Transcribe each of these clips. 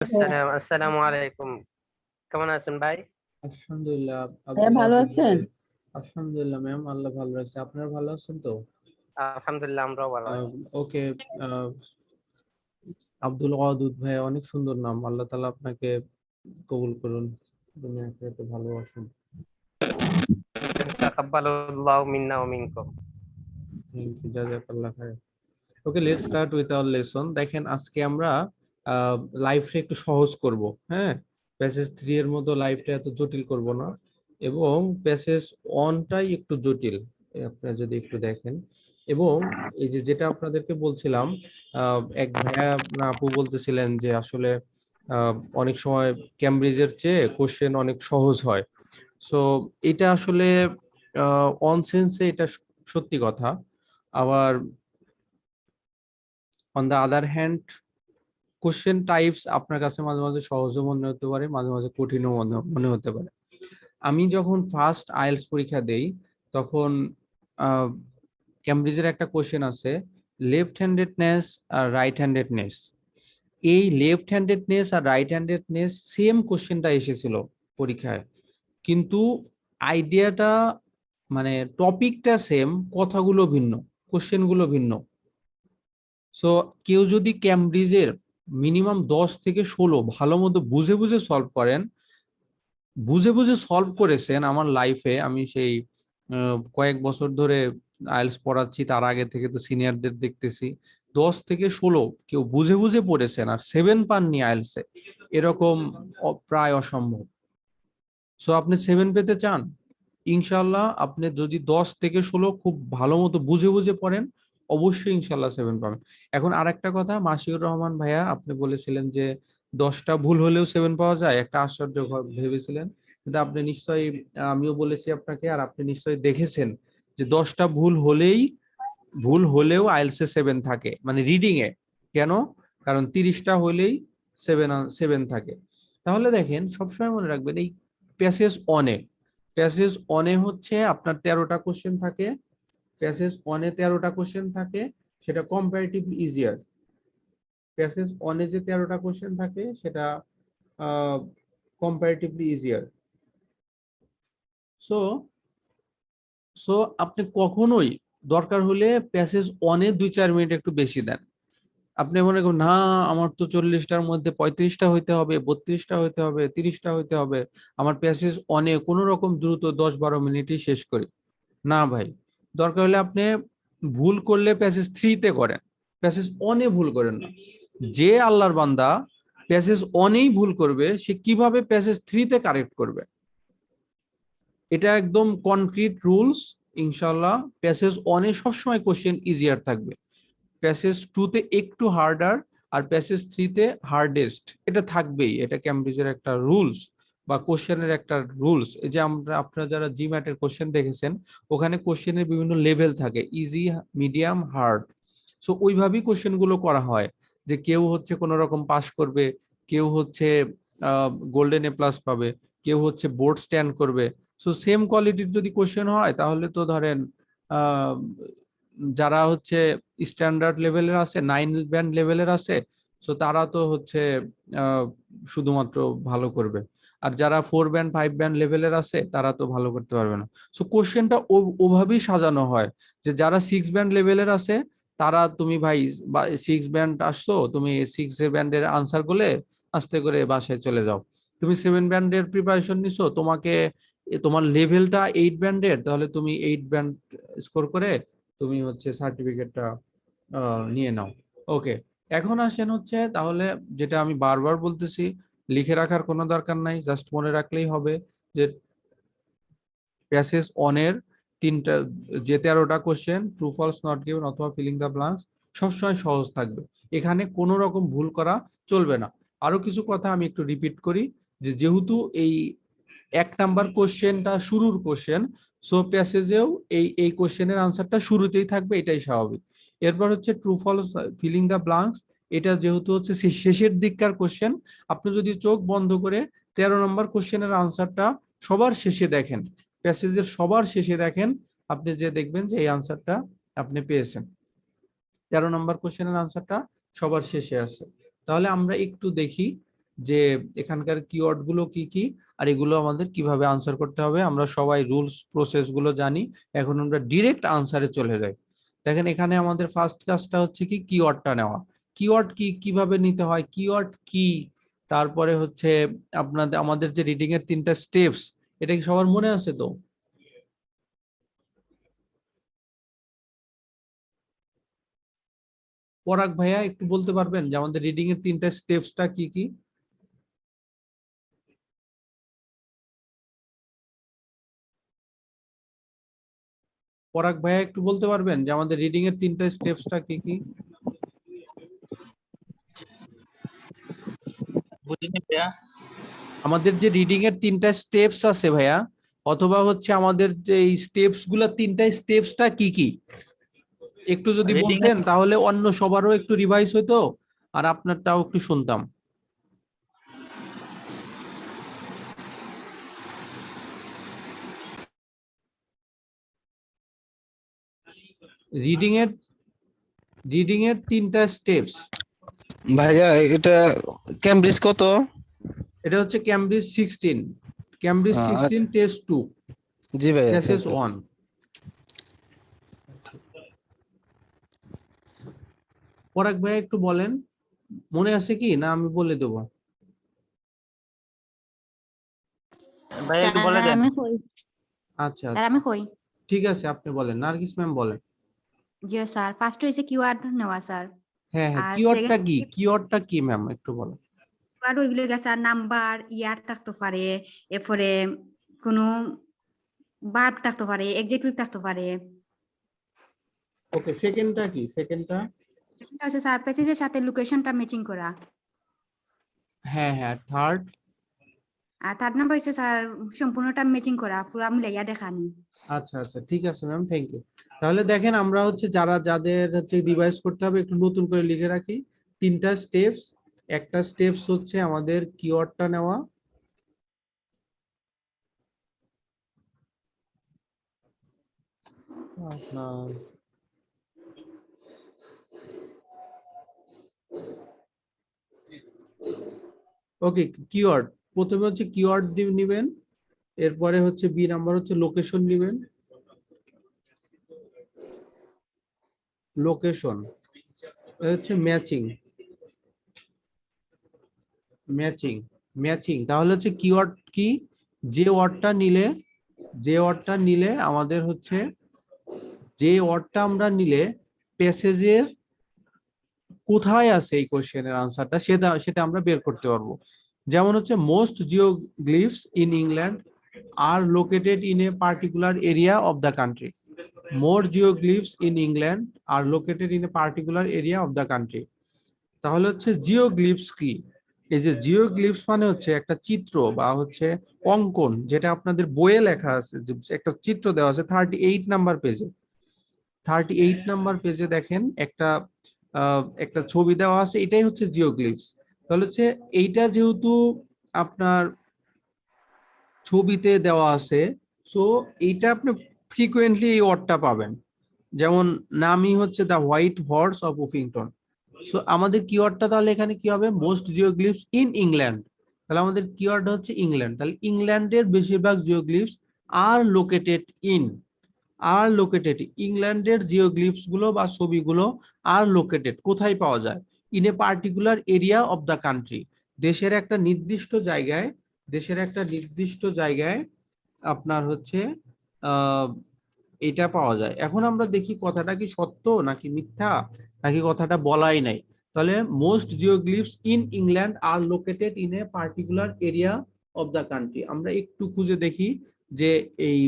হ্যাঁ, আসসালামু আলাইকুম। কেমন আছেন ভাই? আলহামদুলিল্লাহ। হ্যাঁ, আব্দুল ভালো ওয়াদুদ আছেন? ভাই। আলহামদুলিল্লাহ ম্যাম, আল্লাহ ভালো রাখছে। আপনারা ভালো আছেন তো? আলহামদুলিল্লাহ, আমরাও ভালো আছি। ওকে। আব্দুল ওয়াদুদ ভাই অনেক সুন্দর নাম। আল্লাহ তাআলা আপনাকে কবুল করুন, দুনিয়া আখিরাতে ভালোবাসুন। তাকাব্বালাল্লাহু মিন্না ওয়া মিনকুম। থ্যাংক ইউ, জাযাকাল্লাহ খাইর। Okay, let's start with our lesson. দেখেন, আজকে আমরা লাইফটা একটু সহজ করব। হ্যাঁ, প্যাসেজ 3 এর মতো লাইফটা এত জটিল করব না, এবং প্যাসেজ 1 টাই একটু জটিল। আপনারা যদি একটু দেখেন, এবং এই যে যেটা আপনাদেরকে বলছিলাম, এক ভাইয়া না আপু বলতেছিলেন যে আসলে অনেক সময় ক্যামব্রিজের চেয়ে কোশ্চেন অনেক সহজ হয়। সো এটা আসলে অন সেন্সে এটা সত্যি কথা। আবার on the other hand, question types আপনার কাছে মাঝে মাঝে সহজও মনে হতে পারে, মাঝে মাঝে কঠিনও মনে মনে হতে পারে। আমি যখন ফার্স্ট আইএলটিএস পরীক্ষা দেই, তখন ক্যামব্রিজের একটা কোশ্চেন আছে, লেফট হ্যান্ডেডনেস আর রাইট হ্যান্ডেডনেস। এই লেফট হ্যান্ডেডনেস আর রাইট হ্যান্ডেডনেস সেম কোশ্চেনটা এসেছিল পরীক্ষায়, কিন্তু আইডিয়াটা মানে টপিকটা সেম, কথাগুলো ভিন্ন, কোশ্চেনগুলো ভিন্ন। সো কেউ যদি ক্যামব্রিজের মিনিমাম 10 থেকে 16 ভালো মতো বুঝে বুঝে সলভ করেন, বুঝে বুঝে সলভ করেছেন। আমার লাইফে আমি সেই কয়েক বছর ধরে আইএলটিএস পড়াচ্ছি, তার আগে থেকে তো সিনিয়রদের দেখতেছি, 10 থেকে 16 কেউ বুঝে বুঝে পড়েছেন আর 7 পাননি আইএলটিএস এ, এরকম প্রায় অসম্ভব। সো আপনি 7 পেতে চান, ইনশাল্লাহ আপনি যদি 10 থেকে 16 খুব ভালো মতো বুঝে বুঝে পড়েন, অবশ্যই ইনশাল্লাহ 7 পাবেন। এখন আর একটা কথা, মাসিউর রহমান ভাইয়া আপনি বলেছিলেন যে 10টা ভুল হলেও 7 পাওয়া যায়, একটা আশ্চর্য ভেবেছিলেন, কিন্তু আপনি নিশ্চয়ই, আমিও বলেছি আপনাকে, আর আপনি নিশ্চয়ই দেখেছেন যে 10টা ভুল হলেও আইএলটিএস এ 7 থাকে, মানে রিডিং এ। কেন? কারণ 30টা হলেই 7 থাকে। তাহলে দেখেন, সবসময় মনে রাখবেন, এই প্যাসেজ অনে, প্যাসেজ অনে হচ্ছে আপনার 13টা কোশ্চেন থাকে। প্যাসেজ অনে 13টা কোশ্চেন থাকে, সেটা কম্পারেটিভলি ইজিয়ার। প্যাসেজ অনে যে 13টা কোশ্চেন থাকে সেটা কম্পারেটিভলি ইজিয়ার। সো সো আপনি কখনোই দরকার হলে প্যাসেজ অনে 2-4 মিনিট একটু বেশি দেন। আপনি মনে করেন না, আমার তো 40টার মধ্যে 35টা হইতে হবে, 32টা হইতে হবে, 30টা হইতে হবে, আমার প্যাসেজ অনেক কোনো রকম দ্রুত 10-12 মিনিটই শেষ করি। না ভাই, দরকার হলে আপনি ভুল করলে প্যাসেজ 3-তে করেন, প্যাসেজ অনে ভুল করেন না। যে আল্লাহর বান্দা প্যাসেজ অনেই ভুল করবে, সে কিভাবে প্যাসেজ 3-তে কারেক্ট করবে? এটা একদম কনক্রিট রুলস। ইনশাল্লাহ প্যাসেজ অনে সবসময় কোশ্চেন ইজিয়ার থাকবে, প্যাসেজ 2-তে একটু হার্ডার, আর প্যাসেজ 3-তে হার্ডেস্ট। এটা থাকবেই, এটা ক্যামব্রিজের একটা রুলস বা কোশ্চেনের একটা রুলস। এই যে আপনারা যারা জিম্যাটের কোশ্চেন দেখেছেন, ওখানে কোশ্চেনের বিভিন্ন লেভেল থাকে, ইজি, মিডিয়াম, হার্ড। সো ওইভাবেই কোশ্চেন গুলো করা হয়, যে কেউ হচ্ছে কোনো রকম পাস করবে, কেউ হচ্ছে গোল্ডেন এ প্লাস পাবে, কেউ হচ্ছে বোর্ড স্ট্যান্ড করবে। সো সেম কোয়ালিটির যদি কোশ্চেন হয়, তাহলে তো ধরেন আহ, যারা হচ্ছে স্ট্যান্ডার্ড লেভেলের আছে, 9 ব্যান্ড লেভেলের আছে, সো তারা তো হচ্ছে আহ, শুধুমাত্র ভালো করবে। আর যারা 4 ব্যান্ড 5 ব্যান্ড লেভেলের আছে, তারা তো ভালো করতে পারবে না। সো কোশ্চেনটা ওভাবেই সাজানো হয়, যে যারা 6 ব্যান্ড লেভেলের আছে, তারা, তুমি ভাই 6 ব্যান্ড আসছো, তুমি 6 ব্যান্ডের আনসার গুলো আস্তে করে বাসায় চলে যাও। তুমি 7 ব্যান্ডের প্রিপারেশন নিছো, তোমাকে তোমার লেভেলটা 8 ব্যান্ডের, তাহলে তুমি 8 ব্যান্ড স্কোর করে তুমি হচ্ছে সার্টিফিকেটটা নিয়ে নাও। ওকে, এখন আসেন হচ্ছে তাহলে, যেটা আমি বারবার বলতেছি, লিখে রাখার কোনো দরকার নাই, জাস্ট মনে রাখলেই হবে যে প্যাসেজ অনের তিনটা, যে 13টা question, true false not given অথবা ফিলিং দ্য ব্লাঙ্কস, সবসময় সহজ থাকবে। এখানে কোনো রকম ভুল করা চলবে না। আরো কিছু কথা আমি একটু রিপিট করি, যে যেহেতু এই 1 নাম্বার কোশ্চেনটা শুরুর কোশ্চেন, সো প্যাসেজেও এই এই কোশ্চেনের আনসারটা শুরুতেই থাকবে, এটাই স্বাভাবিক। এরপর হচ্ছে true false filling the blanks, এটা যেহেতু হচ্ছে শেষের দিককার কোশ্চেন, আপনি যদি চোখ বন্ধ করে 13 নম্বর কোশ্চেনের আনসারটা সবার শেষে দেখেন, প্যাসেজের সবার শেষে দেখেন, আপনি যে দেখবেন যে এই আনসারটা আপনি পেয়েছেন। 13 নম্বর কোশ্চেনের আনসারটা সবার শেষে আসে। তাহলে আমরা একটু দেখি যে এখানকার কিওয়ার্ড গুলো কি কি আর এগুলো আমাদের কিভাবে আনসার করতে হবে। আমরা সবাই রুলস প্রসেস গুলো জানি, এখন আমরা ডিরেক্ট আনসারে চলে যাই। দেখেন এখানে আমাদের ফার্স্ট কাজটা হচ্ছে কি কিওয়ার্ডটা নেওয়া। কিওয়ার্ড কি কিভাবে নিতে হয়, কিওয়ার্ড কি, তারপরে হচ্ছে আপনাদের আমাদের যে রিডিং এর 3টা স্টেপস, এটা কি সবার মনে আছে তো? পরাগ ভাইয়া একটু বলতে পারবেন যে আমাদের রিডিং এর 3টা স্টেপসটা কি কি? পরাগ ভাইয়া একটু বলতে পারবেন যে আমাদের রিডিং এর 3টা স্টেপসটা কি কি? বুঝিনি ভাইয়া। আমাদের যে রিডিং এর 3টা স্টেপস আছে ভাইয়া, অথবা হচ্ছে আমাদের যে এই স্টেপস গুলা 3টা স্টেপসটা কি কি একটু যদি রিডিং বলতেন তাহলে অন্য সবারও একটু রিভাইজ হতো আর আপনারটাও একটু শুনতাম। রিডিং এর 3টা স্টেপস। ভাইয়া এটা ক্যামব্রিজ কত? এটা হচ্ছে ক্যামব্রিজ 16, ক্যামব্রিজ আচ্ছা 16 টেস্ট 2, জি ভাইয়া, প্যাসেজ থ্যাংক ইউ। 1। পরাগ ভাই একটু বলেন, মনে আছে কি না আমি বলে দেবো? ভাইয়া একটু বলে স্যার দেন। আমি হই। আচ্ছা স্যার আচ্ছা, আমি হই। ঠিক আছে আপনি বলেন, নার্গিস ম্যাম বলেন। জি স্যার, ফার্স্ট হয়েছে কিওয়ার্ড নেওয়া স্যার। হ্যাঁ হ্যাঁ, আর কিওয়ার্ডটা সেকেন্ড কি, কিওয়ার্ডটা কি ম্যাম একটু বলেন। কিওয়ার্ড ওইগুলো গেছে আর নাম্বার ইয়ার থাকতে পারে, এরপরে কোনো ভার্ব থাকতে পারে, এডজেক্টিভ থাকতে পারে। ওকে, সেকেন্ডটা কি, সেকেন্ডটা? সেকেন্ডটা হচ্ছে স্যার প্যাসেজের সাথে লোকেশনটা ম্যাচিং করা। হ্যাঁ হ্যাঁ, থার্ড? আর থার্ড নাম্বার হচ্ছে স্যার সম্পূর্ণটা ম্যাচিং করা, পুরো মিলাইয়া দেখানি। আচ্ছা আচ্ছা, ঠিক আছে ম্যাম, থ্যাংক ইউ। তাহলে দেখেন আমরা হচ্ছে যাদের হচ্ছে রিভাইজ করতে হবে একটু নতুন করে লিখে রাখি 3টা স্টেপস। একটা স্টেপস হচ্ছে আমাদের কিওয়ার্ডটা নেওয়া, আপনার ওকে কিওয়ার্ড, প্রথমে হচ্ছে কিওয়ার্ড নেবেন, এরপরে হচ্ছে বি নাম্বার হচ্ছে লোকেশন নেবেন, লোকেশন হচ্ছে ম্যাচিং, ম্যাচিং ম্যাচিং। তাহলে হচ্ছে কিওয়ার্ড কি, যে ওয়ার্ডটা নিলে, যে ওয়ার্ডটা নিলে আমাদের হচ্ছে, যে ওয়ার্ডটা আমরা নিলে প্যাসেজের কোথায় আছে এই কোশ্চেনের আনসারটা সেটা সেটা আমরা বের করতে পারবো। যেমন হচ্ছে most geoglyphs in England are located in a particular area of the country. More geoglyphs in England are located in a particular area of the country. তাহলে হচ্ছে জিওগ্লিফস কি, এই যে জিওগ্লিফস মানে হচ্ছে একটা চিত্র বা হচ্ছে অঙ্কন, যেটা আপনাদের বইয়ে লেখা আছে, যে একটা চিত্র দেওয়া আছে 38 নাম্বার পেজে। 38 নাম্বার পেজে দেখেন একটা একটা ছবি দেওয়া আছে, এটাই হচ্ছে জিওগ্লিফস। তাহলে হচ্ছে এইটা যেহেতু আপনার ছবিতে দেওয়া আছে, সো এইটা আপনি ফ্রিকোয়েন্টলি এই ওয়ার্ডটা পাবেন। যেমন নামই হচ্ছে the white horse of উফিংটন। So আমাদের কিওয়ার্ডটা তাহলে এখানে কি হবে, মোস্ট জিওগ্লিফস ইন ইংল্যান্ড। তাহলে আমাদের কিওয়ার্ড হচ্ছে ইংল্যান্ড, তাহলে ইংল্যান্ডের বেশিরভাগ geoglyphs are located in, are located ইংল্যান্ডের জিওগ্লিফস গুলো বা ছবিগুলো আর লোকেটেড কোথায় পাওয়া যায়, in a particular area of the country, দেশের একটা নির্দিষ্ট জায়গায়, দেশের একটা নির্দিষ্ট জায়গায় আপনার হচ্ছে আহ এটা পাওয়া যায়। এখন আমরা দেখি কথাটা কি সত্য নাকি মিথ্যা, নাকি কথাটা বলাই নাই। তাহলে most geoglyphs in England are located in a particular area of the country, আমরা একটু খুঁজে দেখি যে এই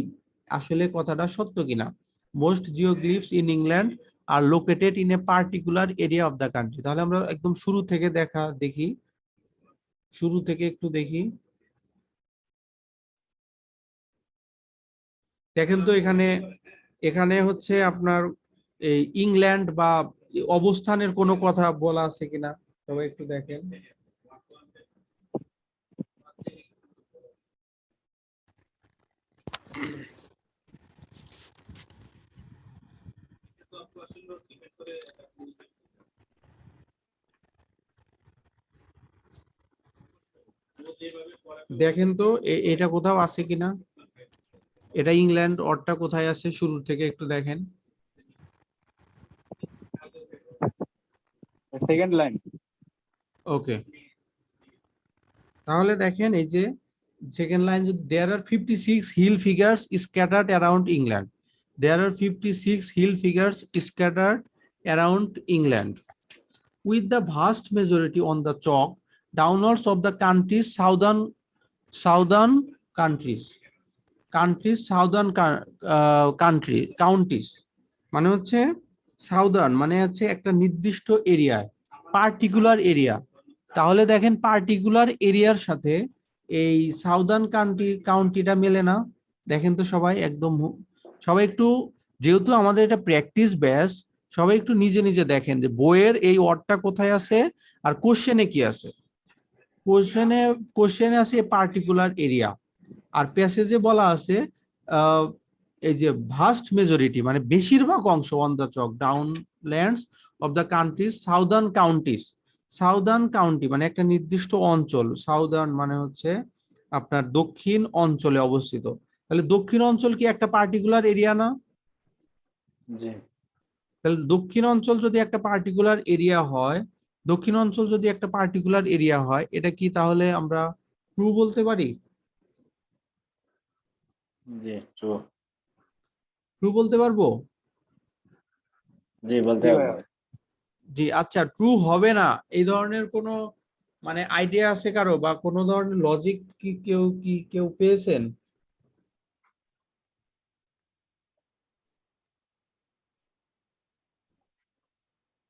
আসলে কথাটা সত্য কিনা। Most geoglyphs in England are located in a particular area of the country, তাহলে আমরা একদম শুরু থেকে দেখি, শুরু থেকে একটু দেখি। দেখেন তো এখানে, এখানে হচ্ছে আপনার এই ইংল্যান্ড বা অবস্থানের কোনো কথা বলা আছে কিনা, সবাই একটু দেখেন। দেখেন তো এটা কোথাও আছে কিনা, এটা ইংল্যান্ড অর্ডটা কোথায় আছে শুরু থেকে একটু দেখেন। Second line. ওকে, তাহলে দেখেন এই যে second line, there are 56 hill figures scattered around England, there are 56 hill figures scattered around England with the vast majority on the chalk downwards of the country's southern counties মানে হচ্ছে southern মানে হচ্ছে একটা নির্দিষ্ট এরিয়ায়, পার্টিকুলার এরিয়া। তাহলে দেখেন particular এরিয়ার সাথে এই সাউদার্ন কাউন্টিটা মেলে না। দেখেন তো সবাই একদম সবাই একটু, যেহেতু আমাদের এটা প্র্যাকটিস ব্যাচ, সবাই একটু নিজে নিজে দেখেন যে বইয়ের এই ওয়ার্ডটা কোথায় আছে আর কোশ্চেনে কি আছে। কোশ্চেনে আছে পার্টিকুলার এরিয়া, আর প্যাসেজে বলা আছে এই যে ভাস্ট মেজরিটি মানে বেশিরভাগ অংশ on the chalk downlands of the country's southern county মানে একটা নির্দিষ্ট অঞ্চল, সাউদার্ন মানে হচ্ছে আপনার দক্ষিণ অঞ্চলে অবস্থিত। তাহলে দক্ষিণ অঞ্চল কি একটা পার্টিকুলার এরিয়া না? জি। তাহলে দক্ষিণ অঞ্চল যদি একটা পার্টিকুলার এরিয়া হয়, দক্ষিণ অঞ্চল যদি একটা পার্টিকুলার এরিয়া হয়, এটা কি তাহলে আমরা ট্রু বলতে পারি? জি ট্রু। ট্রু বলতে পারবো? জি বলতে হবে। জি আচ্ছা, ট্রু হবে না এই ধরনের কোনো মানে আইডিয়া আছে কারো, বা কোনো ধরনের লজিক কি কেউ পেয়েছেন?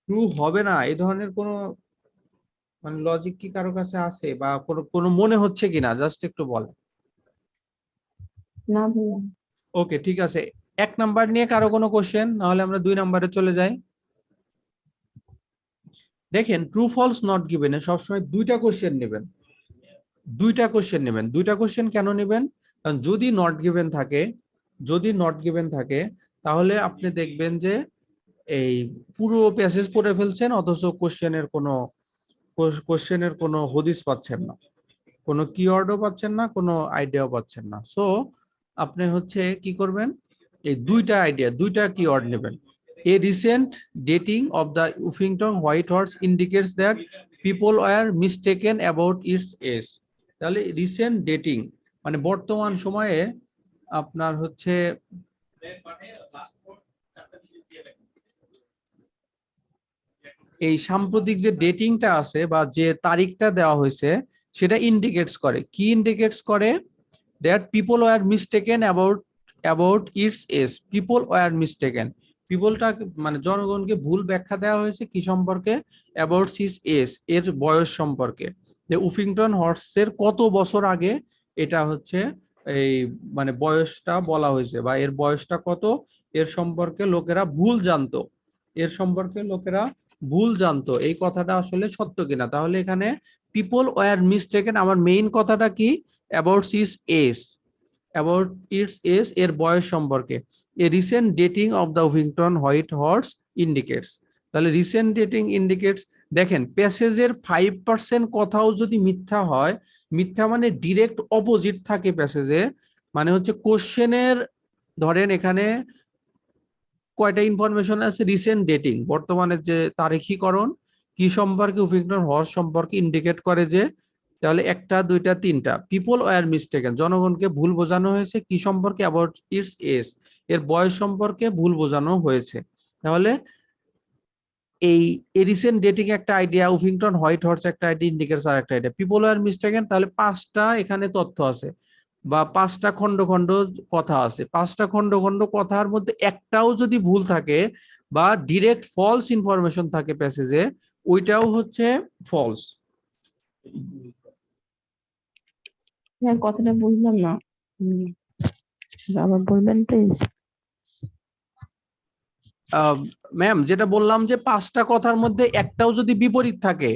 ট্রু হবে না এই ধরনের কোনো মানে লজিক কি কারো কাছে আছে, বা কোনো মনে হচ্ছে কিনা জাস্ট একটু বলেন। না ভাইয়া। ওকে ঠিক আছে, 1 নাম্বার নিয়ে কারো কোনো কোশ্চেন, নাহলে আমরা 2 নাম্বারে চলে যাই। দেখেন true false not given a সবসময় দুইটা কোশ্চেন নেবেন, দুইটা কোশ্চেন কেন নেবেন? কারণ যদি নট গিভেন থাকে তাহলে আপনি দেখবেন যে এই পুরো প্যাসেজ পড়ে ফেলছেন, অথচ কোশ্চেনের কোনো হদিস পাচ্ছেন না, কোনো কিওয়ার্ডও পাচ্ছেন না, কোনো আইডিয়াও পাচ্ছেন না। সো আপনি হচ্ছে কি করবেন, এই দুইটা কিওয়ার্ড নেবেন। A recent dating of the Uffington White Horse indicates that people were mistaken about its age. তাহলে রিসেন্ট ডেটিং মানে বর্তমান সময়ে আপনার হচ্ছে এই সাম্প্রতিক যে ডেটিংটা আছে বা যে তারিখটা দেওয়া হয়েছে সেটা ইন্ডিকেটস করে that people were mistaken about its age. পিপলটা মানে জনগণকে ভুল ব্যাখ্যা দেওয়া হয়েছে কি সম্পর্কে? অ্যাবাউট হিজ এজ, এর বয়স সম্পর্কে, যে উফিংটন হর্সের কত বছর আগে এটা হচ্ছে এই মানে বয়সটা বলা হয়েছে, বা এর বয়সটা কত এর সম্পর্কে লোকেরা ভুল জানতো এই কথাটা আসলে সত্য কিনা। তাহলে এখানে পিপল ওয়ার মিস্টেকেন, আমার মেইন কথাটা কি? অ্যাবাউট ইটস এজ, এর বয়স সম্পর্কে। A recent dating of the Uffington white horse indicates, তাহলে রিসেন্ট ডেটিং ইন্ডিকেটস। দেখেন প্যাসেজের 5% কথাও যদি মিথ্যা হয়, মিথ্যা মানে ডিরেক্ট অপোজিট থাকে প্যাসেজে, মানে হচ্ছে কোশ্চেনের ধরেন এখানে কয়টা ইনফরমেশন আছে? রিসেন্ট ডেটিং, বর্তমানের যে তারিখীকরণ কি সম্পর্কে? উফিংটন হর্স সম্পর্কে ইন্ডিকেট করে যে, তাহলে 1 2 3টা পিপল ওয়ার মিস্টেকেন, জনগণকে ভুল বোঝানো হয়েছে কি সম্পর্কে? অ্যাবাউট ইটস এজ, এর বয়স সম্পর্কে ভুল বোঝানো হয়েছে। তাহলে এই রিসেন্ট ডেটিং একটা আইডিয়া, উফিংটন হোয়াইট হর্স একটা আইডিয়া, ইন্ডিকেটস আর একটা আইডিয়া, পিপল ওয়ার মিস্টেকেন। তাহলে 5টা এখানে তথ্য আছে, বা 5টা খন্ড কথা আছে। 5টা খন্ড কথার মধ্যে একটাও যদি ভুল থাকে বা ডিরেক্ট ফলস ইনফরমেশন থাকে প্যাসেজে, ওইটাও হচ্ছে ফলস। হ্যাঁ, কথাটা বুঝলাম না। আবার বলবেন প্লিজ। ম্যাম যেটা বললাম যে 5টা কথার মধ্যে একটাও যদি বিপরীত থাকে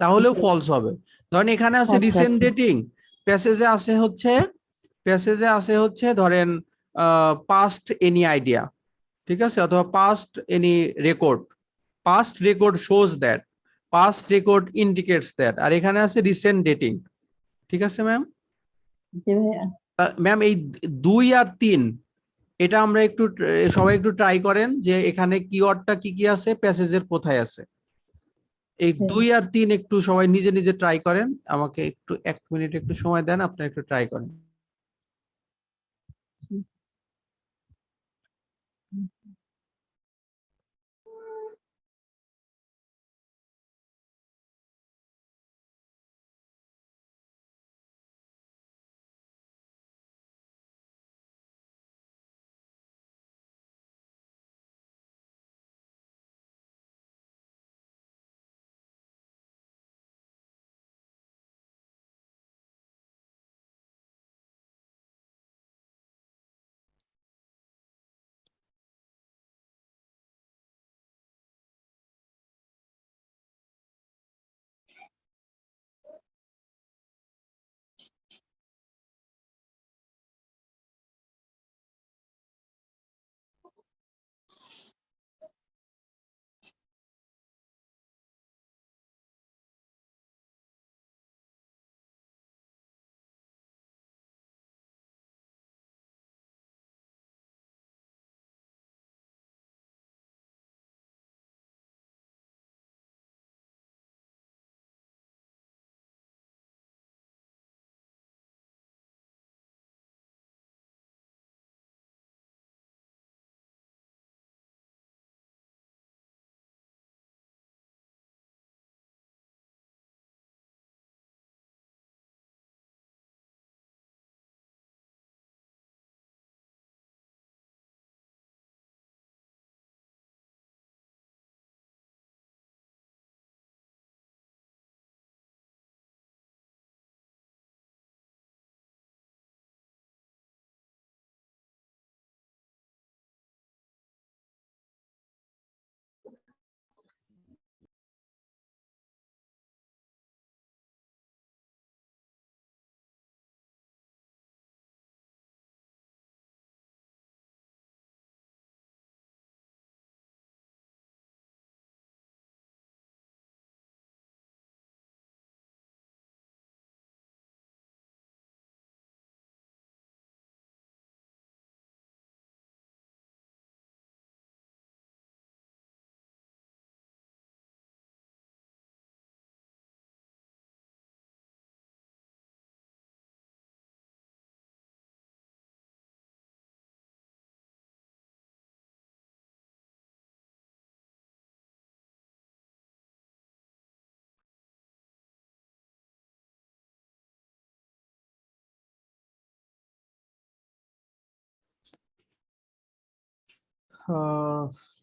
তাহলেও ফলস হবে। ধরেন এখানে আছে আচ্ছা, রিসেন্ট আচ্ছা। ডেটিং, প্যাসেজে আছে হচ্ছে ধরেন পাস্ট এনি আইডিয়া, ঠিক আছে, অথবা past any record, past record shows that, past record indicates that, আর এখানে আছে রিসেন্ট ডেটিং। ঠিক আছে ম্যাম? জি ভাইয়া। ম্যাম এই 2 আর 3 এটা আমরা একটু সবাই একটু ট্রাই করেন যে এখানে কিওয়ার্ডটা কি কি আছে, প্যাসেজের কোথায় আছে। এই 2 আর 3 একটু সবাই নিজে নিজে ট্রাই করেন, আমাকে একটু 1 মিনিট একটু সময় দেন, আপনারা একটু ট্রাই করেন।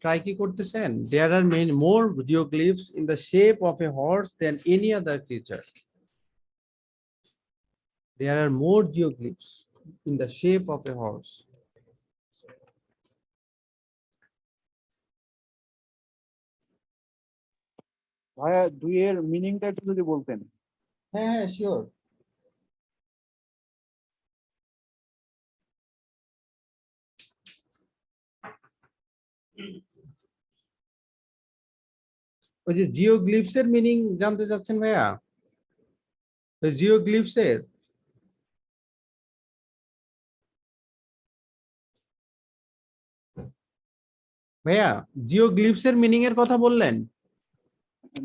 ট্রাই কি করতেছেন? There are many more geoglyphs in the shape of a horse than any other creature. There are more geoglyphs in the shape of a horse. ভাইয়া 2 এর মিনিংটা একটু যদি বলতেন। হ্যাঁ হ্যাঁ শিওর। ওই যে জিওগ্লিফস এর মিনিং জানতে চাচ্ছেন ভাইয়া? ওই জিওগ্লিফস এর ভাইয়া জিওগ্লিফস এর মিনিং এর কথা বললেন?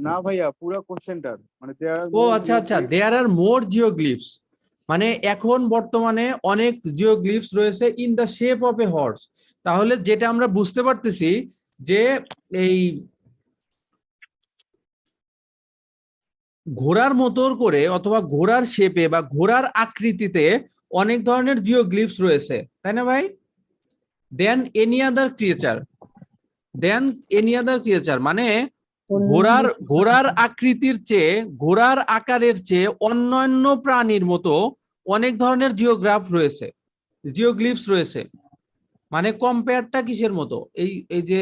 না ভাইয়া পুরো কোশ্চেনটার মানে ও আচ্ছা আচ্ছা, দেয়ার আর মোর জিওগ্লিফস মানে এখন বর্তমানে অনেক জিওগ্লিফস রয়েছে in the shape of a horse. তাহলে যেটা আমরা বুঝতে পারতেছি যে এই ঘোড়ার মতোর করে অথবা ঘোড়ার শেপে বা ঘোড়ার আকৃতিতে অনেক ধরনের জিওগ্লিফস রয়েছে, তাই না ভাই? দেন এনি আদার ক্রিয়েচার মানে ঘোড়ার আকৃতির চেয়ে, ঘোড়ার আকারের চেয়ে অন্যান্য প্রাণীর মতো অনেক ধরনের জিওগ্লিফস রয়েছে। মানে কম্পেয়ারটা কিসের মতো? এই যে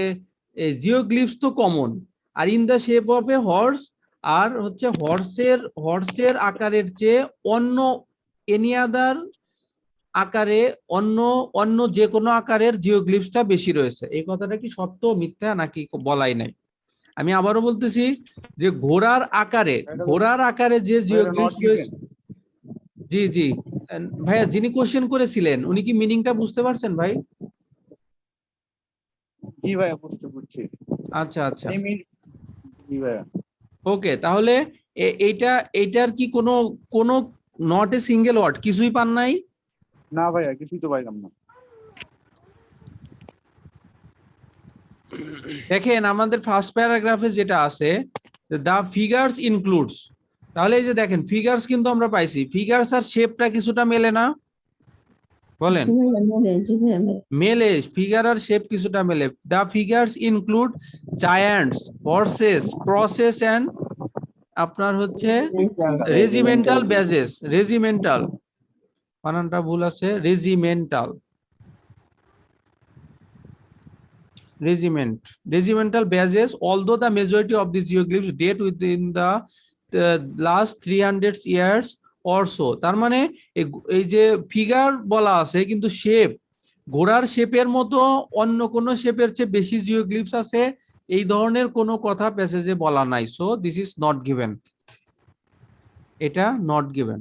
জিওগ্লিফস তো কমন, আর in the shape of a horse আর হচ্ছে হর্সের আকারের চেয়ে অন্য এনি আদার আকারে অন্য যে কোনো আকারের জিওগ্লিফসটা বেশি রয়েছে। এই কথাটা কি সত্য মিথ্যা নাকি বলাই নাই? আমি আবারও বলতেছি যে ঘোড়ার আকারে যে জিওগ্লিফস রয়েছে। জি জি ভাইয়া, যিনি কোশ্চেন করেছিলেন উনি কি মিনিংটা বুঝতে পারছেন ভাই? জি ভাইয়া, বুঝছি। আচ্ছা আচ্ছা, এই মিন জি ভাইয়া। ওকে। তাহলে এইটার কি কোনো কোনো নট এ সিঙ্গেল ওয়ার্ড কিছুই পান নাই? না ভাইয়া, কিছুই তো পাইলাম না। দেখেন আমাদের ফার্স্ট প্যারাগ্রাফে যেটা আছে, দা ফিগার্স ইনক্লুডস, তাহলে এই যে দেখেন ফিগার্স কিন্তু আমরা পাইছি, ফিগার্স আর শেপটা কিছুটা মেলে না? বলেন। জি ভাইয়া মেলে, জি ভাইয়া মেলে। মেলে, ফিগার আর শেপ কিছুটা মেলে। The figures include giants, horses, crosses and আপনার হচ্ছে রেজিমেন্টাল ব্যাজেস, রেজিমেন্টাল, বানানটা ভুল আছে, regimental, regimental badges, although the majority of the geoglyphs date within the last 300 years or so। তার মানে এই যে ফিগার বলা আছে কিন্তু শেপ, ঘোড়ার শেপের মতো অন্য কোন শেপের চেয়ে বেশি জিওগ্লিফস আছে, এই ধরনের কোনো কথা প্যাসেজে বলা নাই। So this is not given, এটা নট গিভেন।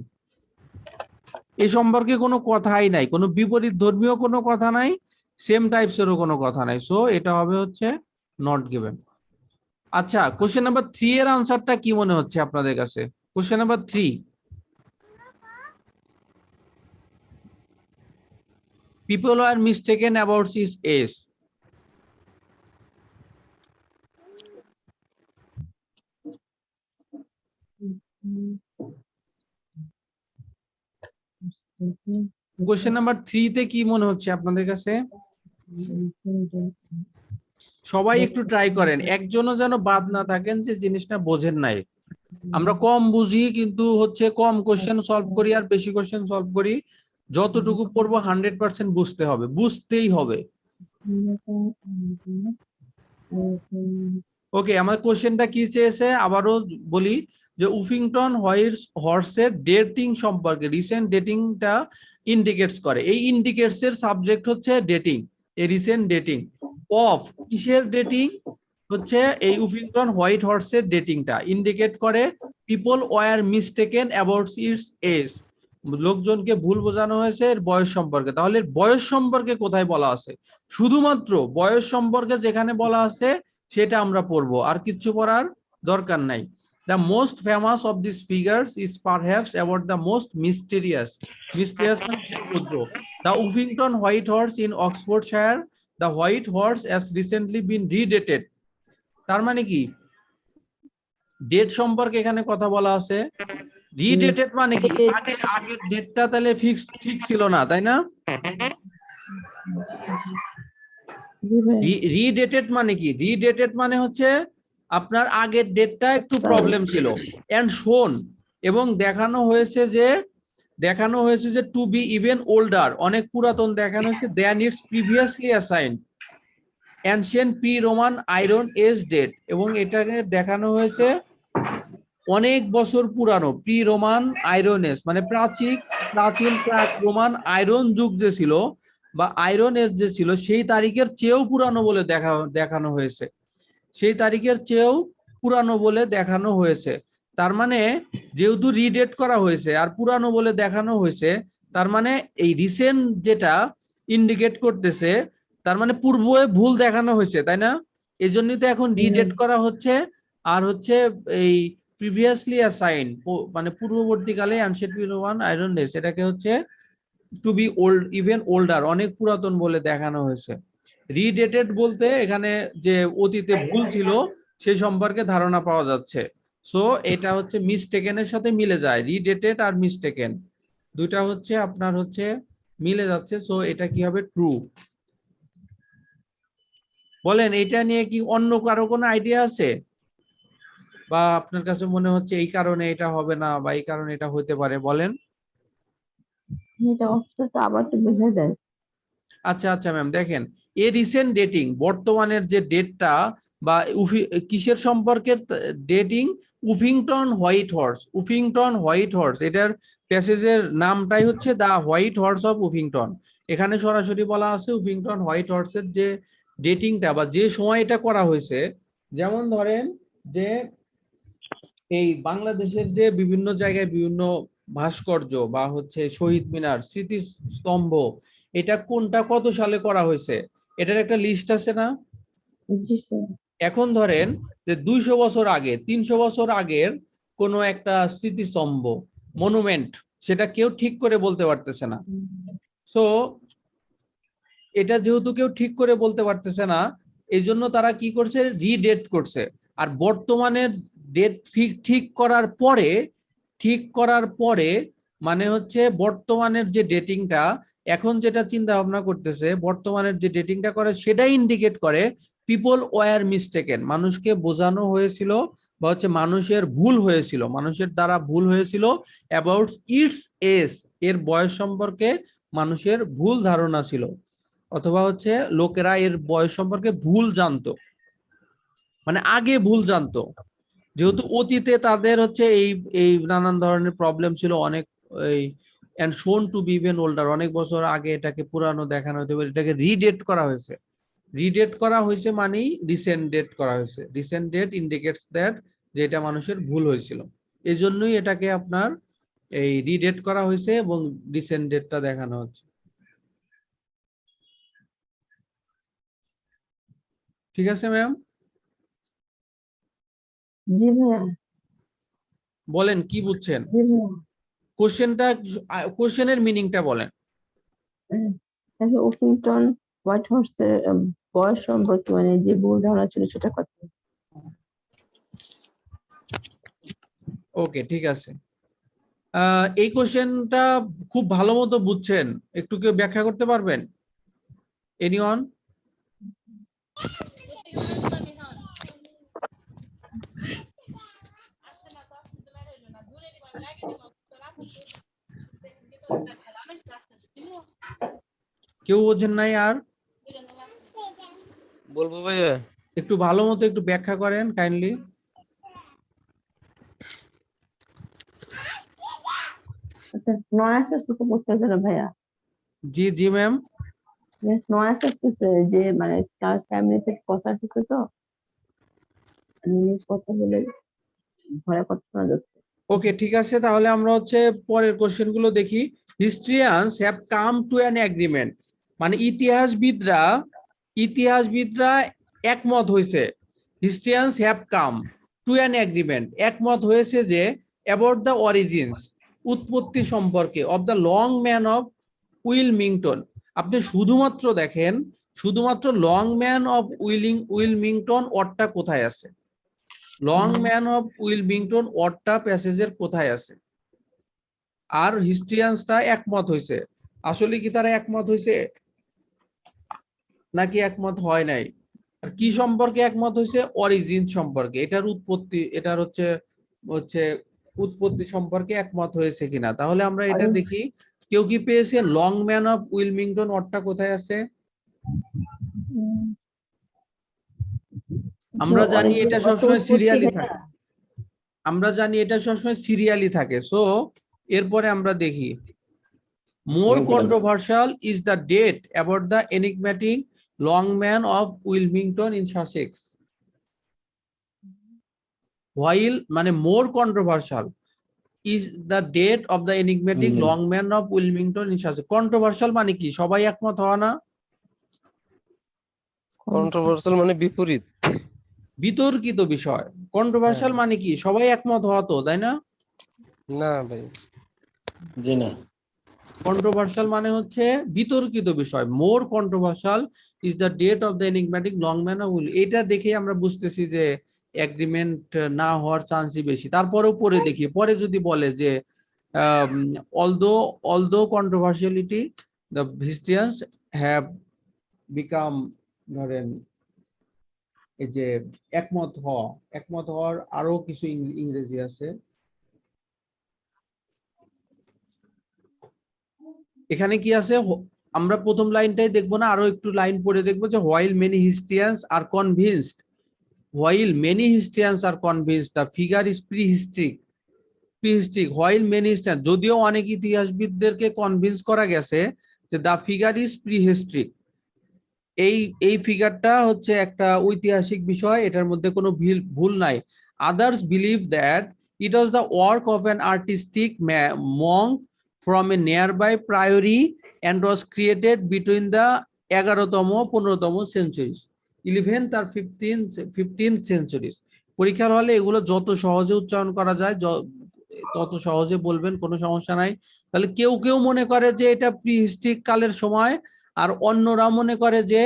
এই সম্পর্কে কোনো কথাই নাই, কোনো বিপরীত ধর্মীয় কোনো কথা নাই, সেম টাইপসেরও কোনো কথা নাই। সো এটা হবে হচ্ছে নট গিভেন। আচ্ছা, কোশ্চেন নাম্বার 3 এর আনসারটা কি মনে হচ্ছে আপনাদের কাছে? Question number 3, people are mistaken about his age। Question number 3 তে কি মনে হচ্ছে আপনাদের কাছে? সবাই একটু ট্রাই করেন, একজনও যেন বাদ না থাকেন যে জিনিসটা বোঝেন নাই। আমরা কম বুঝি কিন্তু হচ্ছে কম কোশ্চেন সলভ করি আর বেশি কোশ্চেন সলভ করি। যতটুকু পড়বো 100% বুঝতে হবে, বুঝতেই হবে। ওকে, আমার কোশ্চেনটা কি চেয়েছে আবারও বলি, যে উফিংটন হর্সের ডেটিং সম্পর্কে, রিসেন্ট ডেটিংটা ইন্ডিকেটস করে। এই ইন্ডিকেটস এর সাবজেক্ট হচ্ছে ডেটিং, এই রিসেন্ট ডেটিং অফ কিসের ডেটিং হচ্ছে, এই উফিংটন হোয়াইট হর্সের ডেটিংটা ইন্ডিকেট করে people were mistaken about its age, লোকজনকে ভুল বোঝানো হয়েছে এর বয়স সম্পর্কে। তাহলে বয়স সম্পর্কে কোথায় বলা আছে? শুধুমাত্র বয়স সম্পর্কে যেখানে বলা আছে সেটা আমরা পড়বো, আর কিচ্ছু পড়ার দরকার নাই। The most famous of these figures is perhaps about the most mysterious the Uffington White Horse in Oxfordshire। The White Horse has recently been redated। তার মানে কি, ডেট সম্পর্কে এখানে কথা বলা আছে। রিডেটেড মানে কি, আগের ডেটটা তাহলে ঠিক ছিল না, তাই না? রিডেটেড মানে কি, রিডেটেড মানে হচ্ছে আপনার আগের ডেটটা একটু প্রবলেম ছিল। এন্ড শোন, এবং দেখানো হয়েছে যে টু বি ইভেন ওল্ডার, অনেক পুরাতন দেখানো হয়েছে, then it's previously assigned ancient pre Roman Iron Age date, এবং এটাকে দেখানো হয়েছে অনেক বছর পুরানো, প্রি রোমান আয়রন এজ মানে প্রাচীন প্রাক রোমান আয়রন যুগ যে ছিল বা আয়রন এজ যে ছিল সেই তারিখের চেয়েও পুরানো বলে দেখানো হয়েছে, সেই তারিখের চেয়েও পুরানো বলে দেখানো হয়েছে। তার মানে যেহেতু রিডেট করা হয়েছে আর পুরানো বলে দেখানো হয়েছে, তার মানে এই রিসেন্ট যেটা ইন্ডিকেট করতেছে, তার মানে পূর্বে ভুল দেখানো হয়েছে, তাই না? এই জন্যই তো এখন রিডেট করা হচ্ছে। আর হচ্ছে এই প্রিভিয়াসলি অ্যাসাইন মানে পূর্ববর্তীকালে অ্যানশিয়েন্ট রোমান আয়রন এজ, এটাকে হচ্ছে to be old even older, অনেক পুরাতন বলে দেখানো হয়েছে। রিডেটেড বলতে এখানে যে অতীতে ভুল ছিল সেই সম্পর্কে ধারণা পাওয়া যাচ্ছে। সো এটা হচ্ছে মিসটেকেনের সাথে মিলে যায়, রিডেটেড আর মিসটেকেন দুইটা হচ্ছে আপনার হচ্ছে মিলে যাচ্ছে। সো এটা কি হবে, ট্রু। বলেন, এটা নিয়ে কি অন্য কারো কোনো আইডিয়া আছে, বা আপনার কাছে মনে হচ্ছে এই কারণে এটা হবে না বা এই কারণে এটা হতে পারে? বলেন। এটা অবস্থা আবার তো বোঝা যায়। আচ্ছা আচ্ছা ম্যাম, দেখেন এ রিসেন্ট ডেটিং, বর্তমানের যে ডেটটা বা কিসের সম্পর্কে dating, উফিংটন white horse, Uffington white horse, এটার প্যাসেজের নামটাই হচ্ছে দা হোয়াইট হর্স অফ উফিংটন। এখানে সরাসরি বলা আছে উফিংটন হোয়াইট হর্সের যে ডেটিংটা বা যে সময় এটা করা হয়েছে, যেমন ধরেন যে এই বাংলাদেশের যে বিভিন্ন জায়গায় বিভিন্ন ভাস্কর্য বা হচ্ছে শহীদ মিনার, স্মৃতিস্তম্ভ, এটা কোনটা কত সালে করা হয়েছে, এটার একটা লিস্ট আছে না? জি স্যার। এখন ধরেন যে 200 বছর আগে, 300 বছর আগের কোনো একটা স্মৃতিস্তম্ভ, মনুমেন্ট, সেটা কেউ ঠিক করে বলতে পারতেছে না। সো এটা যেহেতু কেউ ঠিক করে বলতে পারতেছে না, এই জন্য তারা কি করছে, রিডেট করছে। আর বর্তমানের ডেট ঠিক করার পরে মানে হচ্ছে বর্তমানের যে ডেটিংটা এখন যেটা চিন্তা ভাবনা করতেছে, বর্তমানের যে ডেটিংটা করে সেটাই ইন্ডিকেট করে পিপল ওয়ার মিস্টেকেন, মানুষকে বোঝানো হয়েছিল বা হচ্ছে মানুষের ভুল হয়েছিল, মানুষের দ্বারা ভুল হয়েছিল অ্যাবাউট ইটস এজ, এর বয়স সম্পর্কে মানুষের ভুল ধারণা ছিল, অথবা হচ্ছে লোকেরা এর বয়স সম্পর্কে ভুল জানতো, মানে আগে ভুল জানতো, যেহেতু অতীতে তাদের হচ্ছে এই এই নানান ধরনের প্রবলেম ছিল, অনেক এই এন্ড শোন টু বি ইভেন ওল্ডার, অনেক বছর আগে এটাকে পুরানো দেখানো হতে পারে, এটাকে রিডেট করা হয়েছে। রিডেট করা হয়েছে মানেই রিসেন্ট ডেট করা হয়েছে, রিসেন্ট ডেট ইন্ডিকেটস দ্যাট যে এটা মানুষের ভুল হয়েছিল, এই জন্যই এটাকে আপনার এই রিডেট করা হয়েছে এবং রিসেন্ট ডেটটা দেখানো হচ্ছে। ঠিক আছে ম্যাম, জি ভাইয়া। বলেন কি বুঝছেন, জি ভাইয়া। কোশ্চেনের মিনিংটা বলেন। উকিলটন হোয়াইট হর্সের বয়স সম্পর্কে মানে যে ভুল ধারণা ছিল সেটা কথা। ওকে, ঠিক আছে। এই কোশ্চেনটা খুব ভালো মতো বুঝছেন, একটু কেউ ব্যাখ্যা করতে পারবেন? এনিওয়ান? কেউ বোঝেন নাই? আর বলবো ভাইয়া? একটু ভালো মতো একটু ব্যাখ্যা করেন কাইন্ডলি। আচ্ছা, নয়াস আসতেছে পড়তেছে না ভাইয়া। জি জি ম্যাম। নয়াস আসতেছে যে মানে তার ফ্যামিলিতে কথা আসতেছে, তো কথা বলে ঘরে কথা শোনা যাচ্ছে। ওকে, ঠিক আছে, তাহলে আমরা হচ্ছে পরের কোশ্চেন গুলো দেখি। Historians have come to an agreement, মানে ইতিহাসবিদরা একমত হয়েছে, historians have come to an agreement, একমত হয়েছে যে অ্যাবাউট দ্য অরিজিনস, উৎপত্তি সম্পর্কে, of the Long Man of Wilmington. আপনি শুধুমাত্র দেখেন, শুধুমাত্র লং ম্যান অফ উইলমিংটন ওয়ার্ডটা কোথায় আছে, লং ম্যান অফ উইলমিংটন ওয়ার্ডটা প্যাসেজের কোথায় আছে, আর হিস্ট্রিয়ানসটা একমত হয়েছে। আসলে কি তারা একমত হয়েছে নাকি একমত হয় নাই? আর কি সম্পর্কে একমত হয়েছে? অরিজিন সম্পর্কে, এটার উৎপত্তি, এটার হচ্ছে হচ্ছে উৎপত্তি সম্পর্কে একমত হয়েছে কিনা। তাহলে আমরা এটা দেখি, কেউ কি পেয়েছে লং ম্যান অফ উইলমিংটন ওয়ার্ডটা কোথায় আছে? আমরা জানি এটা সবসময় সিরিয়ালি থাকে, আমরা জানি এটা সবসময় সিরিয়ালি থাকে। সো এরপরে আমরা দেখি, more controversial is the date about the enigmatic Long Man of Wilmington in Sussex. While মানে more controversial is the date of the enigmatic Long Man of Wilmington in Sussex. Controversial মানে কি? সবাই একমত হওয়া না? কন্ট্রোভার্সিয়াল মানে বিপরীত, বিতর্কিত বিষয়। কন্ট্রোভার্সিয়াল মানে কি? সবাই একমত হওয়া, তো তাই না? না ভাই। জি না। কন্ট্রোভার্সিয়াল মানে হচ্ছে বিতর্কিত বিষয়। More controversial is the date of the enigmatic Long Man of Will. এটা দেখে আমরা বুঝতেছি যে এগ্রিমেন্ট না হওয়ার চান্সই বেশি। তারপরেও পরে দেখি, পরে যদি বলে যে অলদো কন্ট্রোভার্সিয়ালিটি দ্য হিস্ট্রিয়ানস হ্যাভ বিকাম, ধরেন এই যে একমত হওয়ার আরো কিছু ইংরেজি আছে। এখানে কি আছে, আমরা প্রথম লাইনটাই দেখবো না, আরো একটু লাইন পড়ে দেখবো যে while many historians are convinced the figure is prehistoric, while many historians, যদিও অনেক ইতিহাসবিদদেরকে কনভিন্স করা গেছে যে the figure is prehistoric, এই ফিগারটা হচ্ছে একটা ঐতিহাসিক বিষয়, এটার মধ্যে কোনো ভুল নাই। Others believe that It was the work of an artistic monk from a nearby priory and was created between the 11তম 15তম centuries, 11th আর 15th centuries. পরীক্ষার হলে এগুলো যত সহজে উচ্চারণ করা যায় তত সহজে বলবেন, কোনো সমস্যা নাই। তাহলে কেউ কেউ মনে করে যে এটা প্রিহিস্ট্রিক কালের সময়, আর অন্যরা মনে করে যে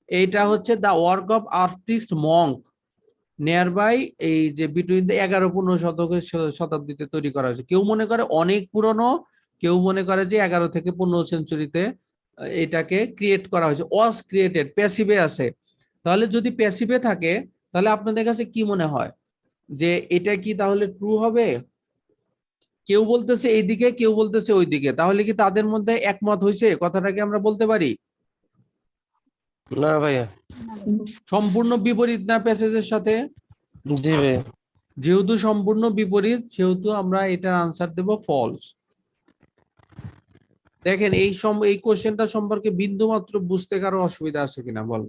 এইটা হচ্ছে the work of artist monk near by, এই যে বিটুইন দ্য 11-15 শতাব্দীতে তৈরি করা হয়েছে। কেউ মনে করে অনেক পুরনো, কেউ মনে করে যে 11 থেকে 15 সেঞ্চুরিতে এটাকে ক্রিয়েট করা হয়েছে। ওয়াজ ক্রিয়েটেড প্যাসিভে আছে। তাহলে যদি প্যাসিভে থাকে তাহলে আপনাদের কাছে কি মনে হয় যে এটা কি তাহলে ট্রু হবে? কেউ বলতেছে এইদিকে, কেউ বলতেছে ওইদিকে, তাহলে কি তাদের মধ্যে একমত হয়েছে? কথাটাকে আমরা বলতে পারি না ভাইয়া। সম্পূর্ণ বিপরীত না প্যাসেজের সাথে? জি ভাইয়া। যেহেতু সম্পূর্ণ বিপরীত সেহেতু আমরা এটার আনসার দেব ফলস। দেখেন এই কোশ্চেনটা সম্পর্কে বিন্দু মাত্র বুঝতে কারো অসুবিধা আছে কিনা বল?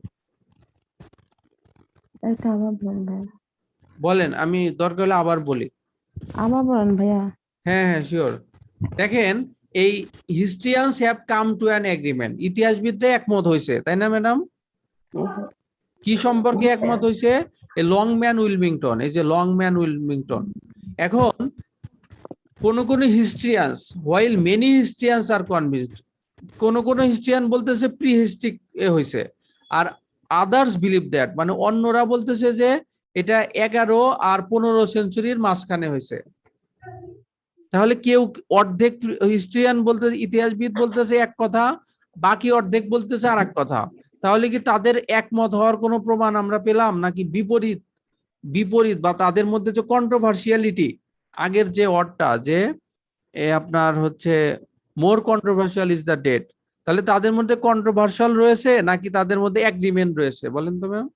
এটা আবার বলেন ভাইয়া। বলেন, আমি দরকার হলে আবার বলি। আবার বলেন ভাইয়া। হ্যাঁ হ্যাঁ শিওর। দেখেন এই historians have come to an agreement, ইতিহাসবিদরা একমত হয়েছে, তাই না ম্যাডাম? কি সম্পর্কে একমত হয়েছে? লং ম্যান উইলমিংটন, এই যে লং ম্যান উইলমিংটন। এখন কোন হিস্ট্রিয়ানস, হোয়াইল মেনি হিস্ট্রিয়ানস আর কনভিন্সড, কোন হিস্ট্রিয়ান বলতেছে প্রি হিস্ট্রিক হয়েছে, আর আদার্স বিলিভ দ্যাট, মানে অন্যরা বলতেছে যে এটা 11 আর 15 সেঞ্চুরির মাঝখানে হয়েছে। তাহলে কেউ অর্ধেক হিস্ট্রিয়ান বলতেছে, ইতিহাসবিদ বলতেছে এক কথা, বাকি অর্ধেক বলতেছে আর এক কথা। তাহলে কি তাদের একমত হওয়ার কোনো প্রমাণ আমরা পেলাম, নাকি বিপরীত বিপরীত বা তাদের মধ্যে যে কন্ট্রোভার্সিয়ালিটি, আগের যে ওয়ার্ডটা যে আপনার হচ্ছে মোর কন্ট্রোভার্সিয়াল ইজ দ্য ডেট, তাহলে তাদের মধ্যে কন্ট্রোভার্সিয়াল রয়েছে নাকি তাদের মধ্যে এগ্রিমেন্ট রয়েছে? বলেন তো ম্যাম।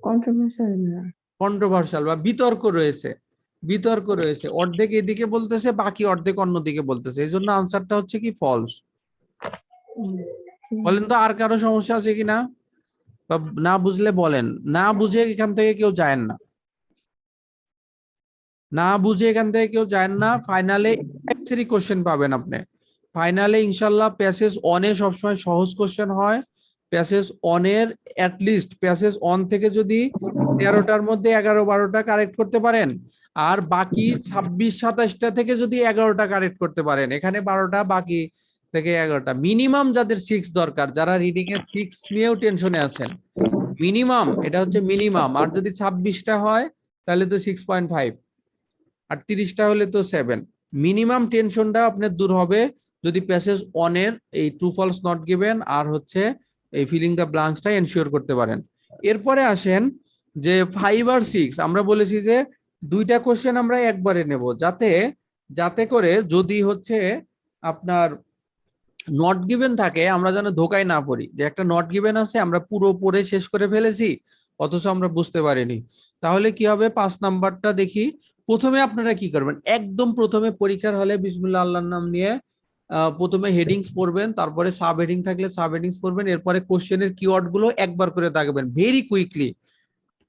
কন্ট্রোভার্সিয়াল না, কন্ট্রোভার্সিয়াল বা বিতর্ক রয়েছে, বিতর্ক রয়েছে। অর্ধেক এদিকে বলতেছে, বাকি অর্ধেক অন্যদিকে বলতেছে, এই জন্য আনসারটা হচ্ছে কি ফলস। বলেন তো আর কারো সমস্যা আছে কিনা, বা না বুঝলে বলেন। না বুঝে এখান থেকে কেউ যায় না, না বুঝে এখান থেকে কেউ যায় না। ফাইনালে কোশ্চেন পাবেন আপনি। ফাইনালে ইনশাল্লাহ প্যাসেজ অনে সবসময় সহজ কোশ্চেন হয়। প্যাসেজ অনের অ্যাটলিস্ট প্যাসেজ অন থেকে যদি 13টার মধ্যে 11-12টা কারেক্ট করতে পারেন, আর বাকি 26-27টা থেকে যদি 11টা কারেক্ট করতে পারেন, এখানে 12টা বাকি থেকে 11টা, মিনিমাম যাদের 6 দরকার, যারা রিডিং এ 6 নিয়েও টেনশনে আছেন, মিনিমাম এটা হচ্ছে মিনিমাম। আর যদি 26টা হয় তাহলে তো 6.5, আর 30টা হলে তো 7। মিনিমাম টেনশনটা আপনার দূর হবে যদি প্যাসেজ অনের এই ট্রু ফলস নট গিভেন আর হচ্ছে এই ফিলিং দ্য ব্ল্যাঙ্কসটা এনশিওর করতে পারেন। এরপরে আসেন যে 5 আর 6, আমরা বলেছি যে দুইটা কোশ্চেন আমরা একবারে নেব, যাতে করে যদি হচ্ছে আপনার নট গিভেন থাকে আমরা যেন ধোকায় না পড়ি, যে একটা নট গিভেন আছে আমরা পুরো পড়ে শেষ করে ফেলেছি অথচ আমরা বুঝতে পারিনি। তাহলে কি হবে? 5 নাম্বারটা দেখি। প্রথমে আপনারা কি করবেন, একদম প্রথমে পরীক্ষার হলে বিসমিল্লাহ আল্লাহর নাম নিয়ে প্রথমে হেডিংস পড়বেন, তারপরে সাব হেডিং থাকলে সাব হেডিংস পড়বেন, এরপরে কোশ্চেনের কিওয়ার্ড গুলো একবার করে দাগাবেন ভেরি কুইকলি,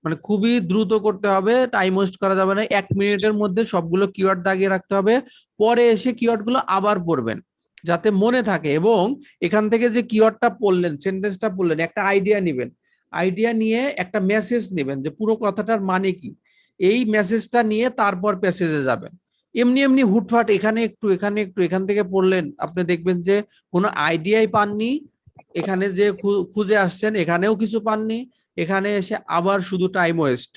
মানে খুবই দ্রুত করতে হবে, টাইম ওয়েস্ট করা যাবে না। 1 মিনিটের মধ্যে সবগুলো কিওয়ার্ড দাগিয়ে রাখতে হবে, পরে এসে কিওয়ার্ড গুলো আবার পড়বেন যাতে মনে থাকে, এবং এখান থেকে যে কিওয়ার্ডটা পড়লেন, সেন্টেন্সটা পড়লেন, একটা আইডিয়া নেবেন, আইডিয়া নিয়ে একটা মেসেজ নেবেন যে পুরো কথাটার মানে কি, এই মেসেজটা নিয়ে তারপর প্যাসেজে যাবেন। এমনি এমনি হুটফাট এখানে একটু এখানে একটু এখান থেকে পড়লেন, আপনি দেখবেন যে কোনো আইডিয়াই পাননি, এখানে যে খুঁজে আসছেন এখানেও কিছু পাননি, এখানে এসে আবার শুধু time waste.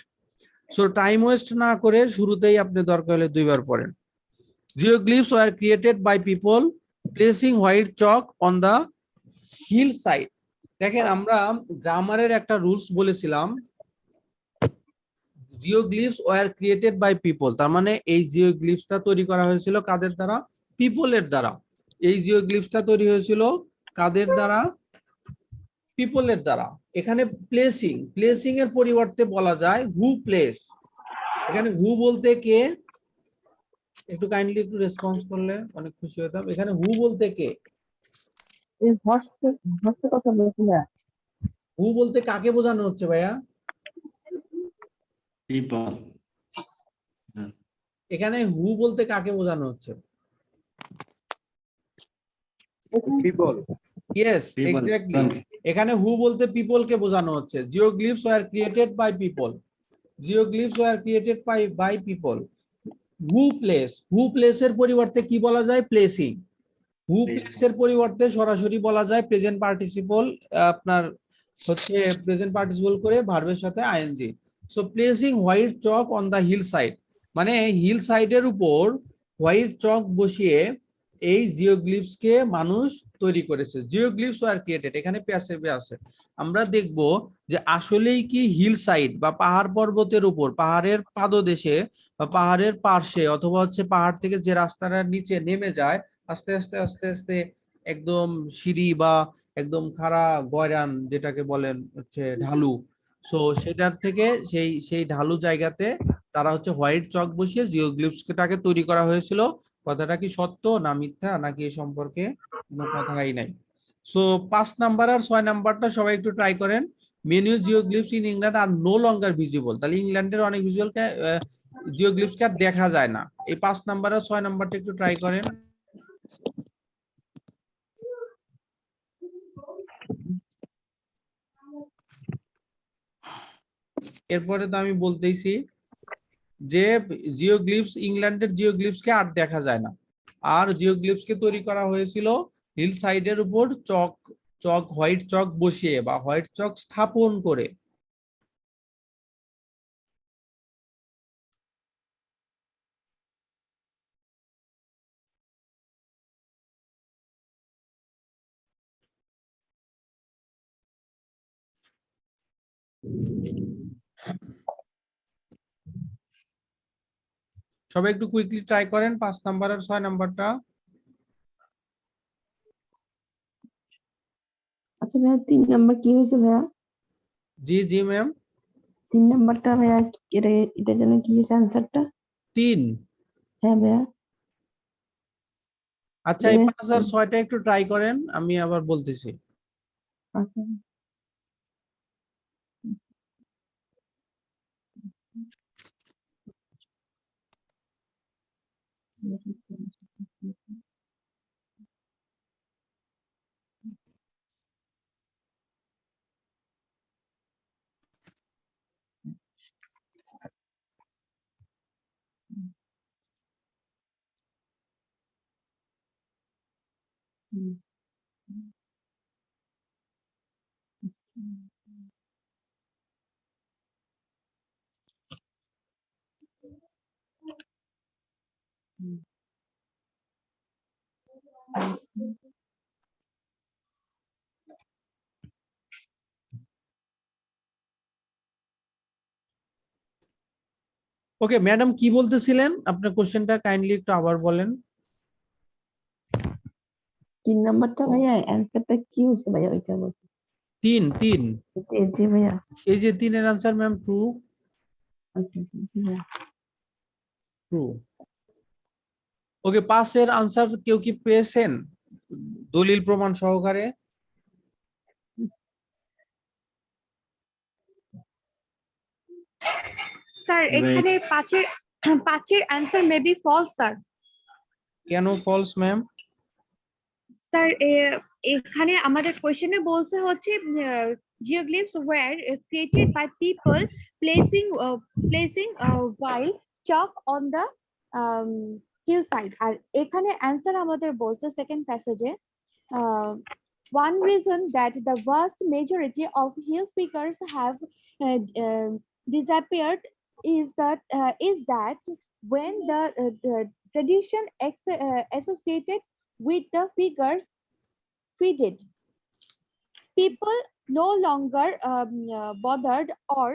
So time waste না করে শুরুতেই আপনি দরকার হলে 2 বার পড়েন। Geoglyphs were created by people placing white chalk on the hill side. দেখেন আমরা গ্রামারের একটা রুলস বলেছিলাম, geoglyphs were created by people, তার মানে এই জিওগ্লিফসটা তৈরি করা হয়েছিল কাদের দ্বারা? পিপলের দ্বারা। এই জিওগ্লিফসটা তৈরি হয়েছিল কাদের দ্বারা? পিপলের দ্বারা। এখানে প্লেসিং এর পরিবর্তে বলা যায় হু প্লেস। এখানে হু বলতে কে, একটু কাইন্ডলি একটু রেসপন্স করলে অনেক খুশি হতাম। এখানে হু বলতে কে? এই হর্ষের কথা বলছি না। হু বলতে কাকে বোঝানো হচ্ছে ভাইয়া? পিপল। এখানে হু বলতে কাকে বোঝানো হচ্ছে? পিপল। Yes, exactly. এখানে হু বলতে পিপল কে বোঝানো হচ্ছে। Geoglyphs were created by people. Geoglyphs were created by people. Who প্লেসের পরিবর্তে কি বলা যায়? প্লেসিং। হু প্লেসের পরিবর্তে সরাসরি বলা যায় প্রেজেন্ট পার্টিসিপল, আপনার হচ্ছে প্রেজেন্ট পার্টিসিপল করে ভার্বের সাথে ING. So placing white chalk on the hill side, মানে হিল সাইডের উপর হোয়াইট চক বসিয়ে এই জিওগ্লিফস কে মানুষ তৈরি করেছে। জিওগ্লিফস ওয়্যার ক্রিয়েটেড, এখানে প্যাসিভে আছে। আমরা দেখব যে আসলেই কি হিল সাইড বা পাহাড় পর্বতের উপর, পাহাড়ের পাদদেশে বা পাহাড়ের পার্শ্বে, অথবা হচ্ছে পাহাড় থেকে যে রাস্তাটা নিচে নেমে যায় আস্তে আস্তে আস্তে আস্তে একদম সিঁড়ি বা একদম খাড়া গয়রান যেটাকে বলেন হচ্ছে ঢালু, সো সেটার থেকে সেই ঢালু জায়গাতে তারা হচ্ছে হোয়াইট চক বসিয়ে জিওগ্লিফসটাকে তৈরি করা হয়েছিল। কথাটা কি সত্য না মিথ্যা, নাকি এই সম্পর্কে কোনো কথাই নাই? সো 5 নাম্বার আর 6 নাম্বারটা সবাই একটু ট্রাই করেন। Many geoglyphs in England are no longer visible. তাহলে ইংল্যান্ডের অনেক ভিজুয়ালকে জিওগ্লিফসকে আর দেখা যায় না। এই 5 নাম্বার আর 6 নাম্বারটা একটু ট্রাই করেন। এরপরে তো আমি বলতেইছি যে জিওগ্লিফস, ইংল্যান্ডের জিওগ্লিফসকে আর দেখা যায় না। আর জিওগ্লিফসকে তৈরি করা হয়েছিল হিল সাইডের উপর হোয়াইট চক বসিয়ে বা হোয়াইট চক স্থাপন করে। সবাই একটু কুইকলি ট্রাই করেন 5 নাম্বার আর 6 নাম্বারটা। আচ্ছা ভাইয়া 3 নাম্বার কি হয়েছে ভাইয়া? জি জি ম্যাম। 3 নাম্বারটা ভাইয়া এটা যেন কি হয়েছে আনসারটা? 3। হ্যাঁ ভাইয়া। আচ্ছা, এই 5 আর 6টা একটু ট্রাই করেন, আমি আবার বলতেছি। আচ্ছা। ওকে ম্যাডাম, কি বলতেছিলেন? আপনার কোশ্চেনটা কাইন্ডলি একটু আবার বলেন। 3 নাম্বারটা ভাইয়া অ্যান্সারটা কি হয়েছে ভাইয়া ওইটা বলতে? 3। জি ভাইয়া। এই যে 3 এর আনসার ম্যাম ট্রু। আচ্ছা জি ভাইয়া। ট্রু। ওকে, 5 এর আনসার কেউ কি পেয়েছেন দলিল প্রমাণ সহকারে? স্যার এখানে পাঁচের answer may be false sir. কেন ফলস ম্যাম? স্যার এখানে আমাদের কোশ্চেনে বলছে হচ্ছে geoglyphs were created by people placing while chalk on the hillside, আর এখানে অ্যান্সার আমাদের বলছে second প্যাসেজে one reason that the vast majority of hill figures have disappeared is that when the tradition associated with the figures faded, people no longer bothered or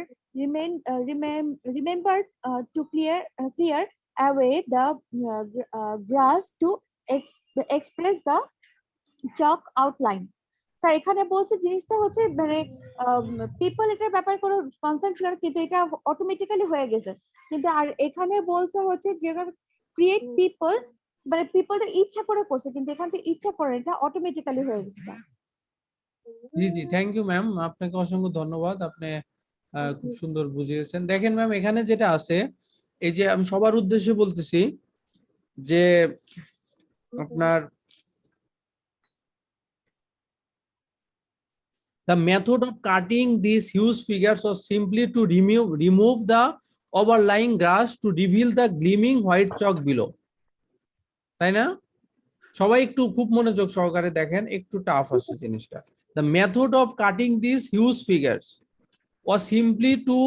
remembered to clear away the grass to express the chalk outline. Sir এখানে বলছে জিনিসটা হচ্ছে মানে people এটার ব্যাপারে কোনো concern ছিল না, কিন্তু এটা অটোমেটিক্যালি হয়ে গেছে। কিন্তু আর এখানে বলছে হচ্ছে যে ক্রিয়েট পিপল, মানে পিপলটা ইচ্ছা করে করছে, কিন্তু এখান থেকে ইচ্ছা করে এটা অটোমেটিক্যালি হয়ে গেছে স্যার। জি জি, থ্যাংক ইউ ম্যাম, আপনাকে অসংখ্য ধন্যবাদ। আপনি খুব সুন্দর বুঝিয়েছেন। দেখেন ম্যাম, এখানে যেটা আছে এই যে আমি সবার উদ্দেশ্যে বলতেছি যে আপনার the method of cutting these huge figures was simply to remove the overlying grass to reveal the gleaming white chalk below. তাই না? সবাই একটু খুব মনোযোগ সহকারে দেখেন, একটু টাফ আছে জিনিসটা। The method of cutting these huge figures was simply to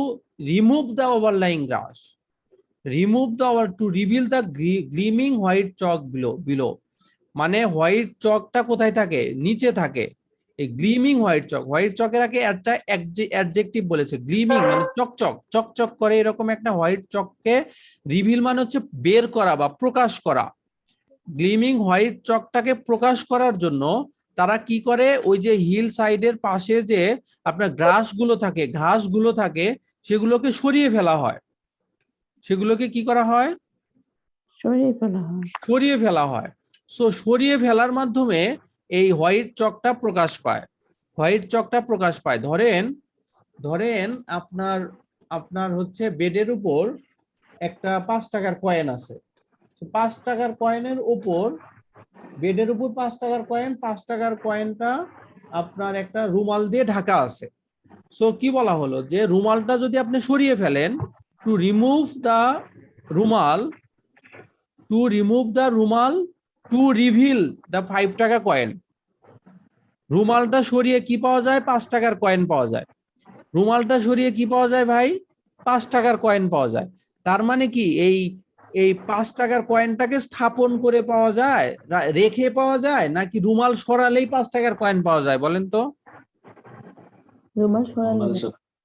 remove the overlying grass, to reveal the gleaming white chalk below. মানে হোয়াইট চকটা কোথায় থাকে? নিচে থাকে। এই গ্লিমিং হোয়াইট চকের আগে একটা অ্যাডজেক্টিভ বলেছে, গ্লিমিং মানে চকচক চকচক করে এরকম একটা হোয়াইট চককে রিভিল মানে হচ্ছে বের করা বা প্রকাশ করা। গ্লিমিং হোয়াইট চকটাকে প্রকাশ করার জন্য তারা কি করে, ওই যে হিল সাইডের পাশে যে আপনার ঘাসগুলো থাকে সেগুলোকে সরিয়ে ফেলা হয়। সেগুলোকে কি করা হয়? সরিয়ে ফেলা হয়। সো সরিয়ে ফেলার মাধ্যমে এই হোয়াইট চকটা প্রকাশ পায়। ধরেন আপনার হচ্ছে বেডের উপর একটা 5 টাকার কয়েন আছে। 5 টাকার কয়েনের উপর বেডের উপর 5 টাকার কয়েন, 5 টাকার কয়েনটা আপনার একটা রুমাল দিয়ে ঢাকা আছে। সো কি বলা হলো যে রুমালটা যদি আপনি সরিয়ে ফেলেন, টু রিমুভ দ্য রুমাল টু রিভিল দ্য 5 টাকা কয়েন। রুমালটা সরিয়ে কি পাওয়া যায়? 5 টাকার কয়েন পাওয়া যায়। রুমালটা সরিয়ে কি পাওয়া যায় ভাই? 5 টাকার কয়েন পাওয়া যায়। তার মানে কি এই 5 টাকার কয়েনটাকে স্থাপন করে পাওয়া যায়, রেখে পাওয়া যায়, নাকি রুমাল সরালেই 5 টাকার কয়েন পাওয়া যায়? বলেন তো।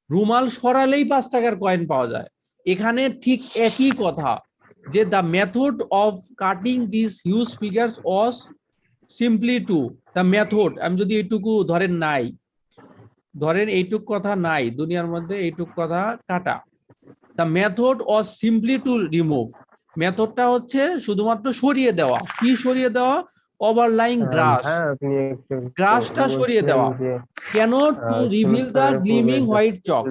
রুমাল সরালেই 5 টাকার কয়েন পাওয়া যায়। এখানে ঠিক একই কথা, যে the method of cutting these huge figures was simply to the method, আমি যদি এইটুকু ধরেন এইটুক কথা নাই দুনিয়ার মধ্যে, এইটুক কথা কাটা। the method was simply to remove, মেথডটা হচ্ছে শুধুমাত্র সরিয়ে দেওয়া। কি সরিয়ে দেওয়া? ওভারলাইং গ্রাসটা সরিয়ে দেওয়া। কেন? To reveal the gleaming white chalk.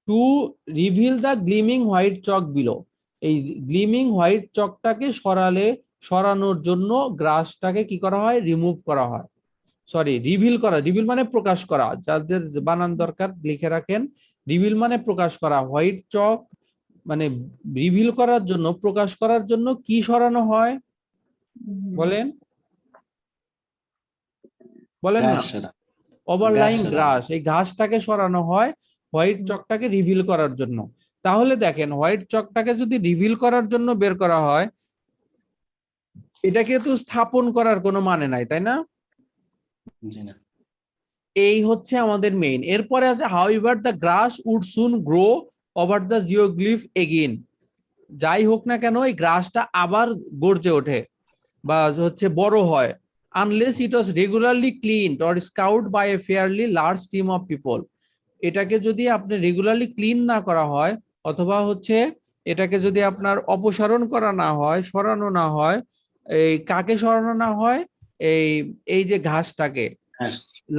To reveal the gleaming white chalk below, এই গ্লিমিং হোয়াইট চকটাকে সরানোর জন্য গ্রাসটাকে কি করা হয়? রিমুভ করা হয়। রিভিল মানে প্রকাশ করা। যাদের বানান দরকার লিখে রাখেন। রিভিল মানে প্রকাশ করা। হোয়াইট চক মানে রিভিল করার জন্য, প্রকাশ করার জন্য কি সরানো হয়? বলেন না। ওভারলাইং গ্রাস, এই ঘাসটাকে সরানো হয় হোয়াইট চকটাকে রিভিল করার জন্য। তাহলে দেখেন, হোয়াইট চকটাকে যদি রিভিল করার জন্য বের করা হয়, এটাকে তো স্থাপন করার কোনো মানে নাই, তাই না? এই হচ্ছে আমাদের মেইন। এরপরে আছে however the grass would soon grow over the geoglyph again. যাই হোক না কেন, এই গ্রাসটা আবার গর্জে ওঠে বা হচ্ছে বড় হয়, unless it was regularly cleaned or scoured by a fairly large team of people. এটাকে যদি আপনি রেগুলারলি ক্লিন না করা হয়, অথবা হচ্ছে এটাকে যদি আপনার অপসারণ করা না হয়, সরানো না হয়, এই কাকে সরানো না হয়? এই যে ঘাসটাকে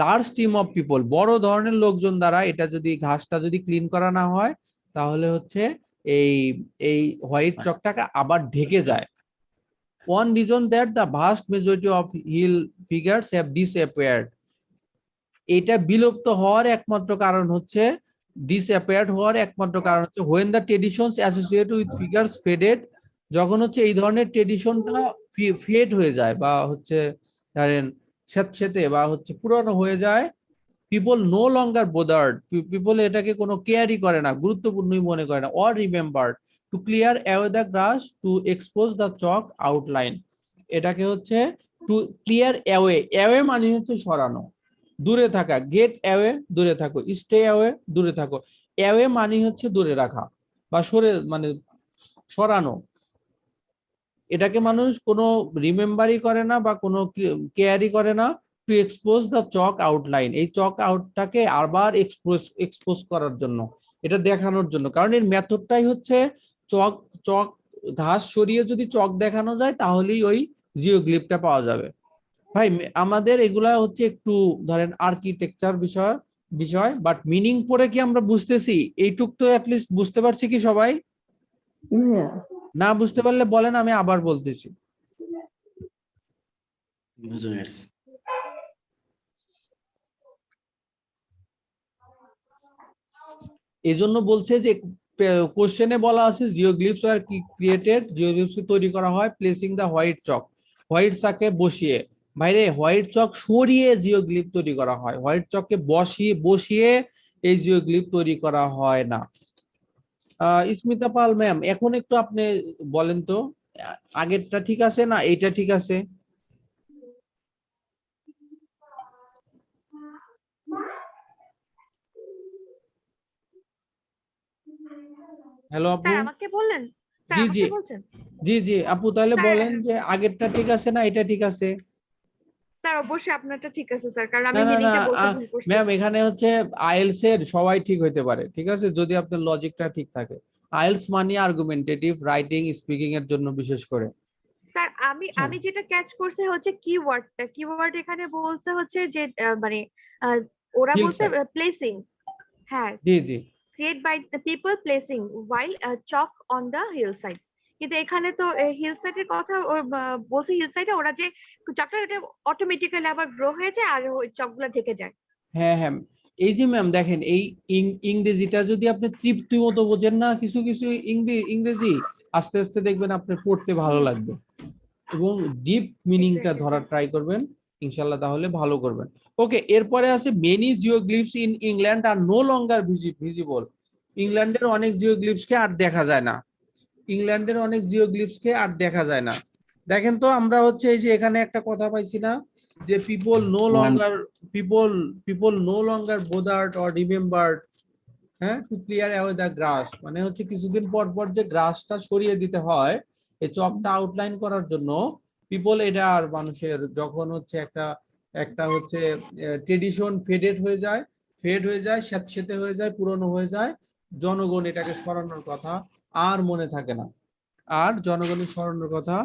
লার্জ টিম অফ পিপল, বড় ধরনের লোকজন দ্বারা এটা যদি ঘাসটা যদি ক্লিন করা না হয়, তাহলে হচ্ছে এই হোয়াইট চকটাকে আবার ঢেকে যায়। One reason that the vast majority of hill figures have disappeared, এটা বিলুপ্ত হওয়ার একমাত্র কারণ হচ্ছে when the traditions associated with figures faded, যখন হচ্ছে এই ধরনের ট্রেডিশনটা ফেড হয়ে যায় বা হচ্ছে ধরেন স্যাঁতসেঁতে বা হচ্ছে পুরনো হয়ে যায়, people no longer bothered, people এটাকে কোনো কেয়ারই করে না, গুরুত্বপূর্ণই মনে করে না, or remembered to clear away the grass to expose the chalk outline. এটাকে হচ্ছে টু ক্লিয়ার অ্যাওয়ে মানে হচ্ছে সরানো, দূরে থাকা। গেট অ্যাওয়ে দূরে থাকো, স্টে অ্যাওয়ে দূরে থাকো। অ্যাওয়ে মানে হচ্ছে দূরে রাখা বা মানে সরানো। এটাকে মানুষ কোনো রিমেম্বারই করে না বা কোনো কেয়ারই করে না। To expose the chalk outline, এই চক আউটটাকে আবার এক্সপোজ করার জন্য, এটা দেখানোর জন্য। কারণ এর মেথডটাই হচ্ছে চক ঘাস সরিয়ে যদি চক দেখানো যায়, তাহলেই ওই জিওগ্লিফটা পাওয়া যাবে। ভাই আমাদের এগুলা হচ্ছে একটু ধরেন আর্কিটেকচার বিষয়, বিষয়, বাট মিনিং পরে কি আমরা বুঝতেছি? এইটুক তো অ্যাটলিস্ট বুঝতে পারছি কি সবাই? ভাইয়া না বুঝতে পারলে বলেন, আমি আবার বলতেছি। বুঝে গেছি। এই জন্য বলছে যে কোশ্চেনে বলা আছে জিওগ্লিফস আর কি ক্রিয়েটেড, জিওগ্লিফস তৈরি করা হয় প্লেসিং দা হোয়াইট চক, হোয়াইট চাকে বসিয়ে। বাইরে হোয়াইট চক সরিয়ে জিওগ্লিফ তৈরি করা হয়, হোয়াইট চককে বসিয়ে এই জিওগ্লিফ তৈরি করা হয় না। স্মিতা পাল ম্যাম, এখন একটু আপনি বলেন তো, আগেরটা ঠিক আছে না এইটা ঠিক আছে? হ্যালো আপু। স্যার আমাকে বললেন? স্যার জি জি আমাকে বলছেন? জি আপু, তাহলে স্যার বলেন যে আগেরটা ঠিক আছে না এটা ঠিক আছে? স্যার অবশ্যই আপনারটা ঠিক আছে স্যার, কারণ না আমি না না মিনিংটা বলতে ভুল করছি। ম্যাম, এখানে হচ্ছে আইএলস এর সবাই ঠিক হইতে পারে, ঠিক আছে, যদি আপনার লজিকটা ঠিক থাকে। আইএলস মানে আর্গুমেন্টেটিভ রাইটিং স্পিকিং এর জন্য বিশেষ করে। স্যার আমি যেটা ক্যাচ করছি হচ্ছে কিওয়ার্ড এখানে বলছে হচ্ছে যে মানে ওরা বলছে Hillside। প্লেসিং। হ্যাঁ, জি create by the people placing while chalk on the hillside, কিন্তু এখানে তো হিলসাইড এর কথা বলছে, হিলসাইডে ওরা যে চকটা এটা অটোমেটিক্যালি আবার গ্রো হয়ে যায় আর ওই চকগুলো ঢেকে যায়। হ্যাঁ, এই যে ম্যাম দেখেন, এই ইংরেজিটা যদি আপনি তৃপ্তি মতো বোঝেন না, কিছু কিছু ইংরেজি আস্তে আস্তে দেখবেন আপনার পড়তে ভালো লাগবে, এবং ডিপ মিনিংটা Exactly, ধরার sir. ট্রাই করবেন, ইনশাল্লাহ তাহলে ভালো করবেন। ওকে, এরপরে আছে many geoglyphs in England are no longer visible. ইংল্যান্ডের অনেক জিওগ্লিফসকে আর দেখা যায় না, ইংল্যান্ডের অনেক জিওগ্লিফসকে আর দেখা যায় না। দেখেন তো, আমরা হচ্ছে এই যে এখানে একটা কথা পাইছি না, যে people no longer bothered or remembered, হ্যাঁ, to clear away the grass, মানে হচ্ছে কিছুদিন পর পর যে গ্রাসটা সরিয়ে দিতে হয় এই চকটা আউটলাইন করার জন্য। পিপল, এটা আর মানুষের যখন হচ্ছে একটা হচ্ছে ট্রেডিশন ফেড হয়ে যায় স্যাঁতসেঁতে হয়ে যায়, পুরনো হয়ে যায়, জনগণ এটাকে সরানোর কথা আর মনে থাকে না, আর জনগণের সরানোর কথা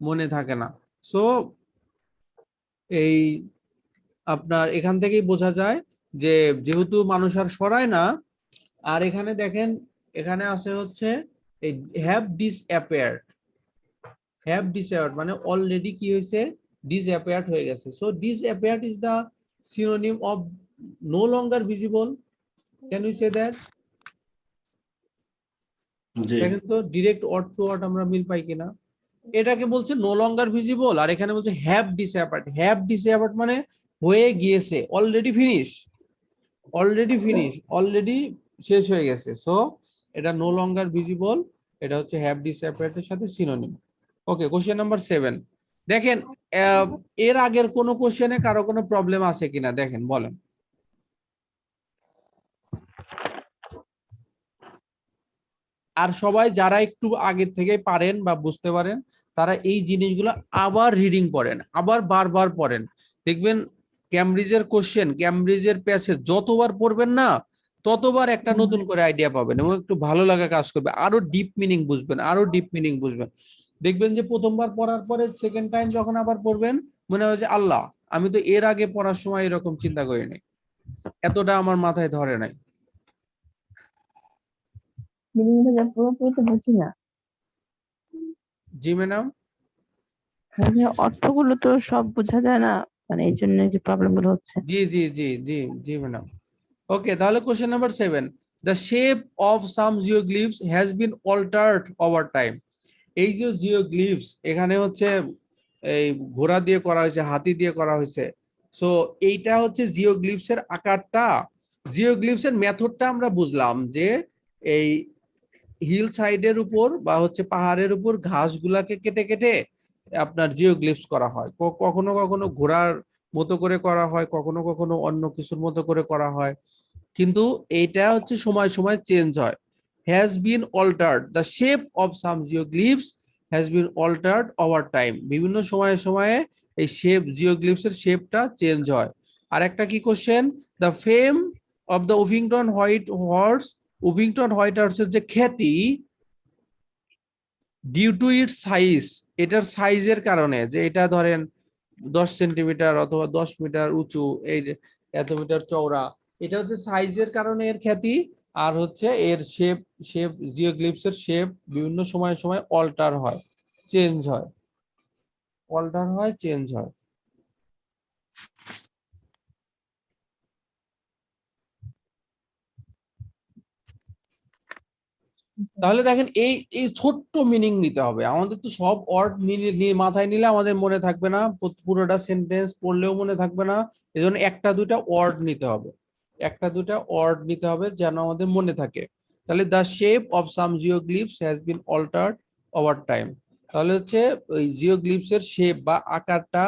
মনে থাকে না। সো এই আপনার এখান থেকেই বোঝা যায় যে যেহেতু মানুষ আর সরায় না, আর এখানে দেখেন, এখানে আছে হচ্ছে এই হ্যাভ ডিসঅ্যাপিয়ার্ড মানে অলরেডি কি হয়েছে, ডিসঅ্যাপিয়ার্ড হয়ে গেছে। So disappeared is the synonym of no longer visible. Can you say that? জি দেখেন তো ডিরেক্ট ওয়ার্ড টু ওয়ার্ড আমরা মিল পাই কিনা। এটাকে বলছে নো লঙ্গার ভিজিবল, আর এখানে বলছে হ্যাভ ডিসঅ্যাপিয়ার্ড মানে হয়ে গিয়েছে, অলরেডি শেষ হয়ে গেছে। সো এটা নো লঙ্গার ভিজিবল, এটা হচ্ছে হ্যাভ ডিসঅ্যাপিয়ার্ড এর সাথে সিনোনিম। ওকে, কোশ্চেন নাম্বার 7 দেখেন, এর আগের কোন কোশ্চেনে কারো কোনো প্রবলেম আছে কিনা দেখেন, বলেন। আর সবাই যারা একটু আগের থেকে পারেন বা বুঝতে পারেন, তারা এই জিনিসগুলো আবার রিডিং পড়েন, আবার বারবার পড়েন, দেখবেন ক্যামব্রিজের কোশ্চেন, ক্যামব্রিজের প্যাসেজ যতবার পড়বেন না, ততবার একটা নতুন করে আইডিয়া পাবেন এবং একটু ভালো লাগা কাজ করবে, আরো ডিপ মিনিং বুঝবেন। দেখবেন যে প্রথমবার পড়ার পরে সেকেন্ড টাইম যখন আবার পড়বেন, মনে হয় যে আল্লাহ, আমি তো এর আগে পড়ার সময় এরকম চিন্তা করিনি, এতটা আমার মাথায় ধরে নাই। মিনিং ভাইয়া পুরোপুরি তো বুঝি না। জি ম্যাডাম। ভাইয়া অর্থগুলো তো সব বোঝা যায় না, মানে এই জন্য যে প্রবলেম গুলো হচ্ছে। জি ম্যাডাম। ওকে, তাহলে question number 7, the shape of some geoglyphs has been altered over time. এই যে জিওগ্লিফস এখানে হচ্ছে এই ঘোড়া দিয়ে করা হয়েছে, হাতি দিয়ে করা হয়েছে। সো এইটা হচ্ছে জিওগ্লিফস এর আকারটা, জিওগ্লিফস এর মেথডটা আমরা বুঝলাম যে এই হিল সাইডের উপর বা হচ্ছে পাহাড়ের উপর ঘাসগুলাকে কেটে কেটে আপনার জিওগ্লিফস করা হয়, কখনো কখনো ঘোড়ার মতো করে করা হয়, কখনো কখনো অন্য কিছুর মতো করে করা হয়, কিন্তু এইটা হচ্ছে সময় সময় চেঞ্জ হয়। Has been altered, the shape of some geoglyphs has been altered over time, বিভিন্ন সময়ে সময়ে এই জিওগ্লিফস এর শেপটা চেঞ্জ হয়। আর একটা কি question, the fame of the Uffington white হর্সের যে খ্যাতি, ডিউ টু ইটস সাইজ, এটার সাইজের কারণে, যে এটা ধরেন 10 সেন্টিমিটার অথবা 10 মিটার উঁচু, এই এত মিটার চওড়া, এটা হচ্ছে সাইজের কারণে এর খ্যাতি, আর হচ্ছে এর শেপ, জিওগ্লিফসের শেপ বিভিন্ন সময় সময় অল্টার হয়, চেঞ্জ হয়, চেঞ্জ হয়। তাহলে দেখেন এই এই ছোট্ট মিনিং নিতে হবে, আমাদের তো সব ওয়ার্ড মাথায় নিলে আমাদের মনে থাকবে না, পুরোটা সেন্টেন্স পড়লেও মনে থাকবে না। এজন্য একটা দুটা ওয়ার্ড নিতে হবে, যেন আমাদের মনে থাকে। তাহলে the shape of some geoglyphs has been altered over time. তাহলে হচ্ছে ওই জিওগ্লিফস এর শেপ বা আকারটা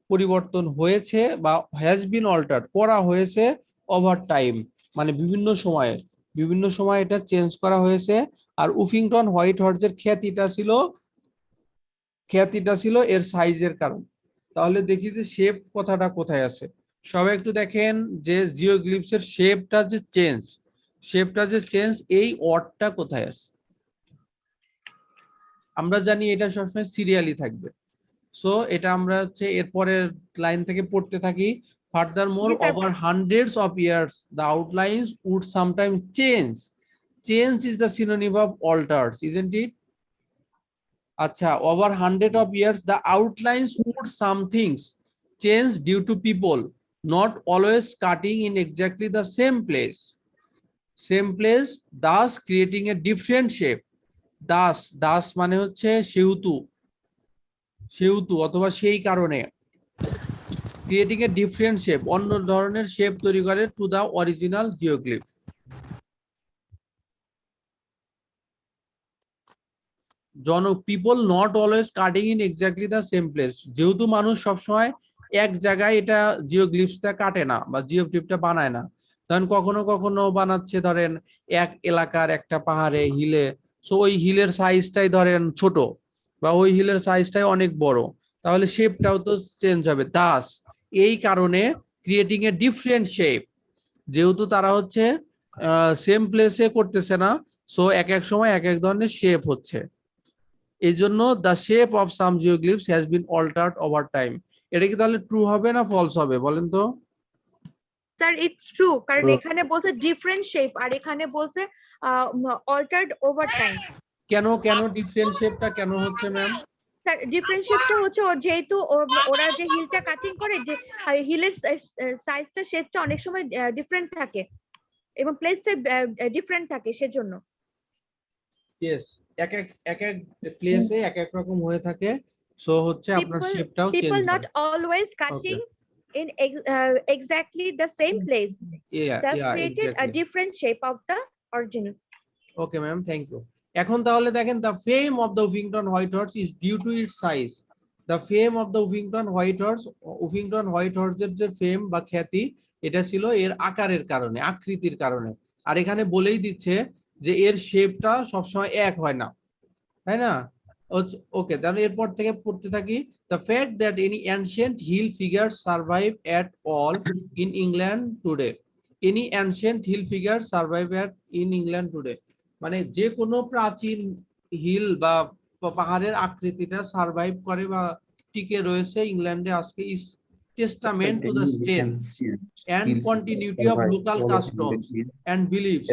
পরিবর্তন হয়েছে বা হ্যাজ বিন অল্টার্ড করা হয়েছে ওভার টাইম, মানে বিভিন্ন সময়ে এটা চেঞ্জ করা হয়েছে। আর উফিংটন হোয়াইট হর্সের খ্যাতিটা ছিল এর সাইজের কারণ। তাহলে দেখি যে শেপ কথাটা কোথায় আছে, সবাই একটু দেখেন যে জিওগ্লিফসের শেপটা যে চেঞ্জ এই ওয়ার্ডটা কোথায় আছে। আমরা জানি এটা সবসময় সিরিয়ালি থাকবে, সো এটা আমরা হচ্ছে এরপরের লাইন থেকে পড়তে থাকি। Furthermore, Yes, sir. over hundreds of years, the outlines would sometimes change. Change is the synonym of alters, isn't it? Acha, over hundred of years, the outlines would some things change due to people not always cutting in exactly the same place, thus creating a different shape. Thus মানে হচ্ছে সেহেতু অথবা সেই কারণে, creating a different shape, অন্য ধরনের shape তৈরি করে to the original geoglyph. People not always cutting in exactly the same place, যেহেতু মানুষ সবসময় এক জায়গায় এটা জিওগ্লিফসটা কাটে না বা জিওগ্লিফটা বানায় না, তখন কখনো কখনো বানাচ্ছে ধরেন এক এলাকার একটা পাহাড়ে হিলে, সো ওই হিলের সাইজটাই ধরেন ছোট বা ওই হিলের সাইজটাই অনেক বড়, তাহলে শেপটাও তো চেঞ্জ হবে। দাস এই কারণে ক্রিয়েটিং এ ডিফারেন্ট শেপ, যেহেতু তারা হচ্ছে সেম প্লেসে করতেছে না, সো এক এক সময় এক এক ধরনের শেপ হচ্ছে। এই জন্য the shape of some geoglyphs has been altered over time. এটা কি তাহলে ট্রু হবে না ফলস হবে বলেন তো? স্যার ইটস ট্রু, কারণ এখানে বলছে ডিফারেন্ট শেপ আর এখানে বলছে অল্টার্ড ওভার টাইম। কেন ডিফারেন্ট শেপটা কেন হচ্ছে ম্যাম? স্যার ডিফারেন্ট শেপটা হচ্ছে যেহেতু ওরা যে হিলটা কাটিং করে, যে হিলের সাইজটা শেপটা অনেক সময় ডিফারেন্ট থাকে এবং প্লেসটা ডিফারেন্ট থাকে, সেজন্য। ইয়েস, এক এক প্লেসে এক এক রকম হয়ে থাকে, সো হচ্ছে আপনার শেপটাও চেঞ্জ People হয়। not always cutting in exactly the same place, thus created a different shape of the original. Okay ma'am, thank you. এখন তাহলে দেখেন the fame of the Uffington white horse is due to its size. The fame of the Uffington white হর্সের যে fame বা খ্যাতি, এটা ছিল এর আকারের কারণে, আকৃতির কারণে। আর এখানে বলেই দিচ্ছে যে এর শেপটা সবসময় এক হয় না, তাই না? ওকে, তাহলে এরপর থেকে পড়তে থাকি। The fact that any ancient hill figures survive at all in England today. Any ancient hill figures survive in England today. মানে যে কোনো প্রাচীন হিল বা পাহাড়ের আকৃতিটা সার্ভাইভ করে বা টিকে রয়েছে ইংল্যান্ডে আজকে, is testament to the strength and continuity of local customs and beliefs,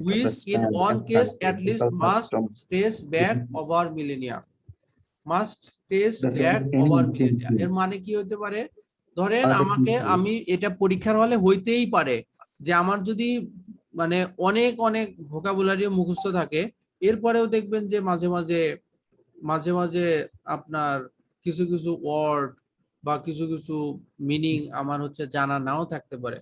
which in one case at least must trace back over millennia. এর মানে কি হতে পারে? ধরেন আমি এটা পরীক্ষার হলে হইতেই পারে যে আমার যদি মানে অনেক ভোকাবুলারি মুখস্থ থাকে, এরপরেও দেখবেন যে মাঝে মাঝে আপনার কিছু ওয়ার্ড বা কিছু মিনিং আমার হচ্ছে জানা নাও থাকতে পারে।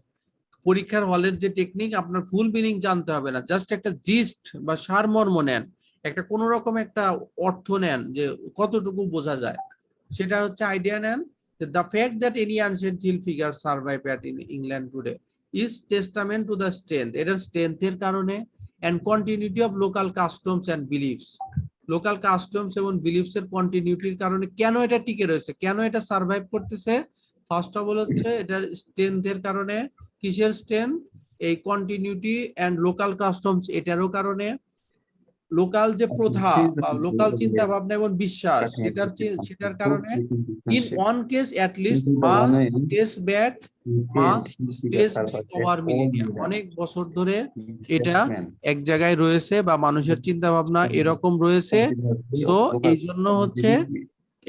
পরীক্ষার হলের যে টেকনিক, আপনার ফুল মিনিং জানতে হবে না, জাস্ট একটা জিস্ট বা সারমর্ম নেন, একটা কোন রকম একটা অর্থ নেন যে কতটুকু বোঝা যায়, সেটা হচ্ছে আইডিয়া নেন। The fact that any ancient hill figure survive at in England today is testament to the strength, এটা স্ট্রেংথের কারণে, and continuity of local customs and beliefs, local customs এবং বিলিফস এর কন্টিনিউটির কারণে। কেন এটা টিকে রয়েছে, কেন এটা সার্ভাইভ করতেছে? ফার্স্ট অফ অল হচ্ছে এটার স্ট্রেংথের কারণে। কিসের স্ট্রেংথ? এই কন্টিনিউটি এন্ড লোকাল কাস্টমস, এটারও কারণে। লোকাল যে প্রথা বা লোকাল চিন্তা ভাবনা এবং বিশ্বাস, সেটার কারণে। In one case at least must trace back stage over Millennia, অনেক বছর ধরে এটা এক জায়গায় রয়েছে বা মানুষের চিন্তা ভাবনা এরকম রয়েছে। তো এই জন্য হচ্ছে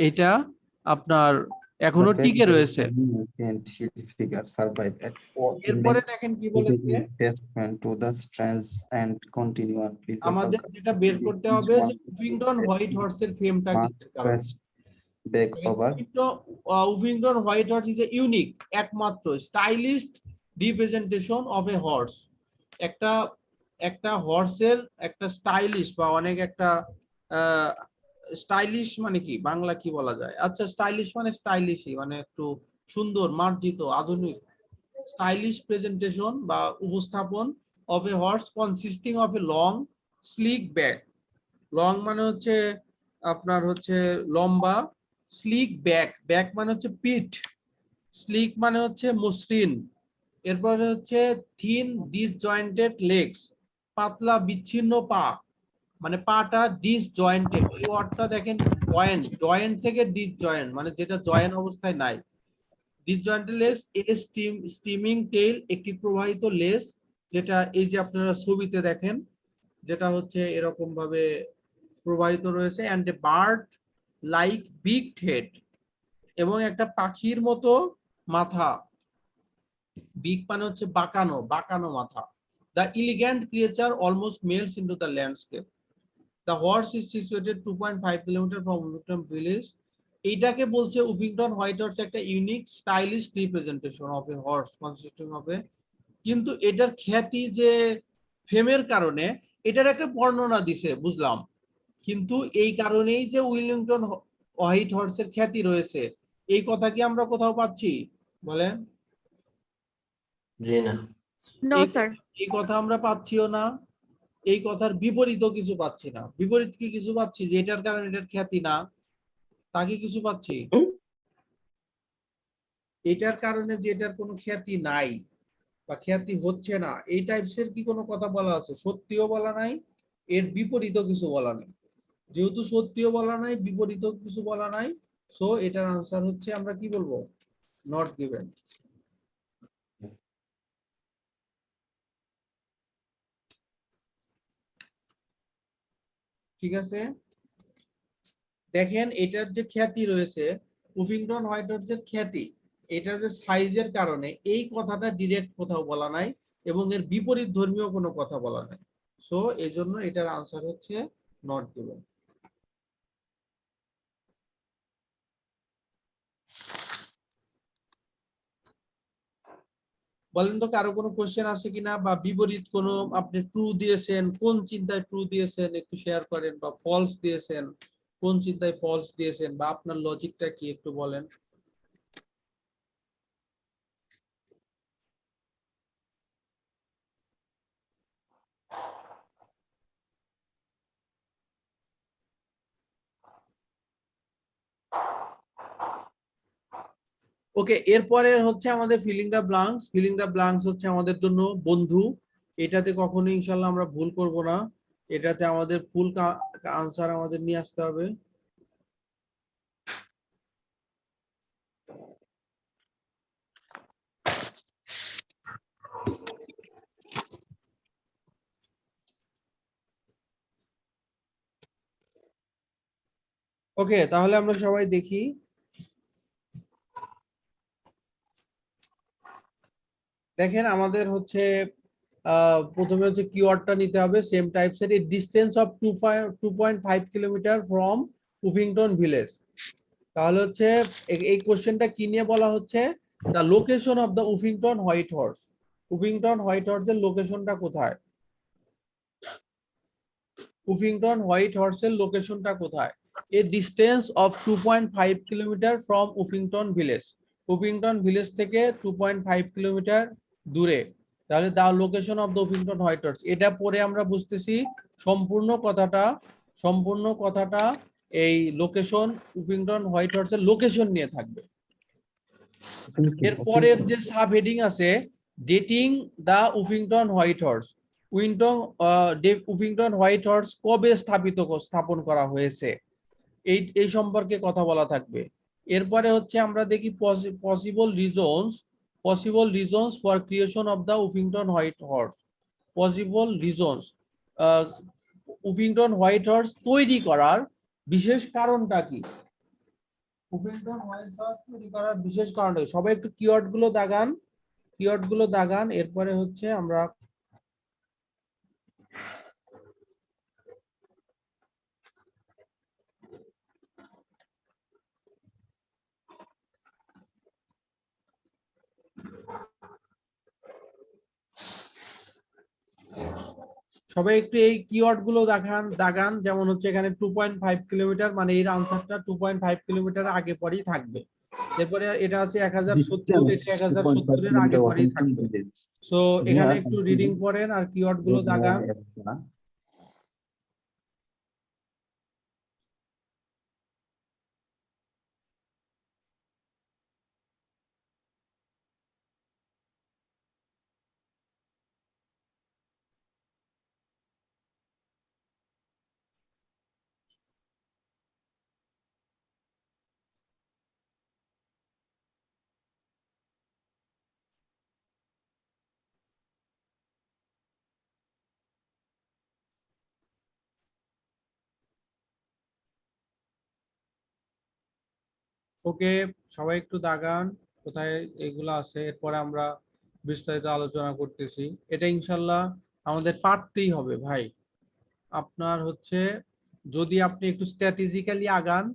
এটা আপনার এখনো টিকে রয়েছে। এরপরে দেখেন কি বলেছে, আমাদের যেটা বের করতে হবে যে উফিংটন হোয়াইট হর্সের ফেমটা কি। Uffington white horse is a unique, একমাত্র stylish representation of a horse. একটা হর্সের একটা স্টাইলিশ বা অনেক একটা স্টাইলিশ মানে কি বাংলা কি বলা যায়, আচ্ছা স্টাইলিশ মানে স্টাইলিশই মানে একটু সুন্দর মার্জিত আধুনিক স্টাইলিশ প্রেজেন্টেশন বা উপস্থাপন of a horse consisting of a long slick back. Long মানে হচ্ছে আপনার হচ্ছে লম্বা, স্লিক ব্যাক, ব্যাক মানে হচ্ছে পিঠ, স্লিক মানে হচ্ছে মসৃণ, এরপরে হচ্ছে থিন ডিসজয়েন্টেড লেগস, পাতলা বিচ্ছিন্ন পা, মানে পাটা ডিসজয়েন্টেড। এই ওয়ার্ডটা দেখেন জয়েন্ট, জয়েন্ট থেকে ডিসজয়েন্ট মানে যেটা জয়েন্ট অবস্থায় নাই। ডিসজয়েন্টেড লেগস, এ স্টিমিং টেইল, একটি প্রবাহিত লেজ, যেটা এই যে আপনারা ছবিতে দেখেন যেটা হচ্ছে এরকম ভাবে প্রবাহিত রয়েছে, and a bird like big head, এবং একটা পাখির মতো মাথা, বিগ মানে হচ্ছে বাঁকানো, বাঁকানো মাথা। The elegant creature almost melts into the landscape. The horse is situated 2.5 km from Uffington village. এইটাকে বলছে উফিংটন হোয়াইট হর্স একটা unique stylish representation of a horse consisting of a, কিন্তু এটার খ্যাতি যে ফেমের কারণে এটার একটা বর্ণনা দিছে বুঝলাম, কিন্তু এই কারণেই যে উইলিংটন হোয়াইট হর্সের খ্যাতি রয়েছে এই কথা কি আমরা কোথাও পাচ্ছি বলেন? No sir. এই কথা আমরা পাচ্ছিও না, এই কথার বিপরীতও কিছু পাচ্ছি না। বিপরীত কি কিছু পাচ্ছি যে এটার কারণে এটার খ্যাতি না, তাকে কিছু পাচ্ছি? এটার কারণে যে এটার কোনো খ্যাতি নাই বা খ্যাতি হচ্ছে না এই টাইপসের কি কোনো কথা বলা আছে? সত্যিও বলা নাই, এর বিপরীতও কিছু বলা নাই। যেহেতু সত্যিও বলা নাই বিপরীতও কিছু বলা নাই, সো এটার আনসার হচ্ছে আমরা কি বলবো, নট গিভেন। ঠিক আছে, দেখেন এটার যে খ্যাতি রয়েছে উফিংটন হোয়াইট হর্সের খ্যাতি, এটা যে সাইজের কারণে এই কথাটা ডিরেক্ট কোথাও বলা নাই এবং এর বিপরীত ধর্মীয় কোনো কথা বলা নাই। সো এই জন্য এটার আনসার হচ্ছে নট গিভেন। বলেন তো কারো কোনো কোশ্চেন আছে কিনা, বা বিপরীত কোনো আপনি ট্রু দিয়েছেন, কোন চিন্তায় ট্রু দিয়েছেন একটু শেয়ার করেন, বা ফলস দিয়েছেন কোন চিন্তায় ফলস দিয়েছেন, বা আপনার লজিকটা কি একটু বলেন। ওকে, এরপরে হচ্ছে আমাদের feeling the blanks. Feeling the blanks হচ্ছে আমাদের জন্য বন্ধু, এটাতে কখনো ইনশাল্লাহ আমরা ভুল করব না, এটাতে আমাদের ফুল আনসার আমাদের নিয়ে আসতে হবে। ওকে, তাহলে আমরা সবাই দেখি। দেখেন আমাদের হচ্ছে প্রথমে হচ্ছে কিওয়ার্ডটা নিতে হবে সেম টাইপসের, a distance of 2.5 kilometre from Uffington village. তাহলে হচ্ছে এই কোশ্চেনটা কি নিয়ে বলা হচ্ছে, the location of the Uffington white horse. Uffington white হর্সের লোকেশনটা কোথায়? উফিংটন হোয়াইট হর্সের লোকেশনটা কোথায়? A distance of 2.5 kilometre from Uffington village. Uffington village থেকে 2.5 কিলোমিটার দূরে। তাহলে the location of the Uffington white horse, এটা পরে আমরা বুঝতেছি সম্পূর্ণ কথাটা এই লোকেশন উফিংটন হোয়াইট হর্সের লোকেশন নিয়ে থাকবে। এরপরের যে সাব হেডিং আছে dating the Uffington white horse, Uffington white horse কবে স্থাপন করা হয়েছে এই সম্পর্কে কথা বলা থাকবে। এরপরে হচ্ছে আমরা দেখি possible reasons possible reasons for creation of the Uffington white horse. Possible reasons, Uffington white horse তৈরি করার বিশেষ কারণটা কি? উপিংটন হোয়াইট হর্স তৈরি করার বিশেষ কারণটা কি? সবাই একটু কিওয়ার্ড গুলো দাগান, কিওয়ার্ড গুলো দাগান। এরপরে হচ্ছে আমরা সবাই একটু এই কিওয়ার্ড গুলো দাগান। যেমন হচ্ছে এখানে 2.5 কিলোমিটার, মানে এর আনসারটা 2.5 কিলোমিটার আগে পরেই থাকবে। এরপরে এটা আছে 1070, এটা 1070 এর আগে পরেই থাকবে। সো এখানে একটু রিডিং করেন আর কিওয়ার্ড গুলো দাগান। ওকে, সবাই একটু দাগান কোথায় এগুলো আছে। এরপরে আমরা বিস্তারিত আলোচনা করতেছি। এটা ইনশাল্লাহ আমাদের পারতেই হবে ভাই। আপনার হচ্ছে যদি আপনি একটু স্ট্র্যাটেজিক্যালি আগান,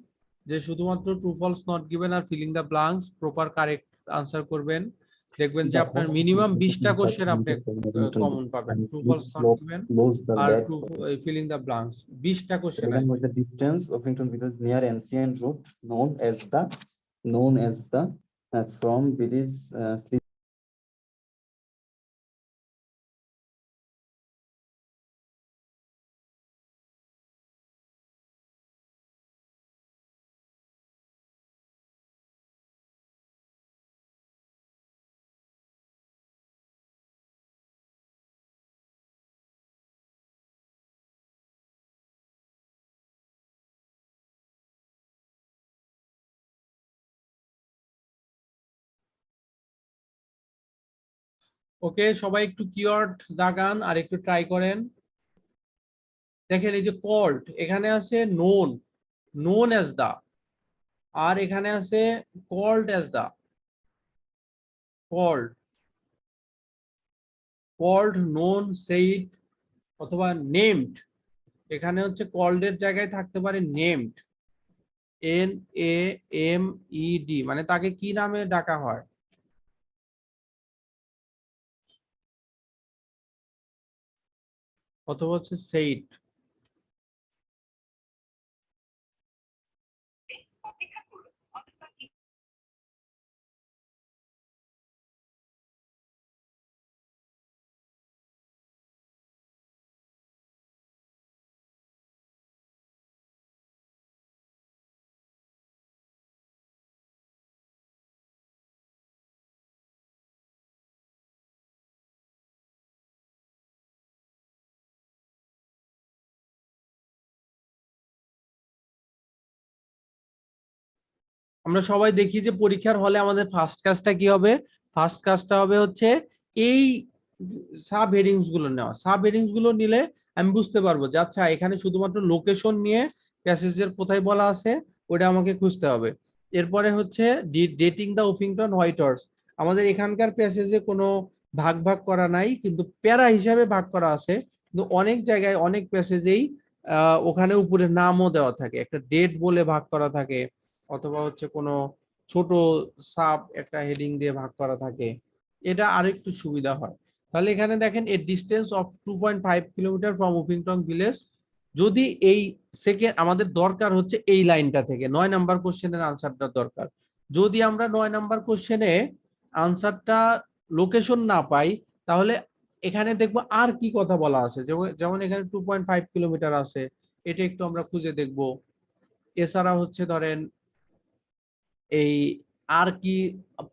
যে শুধুমাত্র ট্রু ফলস নট গিভেন আর filling the blanks proper correct answer করবেন, দেখবেন যে আপনার মিনিমাম 20টা কোশ্চেন আপনি কমন পাবেন। ট্রু ফলস নট গিভেন আর ট্রু ফিলিং দ্য ব্ল্যাঙ্কস 20টা কোশ্চেন আছে। with the distance of Uffington village near ancient road known as the from British ওকে, সবাই একটু কিওয়ার্ড দাগান আর একটু ট্রাই করেন। দেখেন এই যে কল্ড, এখানে আছে নোন অ্যাজ দা, আর এখানে আছে কল্ড অ্যাজ দা, কল্ড নোন সেইড অথবা নেমড। এখানে হচ্ছে কল্ড এর জায়গায় থাকতে পারে নেমড, NAMED, মানে তাকে কি নামে ডাকা হয়? অথবা হচ্ছে সেইড। আমরা সবাই দেখি যে পরীক্ষার হলে আমাদের ফার্স্ট কাজটা কি হবে? ফার্স্ট কাজটা হবে হচ্ছে এই সাব হেডিংস গুলো নেওয়া। সাব হেডিংস গুলো নিলে আমি বুঝতে পারবো যে আচ্ছা এখানে শুধুমাত্র লোকেশন নিয়ে প্যাসেজের কোথায় বলা আছে ওটা আমাকে খুঁজতে হবে। এরপরে হচ্ছে dating the Uffington white horse. আমাদের এখানকার প্যাসেজে কোনো ভাগ করা নাই, কিন্তু প্যারা হিসাবে ভাগ করা আছে। কিন্তু অনেক জায়গায় অনেক প্যাসেজেই ওখানে উপরে নামও দেওয়া থাকে, একটা ডেট বলে ভাগ করা থাকে, অথবা হচ্ছে কোনো ছোট সাব একটা হেডিং দিয়ে ভাগ করা থাকে। এটা আরেকটু সুবিধা হয়। তাহলে এখানে দেখেন এ distance of 2.5 kilometre from Uffington village. যদি এই সেকেন্ড আমাদের দরকার হচ্ছে এই লাইনটা থেকে 9 নাম্বার কোশ্চেনের আনসারটা দরকার। যদি আমরা 9 নাম্বার কোশ্চেনে আনসারটা লোকেশন না পাই, তাহলে এখানে দেখবো আর কি কথা বলা আছে। যেমন এখানে 2.5 কিলোমিটার আছে, এটা একটু আমরা খুঁজে দেখব। এছাড়া হচ্ছে ধরেন এই আর কি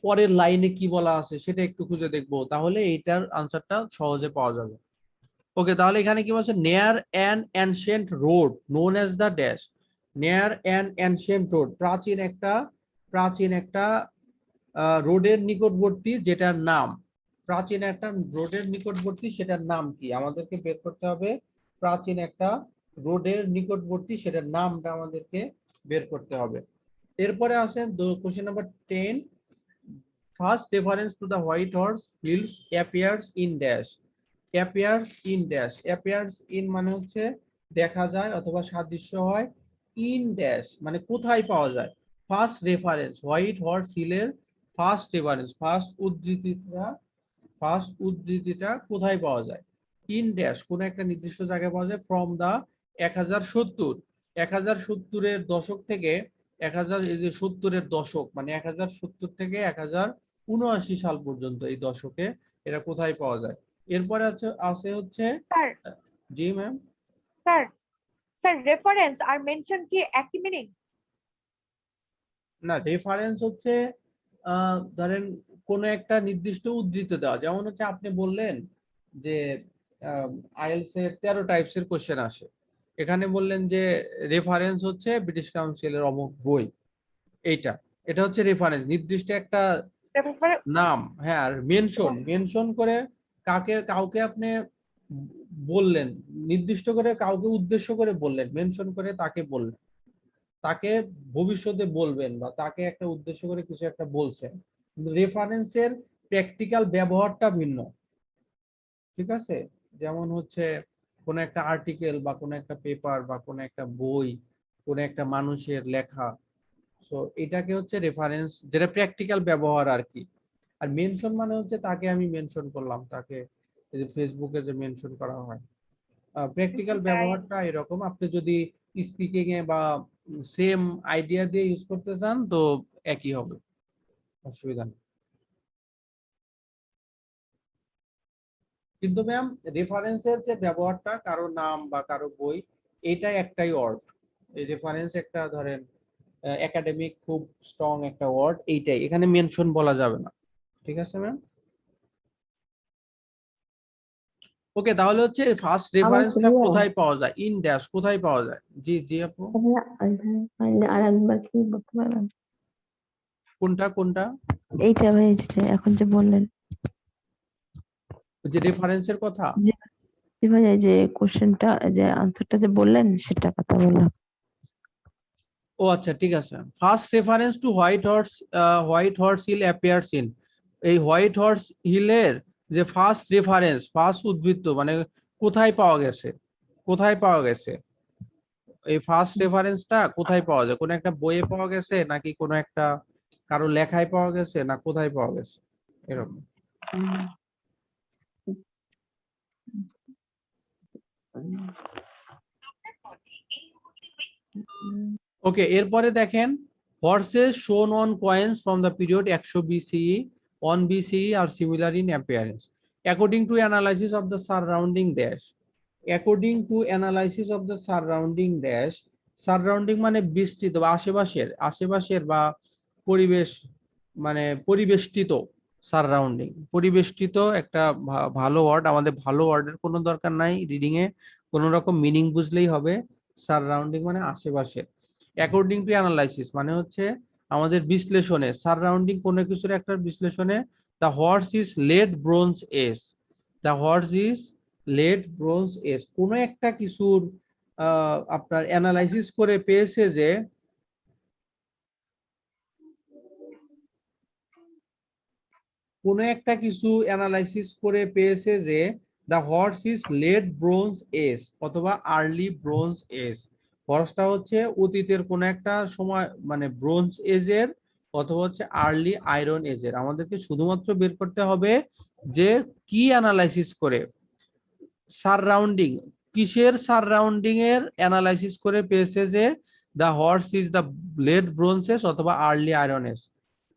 পরের লাইনে কি বলা আছে সেটা একটু খুঁজে দেখবো, তাহলে এইটার আনসারটা সহজে পাওয়া যাবে। ওকে, তাহলে এখানে কি বলছে? নেয়ার an ancient road known as the dash. নেয়ার অ্যান অ্যানশিয়েন্ট রোড, প্রাচীন একটা রোডের নিকটবর্তী যেটার নাম, প্রাচীন একটা রোডের নিকটবর্তী সেটার নাম কি আমাদেরকে বের করতে হবে। প্রাচীন একটা রোডের নিকটবর্তী সেটার নামটা আমাদেরকে বের করতে হবে। এরপরে আসেন question number 10, first reference to the white horse hills appears in dash. Appears in dash, appears in মানে হচ্ছে দেখা যায় অথবা সাদৃশ্য হয়, ইন ড্যাশ মানে কোথায় পাওয়া যায়। ফার্স্ট রেফারেন্স হোয়াইট হর্স হিলের ফার্স্ট রেফারেন্স, ফার্স্ট উদ্ধৃতিটা কোথায় পাওয়া যায়, ইন ড্যাশ কোন একটা নির্দিষ্ট জায়গায় পাওয়া যায়, ফ্রম দা 1070, 1070-এর দশক থেকে 1070-এর দশক মানে 1070 থেকে 1079 সাল পর্যন্ত এই দশকে এটা কোথায় পাওয়া যায়। এরপরে আছে হচ্ছে স্যার জি ম্যাম। স্যার স্যার রেফারেন্স আর মেনশন কি একই মিনিং? না, রেফারেন্স হচ্ছে ধরেন কোন একটা নির্দিষ্ট উদ্ধৃতি দেওয়া, যেমন হচ্ছে আপনি বললেন যে আইএলটিএস এর 13 টাইপসের কোশ্চেন আসে, এখানে বললেন যে রেফারেন্স হচ্ছে ব্রিটিশ কাউন্সিলের অমুক বই, এটা হচ্ছে রেফারেন্স, নির্দিষ্ট একটা রেফারেন্স মানে নাম। হ্যাঁ, আর মেনশন করে কাউকে আপনি বললেন, নির্দিষ্ট করে কাউকে উদ্দেশ্য করে বললেন, মেনশন করে তাকে বললেন, তাকে ভবিষ্যতে বলবেন বা তাকে একটা উদ্দেশ্য করে কিছু একটা বলছেন। রেফারেন্সের প্র্যাকটিক্যাল ব্যবহারটা ভিন্ন, ঠিক আছে। যেমন হচ্ছে কোন একটা আর্টিকেল বা কোন একটা পেপার বা কোন একটা বই, কোন একটা মানুষের লেখা, সো এটাকে হচ্ছে রেফারেন্স, যেটা প্র্যাকটিক্যাল ব্যবহার আর কি। আর মেনশন মানে হচ্ছে তাকে আমি মেনশন করলাম, তাকে এই যে ফেসবুকে যে মেনশন করা হয়। প্র্যাকটিক্যাল ব্যবহারটা এরকম, আপনি যদি স্পিকিং এ বা সেম আইডিয়া দিয়ে ইউজ করতে চান তো একই হবে, অসুবিধা নেই। কিন্তু ম্যাম রেফারেন্সের যে ব্যবহারটা, কারো নাম বা কারো বই, এটা একটাই ওয়ার্ড। এই রেফারেন্স একটা ধরেন একাডেমিক খুব স্ট্রং একটা ওয়ার্ড, এইটাই, এখানে মেনশন বলা যাবে না, ঠিক আছে ম্যাম। ওকে, তাহলে হচ্ছে ফার্স্ট রেফারেন্সটা কোথায় পাওয়া যায়, ইন ড্যাশ কোথায় পাওয়া যায়। জি জি আপু, আর একবার কি বলতে পারবেন? কোনটা এইটা ভাই, এখন যে বললেন যে রেফারেন্সের কথা। জি ভাই, এই যে কোশ্চেনটা, যে আনসারটা যে বললেন সেটা কথা বললাম। ও আচ্ছা, ঠিক আছে। First reference to white Horse Hill appears in, এই হোয়াইট হর্স হিলের যে ফার্স্ট রেফারেন্স, ফার্স্ট উদ্ধৃত মানে কোথায় পাওয়া গেছে, কোথায় পাওয়া গেছে, এই ফার্স্ট রেফারেন্সটা কোথায় পাওয়া যায়, কোন একটা বইয়ে পাওয়া গেছে নাকি কোন একটা কারো লেখায় পাওয়া গেছে না কোথায় পাওয়া গেছে, এরকম। ওকে, এরপরে দেখেন horses shown on coins from the period 100 BCE, 1 BCE আর similar in appearance according to analysis of the surrounding dash. According to analysis of the surrounding dash, surrounding মানে বিস্তৃত বা আশেপাশের বা পরিবেশ, মানে পরিবেষ্টিত। সারাউন্ডিং পরিবেষ্টিত একটা ভালো ওয়ার্ড, আমাদের ভালো ওয়ার্ডের কোনো দরকার নাই, রিডিং এ কোনো রকম মিনিং বুঝলেই হবে। সারাউন্ডিং মানে আশেপাশে। অ্যাকর্ডিং টু অ্যানালাইসিস মানে হচ্ছে আমাদের বিশ্লেষণে, সারাউন্ডিং কোনো কিছুর একটা বিশ্লেষণে, the horse is late Bronze Age, the horse is late Bronze Age, কোনো একটা কিছুর আপনার অ্যানালাইসিস করে পেয়েছে যে কোনো একটা কিছু অ্যানালাইসিস করে পেয়েছে যে the horse is late bronze Age অথবা আর্লি ব্রোঞ্জ এজ, হর্সটা হচ্ছে অতীতের কোন একটা সময় মানে ব্রোঞ্জ এজের অথবা হচ্ছে আর্লি আয়রন এজের। আমাদেরকে শুধুমাত্র বের করতে হবে যে কি অ্যানালাইসিস করে, সারাউন্ডিং, কিসের সারাউন্ডিং এর অ্যানালাইসিস করে পেয়েছে যে the horse is the late bronze Age অথবা আর্লি আয়রন এজ,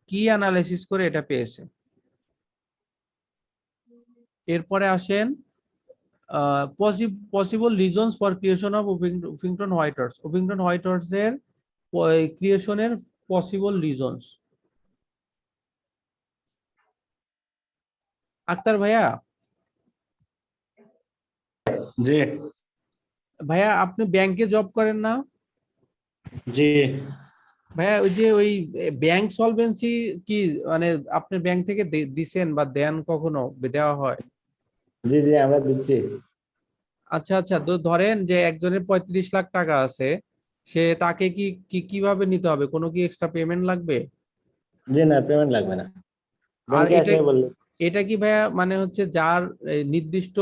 কি অ্যানালাইসিস করে এটা পেয়েছে। এরপরে আসেন possible reasons for creation of Uffington white horse, Uffington white Horse এর ক্রিয়েশনের পসিবল রিজনস। আক্তার ভাইয়া, জি ভাইয়া আপনি ব্যাংকে জব করেন না? জি ভাইয়া ওই যে ওই ব্যাংক সলভেন্সি কি মানে আপনি ব্যাংক থেকে দিছেন বা দেন কখনো দেওয়া হয়? জি জি আমরা দিচ্ছি। আচ্ছা আচ্ছা, তো ধরেন যে একজনের 35 লাখ টাকা আছে, সে তাকে কি কিভাবে নিতে হবে? কোনো কি এক্সট্রা পেমেন্ট লাগবে? জি না, পেমেন্ট লাগবে না, আর ব্যাংকে এটা আসে বললে। এটা কি ভাইয়া মানে হচ্ছে যার নির্দিষ্ট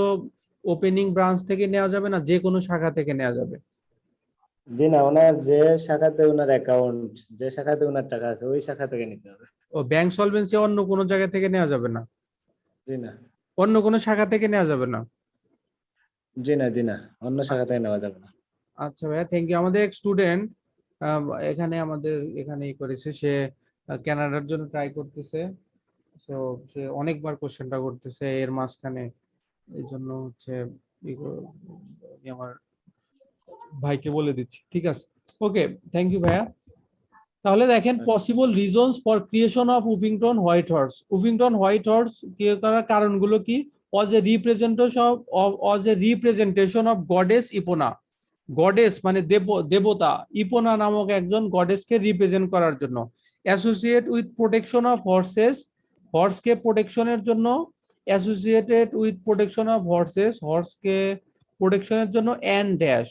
ওপেনিং ব্রাঞ্চ থেকে নেওয়া যাবে না, যে কোনো শাখা থেকে নেওয়া যাবে? জি না, ওনার যে শাখাতে ওনার অ্যাকাউন্ট, যে শাখাতে ওনার টাকা আছে ওই শাখা থেকে নিতে হবে। ও ব্যাংক সলভেন্সি অন্য কোনো জায়গা থেকে নেওয়া যাবে না? জি না। অন্য কোনো শাখা থেকে নেওয়া যাবে না? জি না, জি না, অন্য শাখা আচ্ছা থেকে নেওয়া যাবে না। আচ্ছা ভাইয়া, থ্যাংক ইউ। আমাদের এক স্টুডেন্ট এখানে আমাদের এখানে করেছে, সে কানাডার জন্য ট্রাই করতেছে। তো সে অনেকবার কোশ্চেনটা করতেছে এর মাঝখানে, এই জন্য হচ্ছে আমি আমার ভাইকে বলে দিচ্ছি। ঠিক আছে, ওকে, থ্যাংক ইউ ভাইয়া। তাহলে দেখেন, possible reasons for creation of Uffington white horse. উপিংটন হোয়াইট হর্স ক্রিয়েট করার কারণগুলো কি? As a representation of goddess Epona. Goddess মানে দেবতা, ইপোনা নামক একজন গডেসকে রিপ্রেজেন্ট করার জন্য। Associate with protection of horses, হর্সকে প্রোটেকশনের জন্য। Associated with protection of horses, হর্সকে প্রোটেকশনের জন্য অ্যান্ড ড্যাশ,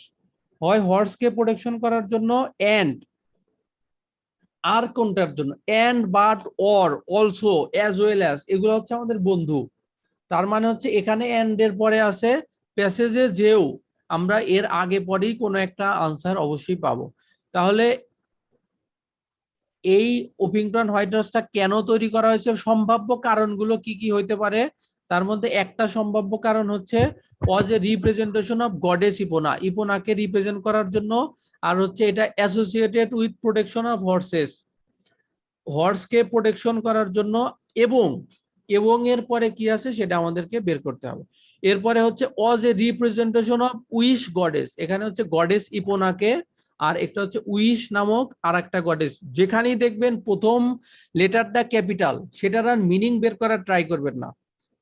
হয় হর্সকে প্রোটেকশন করার জন্য অ্যান্ড, আর কোনটার জন্য and, but, or, also, as well as, এগুলো হচ্ছে আমাদের বন্ধু। তার মানে হচ্ছে এখানে এন্ড এর পরে আছে প্যাসেজে যেও, আমরা এর আগে পরেই কোনো একটা আনসার অবশ্যই পাবো। তাহলে এই ওপিংটন হোয়াইট হাউসটা কেন তৈরি করা হয়েছে, সম্ভাব্য কারণগুলো কি কি হইতে পারে? তার মধ্যে একটা সম্ভাব্য কারণ হচ্ছে was a representation of goddess Epona, ইপোনাকে রিপ্রেজেন্ট করার জন্য। আর হচ্ছে এটা associated with protection of horses, হর্সকে প্রোটেকশন করার জন্য। এবং এবং এর পরে কি আছে সেটা আমাদেরকে বের করতে হবে। এরপরে হচ্ছে অজ a representation of Welsh goddess, এখানে হচ্ছে গডেস ইপোনাকে, আর একটা হচ্ছে উইশ নামক আর একটা গডেস। যেখানেই দেখবেন প্রথম লেটারটা ক্যাপিটাল, সেটার আর মিনিং বের করার ট্রাই করবেন না।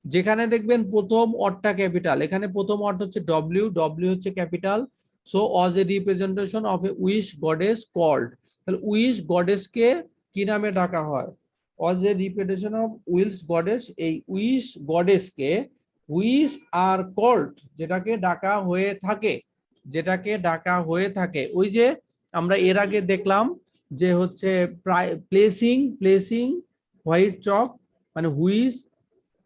যেখানে দেখবেন প্রথম অর্থটা ক্যাপিটাল, এখানে প্রথম অর্থ হচ্ছে ডব্লিউ, ডব্লিউ হচ্ছে capital. So as a representation of a Welsh goddess called, তাহলে উইশ গডেসকে কি নামে ডাকা হয়? As a representation of Welsh goddess, এই উইশ গডেসকে উইশ আর কল্ড, যেটাকে ডাকা হয়ে থাকে, যেটাকে ডাকা হয়ে থাকে। ওই যে আমরা এর আগে দেখলাম যে হচ্ছে প্লেসিং, প্লেসিং হোয়াইট চক, মানে হুইস,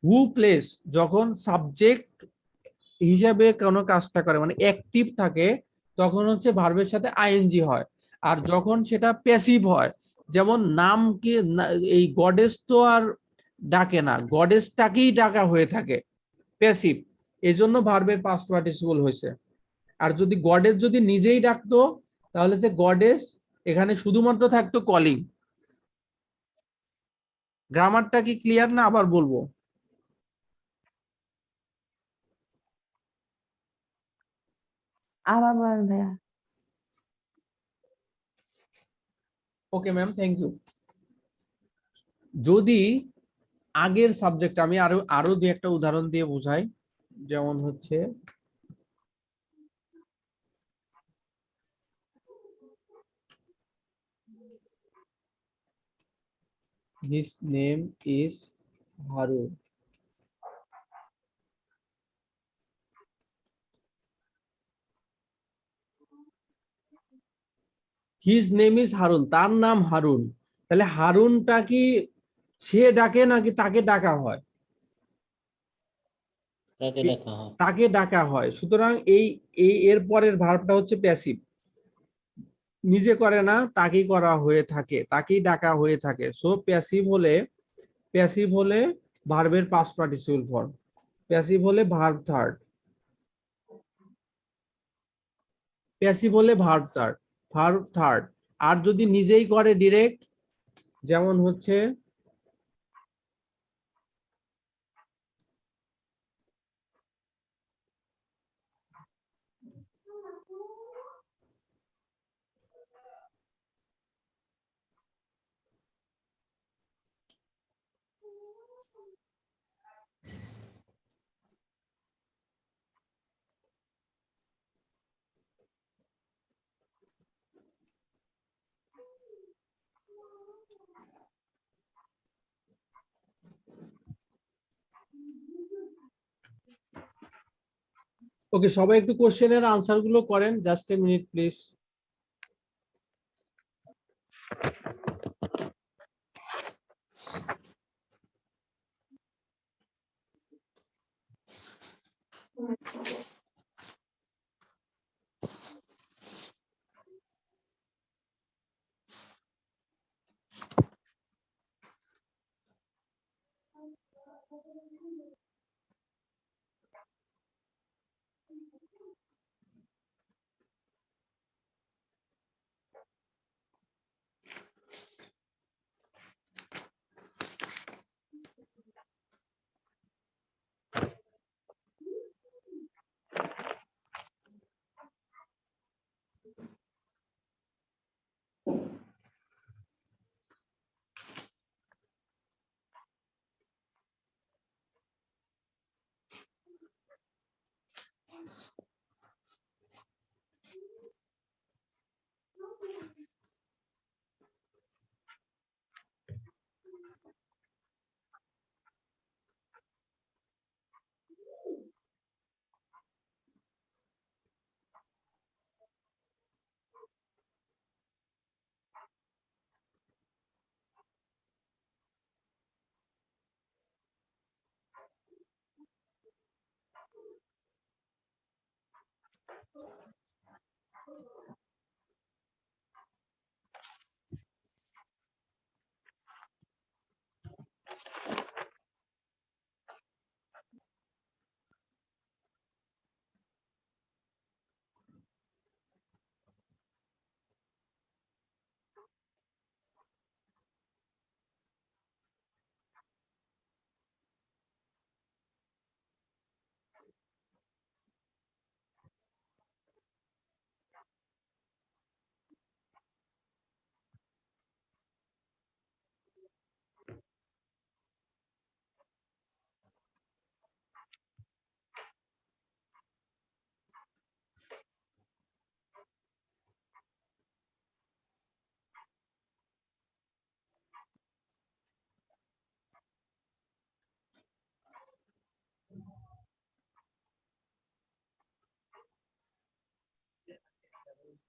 হু প্লেস যখন সাবজেক্ট হিসাবে কোনো কাজটা করে মানে অ্যাক্টিভ থাকে, তখন হচ্ছে ভার্বের সাথে আইএনজি হয়। আর যখন সেটা প্যাসিভ হয়, যেমন নাম কি এই গডেস তো আর ডাকে না, গডেসটাকেই ডাকা হয়ে থাকে, প্যাসিভ, এজন্য ভার্বের পাস্ট পার্টিসিপল হয়েছে। আর যদি গডেস যদি নিজেই ডাকতো, তাহলে যে গডেস এখানে শুধুমাত্র থাকতো কলিং। গ্রামারটা কি ক্লিয়ার না আবার বলবো? আবার বলেন ভাইয়া। Okay ma'am, thank you. যদি আগের সাবজেক্ট আমি আরো আরো দুই একটা উদাহরণ দিয়ে বোঝাই, যেমন হচ্ছে his name is Harun, his name is Harun, তার নাম হারুন। তাহলে হারুনটা কি সে ডাকে নাকি তাকে ডাকা হয়? তাকে দেখা হয়। তাকে ডাকা হয়। সুতরাং এই এই এর পরের ভার্বটা হচ্ছে প্যাসিভ, নিজে করে না, তাকেই করা হয়ে থাকে, তাকেই ডাকা হয়ে থাকে। সো প্যাসিভ হলে, প্যাসিভ হলে ভার্বের পাস্ট পার্টিসিপল ফর্ম, প্যাসিভ হলে ভার্ব থার্ড, প্যাসিভ হলে ভার্ব থার্ড, ভার্ব থার্ড। আর যদি নিজেই করে ডিরেক্ট, যেমন হচ্ছে ওকে, সবাই একটু কোশ্চেনের আনসার গুলো করেন, just a minute please.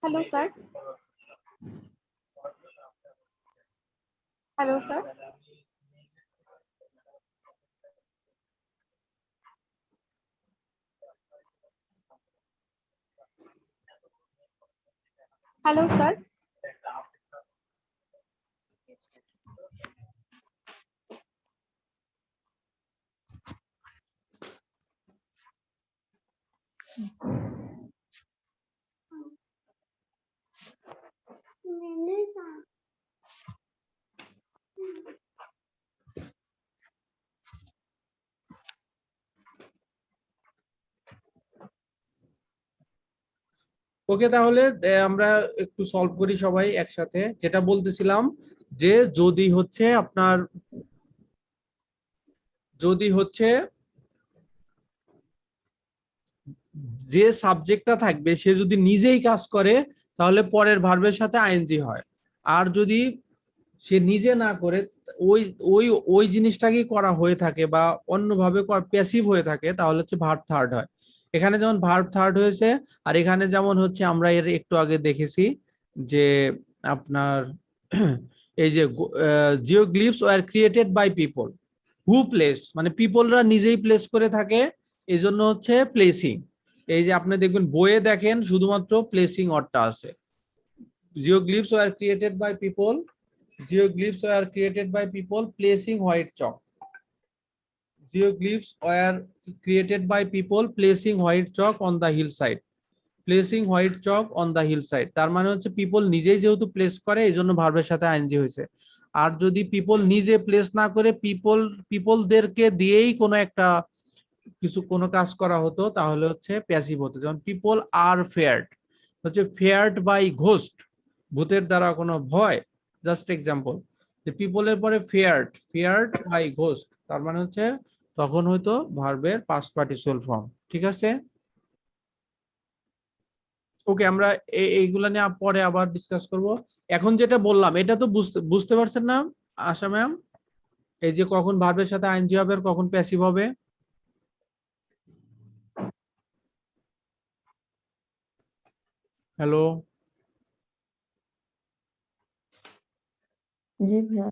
Hello, sir. Hello, sir. Hello, sir. ওকে, তাহলে আমরা একটু সলভ করি সবাই একসাথে। যেটা বলতেছিলাম যে যদি হচ্ছে যে সাবজেক্টটা থাকবে সে যদি নিজেই কাজ করে তাহলে পরের ভার্বের সাথে আইএনজি হয়। আর যদি সে নিজে না করে ওই ওই ওই জিনিসটাকেই করা হয়ে থাকে বা অন্যভাবে প্যাসিভ হয়ে থাকে তাহলে হচ্ছে ভার্ব থার্ড হয়। এখানে যেমন ভার্ব থার্ড হয়েছে, আর এখানে যেমন হচ্ছে আমরা এর একটু আগে দেখেছি যে আপনার এই যে geoglyphs were created by people who place, মানে পিপলরা নিজেই প্লেস করে থাকে, এই জন্য হচ্ছে প্লেসিং। এই যে আপনি দেখবেন বইয়ে দেখেন শুধুমাত্র প্লেসিং ওয়ার্ডটা আছে। Geoglyphs were created by people, geoglyphs were created by people placing white chalk. Geoglyphs were created by people placing white chalk on the hillside. Placing white chalk on the hillside, তার মানে হচ্ছে people নিজেই যেহেতু place করে এই জন্য ভার্বের সাথে আইএনজি হয়েছে। আর যদি পিপল নিজে প্লেস না করে পিপলদেরকে দিয়েই কোনো কাজ করা হতো তাহলে হচ্ছে প্যাসিভ হতো। যেমন পিপল আর ফেয়ার্ড হচ্ছে ফেয়ার্ড বাই ঘোস্ট, ভূতের দ্বারা কোনো ভয়। জাস্ট এক্সাম্পল, যে পিপলের পরে ফেয়ার্ড বাই ঘোস্ট, তার মানে হচ্ছে তখন হয়তো ভার্বের পাস্ট পার্টিসিপাল ফর্ম। ঠিক আছে, ওকে, আমরা এইগুলা নিয়ে পরে আবার ডিসকাস করব। এখন যেটা বললাম এটা তো বুঝতে পারছেন না আশা ম্যাম? এই যে কখন ভার্বের সাথে আইএনজি হবে আর কখন প্যাসিভ হবে। হ্যালো, জি ভাইয়া,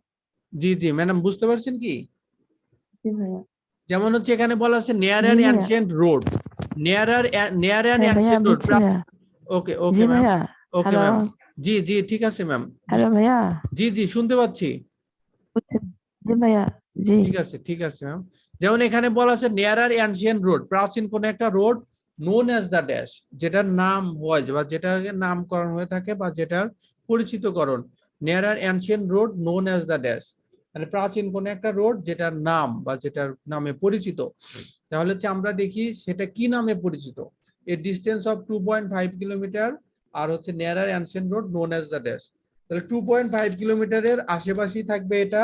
জি জি ম্যাডাম, বুঝতে পারছেন কি? জি ভাইয়া, যেমন হচ্ছে এখানে বলা আছে নেয়ার জি অ্যান ভাইয়া, অ্যানশিয়েন্ট রোড, নেয়ার অ্যান হ্যাঁ ভাইয়া অ্যানশিয়েন্ট রোড। বুঝছি ভাইয়া, ওকে জি ওকে ম্যাম, ভাইয়া, ওকে হ্যালো, ম্যাম, জি জি ঠিক আছে ম্যাম, হ্যালো ভাইয়া, জি জি শুনতে পাচ্ছি, বুঝছি, জি ভাইয়া, জি, ঠিক আছে ম্যাম। যেমন এখানে বলা আছে নেয়ারার অ্যানশিয়েন্ট রোড, প্রাচীন কোন একটা road, known as the dash, যেটার নাম হয় বা যেটাকে নামকরণ হয়ে থাকে বা যেটার পরিচিতকরণ, nearer ancient road known as the dash, মানে প্রাচীন কোন একটা রোড যেটার নাম বা যেটার নামে পরিচিত। তাহলে হচ্ছে আমরা দেখি সেটা কি নামে পরিচিত, এ ডিস্টেন্স অফ 2.5 কিলোমিটার, আর হচ্ছে nearer ancient road known as the dash. তাহলে 2.5 কিলোমিটারের আশেপাশেই থাকবে এটা,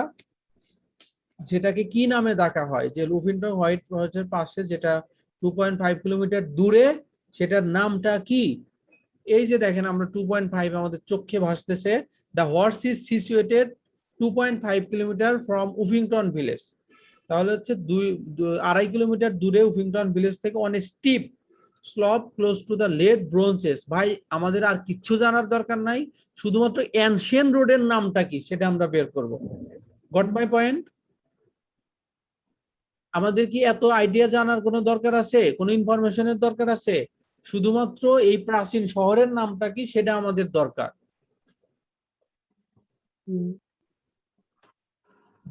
যেটাকে কি নামে ডাকা হয়, যে লুফিংটন হোয়াইট হাউসের পাশে যেটা 2.5 কিলোমিটার দূরে, সেটার নামটা কি? এই যে দেখেন আমরা 2.5 আমাদের চোখে ভাসতেছে, the horse is situated 2.5 kilometre from Uffington village. তাহলে হচ্ছে 2.5 কিলোমিটার দূরে উফিংটন ভিলেজ থেকে, on steep slope close to the late bronzes. ভাই আমাদের আর কিচ্ছু জানার দরকার নাই, শুধুমাত্র অ্যানশিয়েন্ট রোডের নামটা কি সেটা আমরা বের করব। Got my point? আমাদের কি এত আইডিয়া জানার কোনো দরকার আছে, কোনো ইনফরমেশনের দরকার আছে? শুধুমাত্র এই প্রাচীন শহরের নামটা কি সেটা আমাদের দরকার।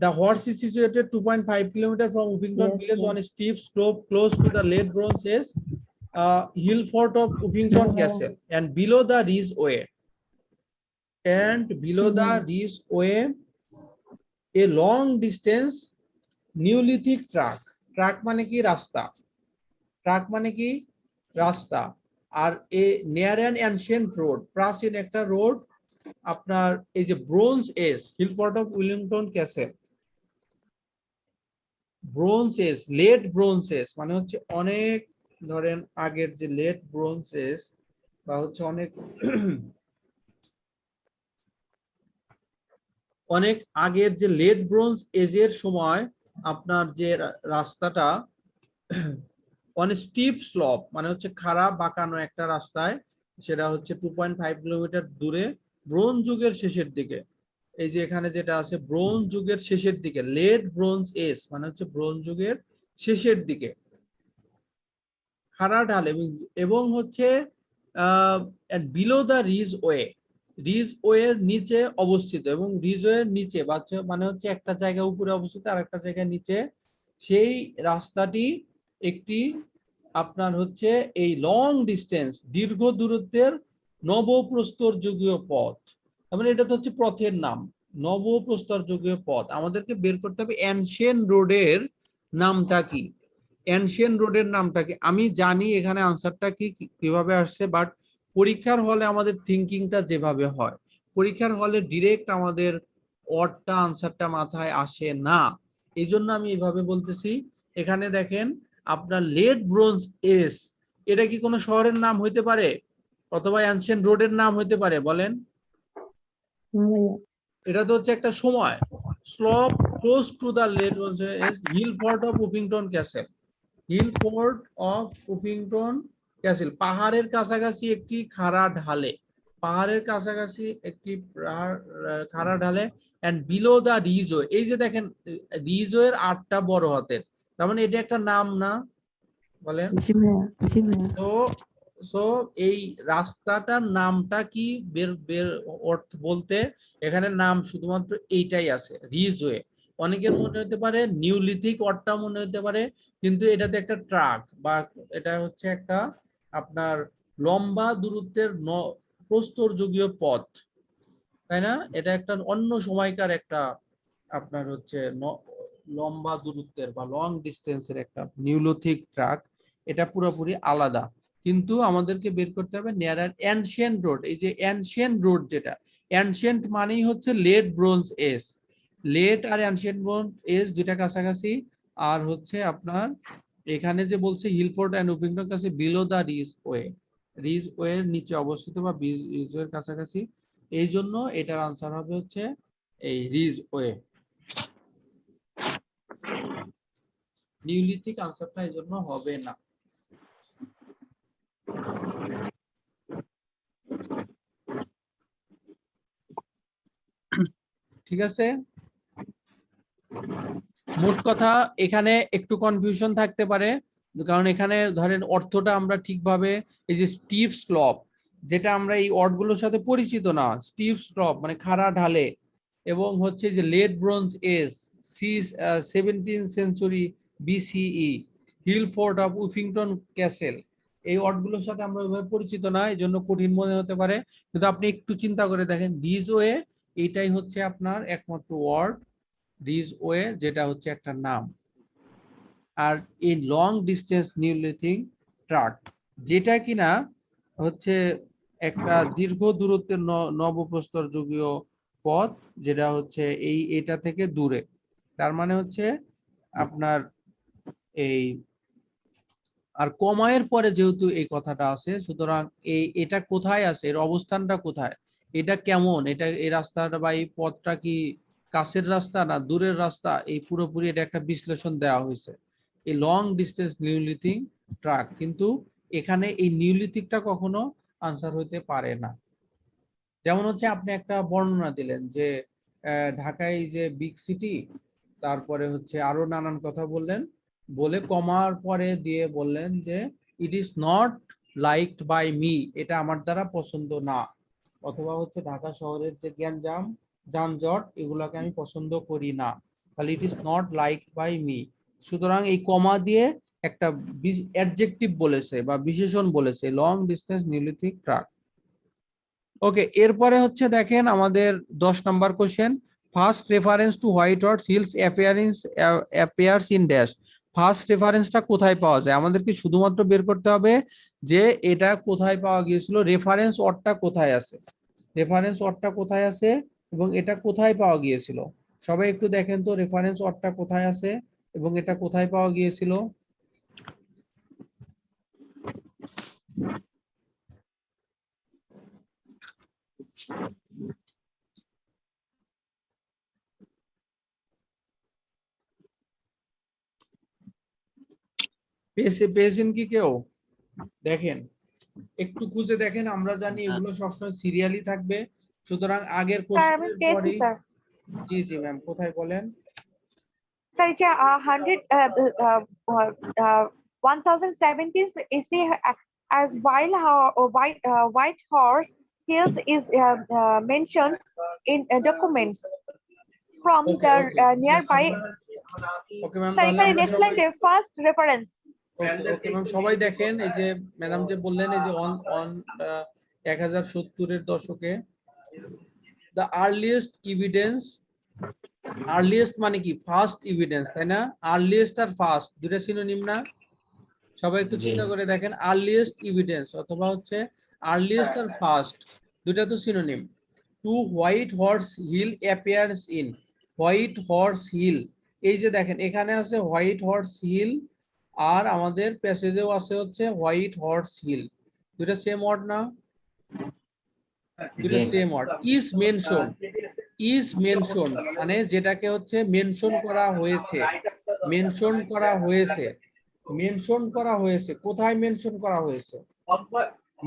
The horse is situated 2.5 kilometers from Uffington yes, village yes, on a steep slope close to the late Bronze Age hill fort of Uffington yeah. Castle, and below the Ridgeway, a long distance Neolithic track. Track মানে কি? রাস্তা। Track মানে কি? রাস্তা। আর a near an ancient road, প্রাচীন একটা road, আপনার এই যে Bronze Age hill fort of Willington Castle. Bronze Age, late bronze Age মানে হচ্ছে অনেক, ধরেন আগের যে লেট ব্রোঞ্জ এজ বা হচ্ছে অনেক অনেক আগের যে লেট ব্রোঞ্জ এজের সময় আপনার যে রাস্তাটা অন স্টিপ স্লপ মানে হচ্ছে খারাপ বাঁকানো একটা রাস্তায়, সেটা হচ্ছে 2.5 কিলোমিটার দূরে, ব্রোঞ্জ যুগের শেষের দিকে। এই যে এখানে যেটা আছে ব্রোঞ্জ যুগের শেষের দিকে, লেট ব্রোঞ্জ এজ মানে হচ্ছে ব্রোঞ্জ যুগের শেষের দিকে, খাড়া ঢাল, এবং হচ্ছে বিলো দ্য রিজওয়ে, রিজওয়ের নিচে অবস্থিত, এবং রিজওয়ের নিচে মানে হচ্ছে একটা জায়গা উপরে অবস্থিত আর একটা জায়গা নিচে। সেই রাস্তাটি একটি আপনার হচ্ছে এই লং ডিস্টেন্স, দীর্ঘ দূরত্বের নবপ্রস্তর যুগীয় পথ। তার মানে এটা তো হচ্ছে পথের নাম, নবপ্রস্তর যুগীয় পথ। আমাদেরকে বের করতে হবে অ্যানশিয়েন্ট রোডের নামটা কি, অ্যানশিয়েন্ট রোডের নামটা কি। আমি জানি এখানে আনসারটা কি কিভাবে আসছে, বাট পরীক্ষার হলে আমাদের থিঙ্কিংটা যেভাবে হয়, পরীক্ষার হলে ডিরেক্ট আমাদের ওয়ার্ডটা আনসারটা মাথায় আসে না, এই জন্য আমি এইভাবে বলতেছি। এখানে দেখেন আপনার লেট ব্রোঞ্জ এজ, এটা কি কোনো শহরের নাম হইতে পারে অথবা অ্যানশিয়েন্ট রোডের নাম হইতে পারে? বলেন। এটা তো হচ্ছে একটা সময়। Slope close to the late bronze Age hill fort of Uffington Castle, hill fort of Uffington Castle, পাহাড়ের কাছাকাছি একটি খাড়া ঢালে, পাহাড়ের কাছাকাছি একটি খাড়া ঢালে, এন্ড বিলো দা রিজওয়ে। এই যে দেখেন রিজওয়ের 8টা বড় হাতের, তার মানে এটা একটা নাম না? বলেন। জি ভাইয়া, জি ভাইয়া, তো সো এই রাস্তাটার নামটা কি বের বের অর্থ বলতে, এখানে নাম শুধুমাত্র এইটাই আছে, রিজওয়ে। অনেকের মনে হতে পারে নিউলিথিক ওয়ার্ডটা মনে হতে পারে, কিন্তু এটাতে একটা ট্রাক বা এটা হচ্ছে একটা আপনার লম্বা দূরত্বের প্রস্তর যুগীয় পথ, তাই না? এটা একটা অন্য সময়কার একটা আপনার হচ্ছে লম্বা দূরত্বের বা লং ডিস্টেন্সের একটা নিউলিথিক ট্রাক, এটা পুরোপুরি আলাদা। কিন্তু আমাদেরকে বের করতে হবে নিয়ার অ্যানশিয়েন্ট রোড। এই যে অ্যানশিয়েন্ট রোড, যেটা অ্যানশিয়েন্ট মানেই হচ্ছে লেট ব্রোঞ্জ এজ, লেট আর অ্যানশিয়েন্ট ব্রোঞ্জ এজ দুইটা কাছাকাছি। আর হচ্ছে আপনার এখানে যে বলছে হিলফোর্ট এন্ড উফিংটন কাছে বিলো দা রিজওয়ে, রিজওয়ে এর নিচে অবস্থিত বা রিজওয়ের কাছাকাছি, এই জন্য এটার আনসার হবে হচ্ছে এই রিজওয়ে। নিউলিথিক আনসারটা এই জন্য হবে না। ঠিক আছে? মোট কথা এখানে একটু কনফিউশন থাকতে পারে, কারণ এখানে ধরেন অর্থটা আমরা ঠিকভাবে, এই যে স্টিভ স্লপ, যেটা আমরা এই ওয়ার্ডগুলোর সাথে পরিচিত না, স্টিভ স্লপ মানে খাড়া ঢালে, এবং হচ্ছে যে late bronze age, C 17th century BCE, hill fort of Uffington castle, এই ওয়ার্ডগুলোর সাথে আমরা ওইভাবে পরিচিত না, এই জন্য কঠিন মনে হতে পারে। কিন্তু আপনি একটু চিন্তা করে দেখেন, রিজওয়ে এইটাই হচ্ছে আপনার একমাত্র ওয়ার্ড, রিজওয়ে যেটা হচ্ছে একটা নাম। আর এই লং ডিস্টেন্স নিউলিথিক ট্রাক যেটা কিনা হচ্ছে একটা দীর্ঘ দূরত্বের নবপ্রস্তর যুগীয় পথ, যেটা হচ্ছে এটা থেকে দূরে। তার মানে হচ্ছে আপনার এই, আর কমায়ের পরে যেহেতু এই কথাটা আছে, সুতরাং এটা কোথায় আছে, এর অবস্থানটা কোথায়, এটা কেমন, এটা এই রাস্তাটা বা এই পথটা কি কাছের রাস্তা না দূরের রাস্তা, এই পুরোপুরি এটা একটা বিশ্লেষণ দেওয়া হয়েছে এই লং ডিস্টেন্স নিউলিথিক ট্রাক। কিন্তু এখানে এই নিউলিথিকটা কখনো আনসার হইতে পারে না। যেমন হচ্ছে আপনি একটা বর্ণনা দিলেন যে ঢাকায় যে বিগ সিটি, তারপরে হচ্ছে আরো নানান কথা বললেন, বলে কমার পরে দিয়ে বললেন যে it is not liked by me, এটা আমার দ্বারা পছন্দ না, অথবা হচ্ছে ঢাকা শহরের যে গ্যাঞ্জাম যানজট এগুলাকে আমি পছন্দ করি না, তাহলে it is not liked by me. সুতরাং এই কমা দিয়ে একটা অ্যাডজেক্টিভ বলেছে বা বিশেষণ বলেছে, long distance neolithic track. Okay, এরপরে হচ্ছে দেখেন আমাদের 10 number question, first reference to white horse hills appears in dash. First রেফারেন্সটা কোথায় পাওয়া যায়, আমাদেরকে শুধুমাত্র বের করতে হবে যে এটা কোথায় পাওয়া গিয়েছিল, রেফারেন্স ওয়ার্ডটা কোথায় আছে, রেফারেন্স ওয়ার্ডটা কোথায় আছে এবং এটা কোথায় পাওয়া গিয়েছিল। সবাই একটু দেখেন তো রেফারেন্স ওয়ার্ডটা কোথায় আছে এবং এটা কোথায় পাওয়া গিয়েছিল। পেয়েছেন কি কেউ? দেখেন একটু খুঁজে দেখেন, আমরা জানি এগুলো সবসময় সিরিয়ালি থাকবে, সুতরাং আগের স্যার আমি কোশ্চেনের পেয়েছি পরেই। স্যার। জি জি ম্যাম, কোথায় বলেন? স্যার এটা 1070 AC as white horse hills is mentioned in documents from Okay, the okay. nearby. Okay ma'am, sir তাহলে এখানে আমরা নেক্সট সবাই line first reference. Okay ma'am, সবাই দেখেন এই যে ম্যাডাম যে বললেন এই যে অন 1070-এর দশকে দ্য আর্লিয়েস্ট এভিডেন্স, আর্লিয়েস্ট মানে কি ফার্স্ট এভিডেন্স, তাই না? আর্লিয়েস্ট আর ফার্স্ট দুটো সিনোনিম না? সবাই একটু চিন্তা করে দেখেন, আর্লিয়েস্ট এভিডেন্স অথবা হচ্ছে আর্লিয়েস্ট আর ফার্স্ট দুটো তো synonym. Two white Horse Hill appears in, White Horse Hill, এই যে দেখেন এখানে আছে হোয়াইট হর্স হিল আর আমাদের প্যাসেজেও আছে হচ্ছে হোয়াইট হর্স হিল, দুটো সেম ওয়ার্ড না? দুটো same word. Is mention, is mention মানে যেটাকে হচ্ছে মেনশন করা হয়েছে, মেনশন করা হয়েছে, মেনশন করা হয়েছে, কোথায় মেনশন করা হয়েছে,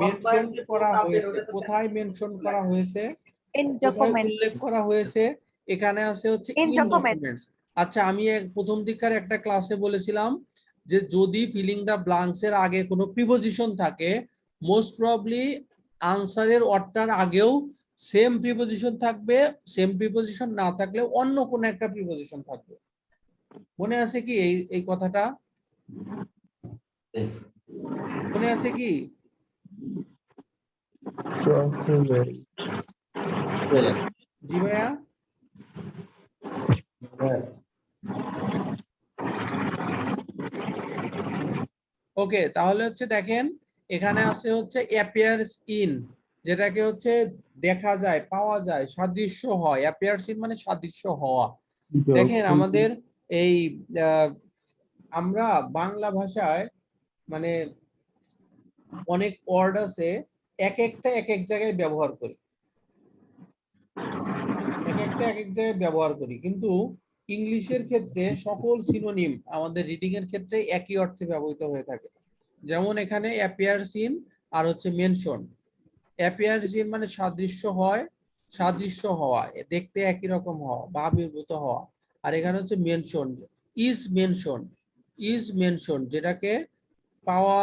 মেনশন করা হয়েছে, কোথায় মেনশন করা হয়েছে, ইন কোথায় ডকুমেন্ট। উল্লেখ করা হয়েছে, এখানে আছে হচ্ছে In ইন document. ডকুমেন্টস। আচ্ছা, আমি প্রথম দিককার একটা ক্লাসে বলেছিলাম যে যদি ফিলিং দা ব্ল্যাঙ্কস এর আগে কোনো প্রিপোজিশন থাকে, মোস্ট প্রবাবলি আনসারের ওয়ার্ডটার আগেও সেম প্রিপোজিশন থাকবে, সেম প্রিপোজিশন না থাকলে অন্য কোনো একটা প্রিপোজিশন থাকবে। মনে আছে কি এই কথাটা? মনে আছে কি? জি ভাইয়া। ওকে, তাহলে হচ্ছে দেখেন এখানে আছে হচ্ছে অ্যাপিয়ার্স ইন, যেটাকে হচ্ছে দেখা যায়, পাওয়া যায়, সাদৃশ্য হয়, অ্যাপিয়ার্স ইন মানে সাদৃশ্য হওয়া। দেখেন আমাদের এই আমরা বাংলা ভাষায় মানে অনেক ওয়ার্ড আছে এক একটা এক এক জায়গায় ব্যবহার করি, এক একটা এক এক জায়গায় ব্যবহার করি, কিন্তু ইংলিশের ক্ষেত্রে সকল সিনোনিম আমাদের রিডিং এর ক্ষেত্রে একই অর্থে ব্যবহৃত হয়ে থাকে। যেমন এখানে অ্যাপিয়ার্স ইন আর হচ্ছে মেনশন। অ্যাপিয়ার্স ইন মানে সাদৃশ্য হয়, সাদৃশ্য হওয়া, দেখতে একই রকম হওয়া বা আবির্ভূত হওয়া। আর এখানে হচ্ছে মেনশন, ইজ মেনশন যেটাকে পাওয়া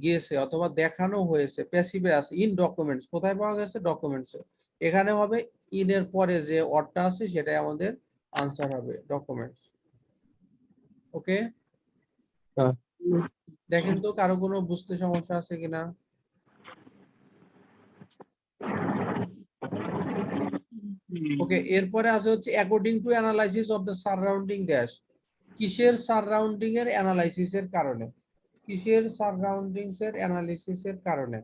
গিয়েছে অথবা দেখানো হয়েছে, প্যাসিভে আছে। ইন ডকুমেন্টস কোথায় পাওয়া গেছে? ডকুমেন্টসে। এখানে হবে ইন এর পরে যে ওয়ার্ডটা আছে সেটাই আমাদের আনসার হবে, ডকুমেন্টস। ওকে, হ্যাঁ। দেখেন তো কারো কোনো বুঝতে সমস্যা আছে কিনা। ওকে, এরপরে আছে হচ্ছে according to analysis of the surrounding dash. কিসের সারাউন্ডিং এর অ্যানালাইসিসের কারণে? কিসের সারাউন্ডিংস এর অ্যানালিসিসের কারণে?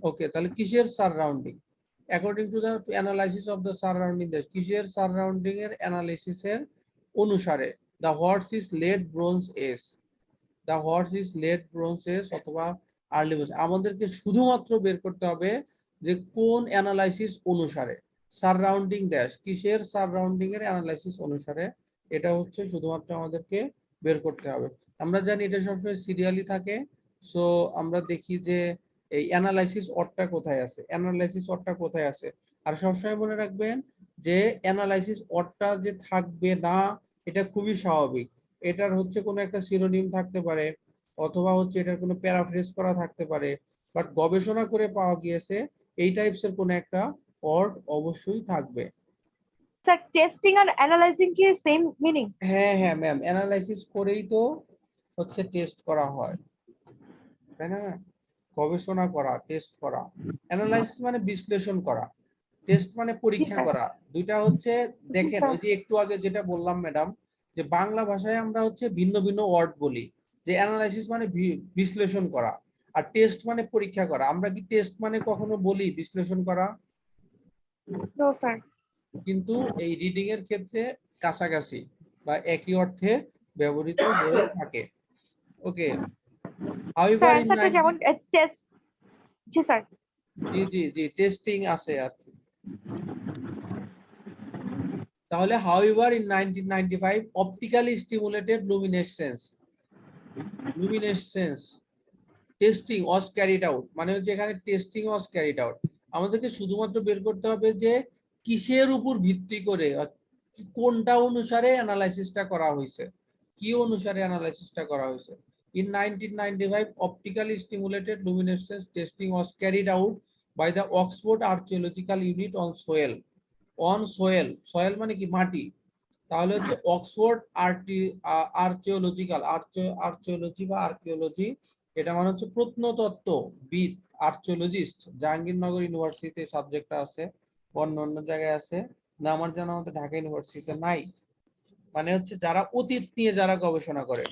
ওকে, তাহলে কিসের surrounding? According to the analysis of the surrounding dash, কিসের সারাউন্ডিং এর অ্যানালিসিসের অনুসারে। The horse is late bronze Age, the horse is late bronze Age অথবা আর্লি ব্রোঞ্জ। আমাদেরকে শুধুমাত্র বের করতে হবে যে কোন অ্যানালাইসিস অনুসারে, সারাউন্ডিং ড্যাশ কিসের সারাউন্ডিং এর অ্যানালাইসিস অনুসারে, এটা হচ্ছে শুধুমাত্র আমাদেরকে বের করতে হবে। আমরা জানি এটা সবসময় সিরিয়ালি থাকে। সো আমরা দেখি যে এই অ্যানালাইসিস অর্ডটা কোথায় আছে, অ্যানালাইসিস অর্ডটা কোথায় আছে। আর সবসময় মনে রাখবেন যে অ্যানালাইসিস অর্ডটা যে থাকবে না এটা খুবই স্বাভাবিক। এটার হচ্ছে কোনো একটা সিনোনিম থাকতে পারে অথবা হচ্ছে এটার কোনো প্যারাফ্রেজ করা থাকতে পারে, বাট গবেষণা করে পাওয়া গিয়েছে এই টাইপসের কোনো একটা ওয়ার্ড অবশ্যই থাকবে। স্যার টেস্টিং আর অ্যানালাইজিং কি সেম মিনিং? হ্যাঁ হ্যাঁ ম্যাম, অ্যানালাইসিস করেই তো হচ্ছে টেস্ট করা হয়, তাই না? গবেষণা করা, টেস্ট করা। অ্যানালাইসিস মানে বিশ্লেষণ করা, টেস্ট মানে পরীক্ষা স্যার। করা। দুইটা হচ্ছে দেখেন, স্যার। ওই যে একটু আগে যেটা বললাম ম্যাডাম, যে বাংলা ভাষায় আমরা হচ্ছে ভিন্ন ভিন্ন ওয়ার্ড বলি, যে অ্যানালাইসিস মানে বিশ্লেষণ করা আর টেস্ট মানে পরীক্ষা করা। আমরা কি টেস্ট মানে কখনো বলি বিশ্লেষণ করা? No sir. কিন্তু এই রিডিং এর ক্ষেত্রে কাছাকাছি বা একই অর্থে ব্যবহৃত হয়ে থাকে। ওকে, স্যার হাউএভার ইন অ্যানসারটা যেমন টেস্ট। জি স্যার। জি জি জি, টেস্টিং আছে আর কি। তাহলে however in 1995 optically stimulated luminescence testing was carried out, মানে হচ্ছে এখানে টেস্টিং was carried out। আমাদেরকে শুধুমাত্র বের করতে হবে যে কিসের উপর ভিত্তি করে, কোনটা অনুসারে অ্যানালাইসিসটা করা হয়েছে, কি অনুসারে অ্যানালাইসিসটা করা হয়েছে। In 1995 optically stimulated luminescence testing was carried out by the Oxford Archaeological Unit on soil, on soil. Soil মানে কি? মাটি। তাহলে হচ্ছে অক্সফোর্ড আর্চিওলজি বা আর্কিওলজি, এটা মানে হচ্ছে প্রত্নতত্ত্ববিদ, আর্চিওলজিস্ট। জাহাঙ্গীরনগর ইউনিভার্সিটিতে সাবজেক্টটা আছে, অন্য অন্য জায়গায় আছে না, আমার জানা মতে ঢাকা ইউনিভার্সিটিতে নাই। মানে হচ্ছে যারা অতীত নিয়ে যারা গবেষণা করে,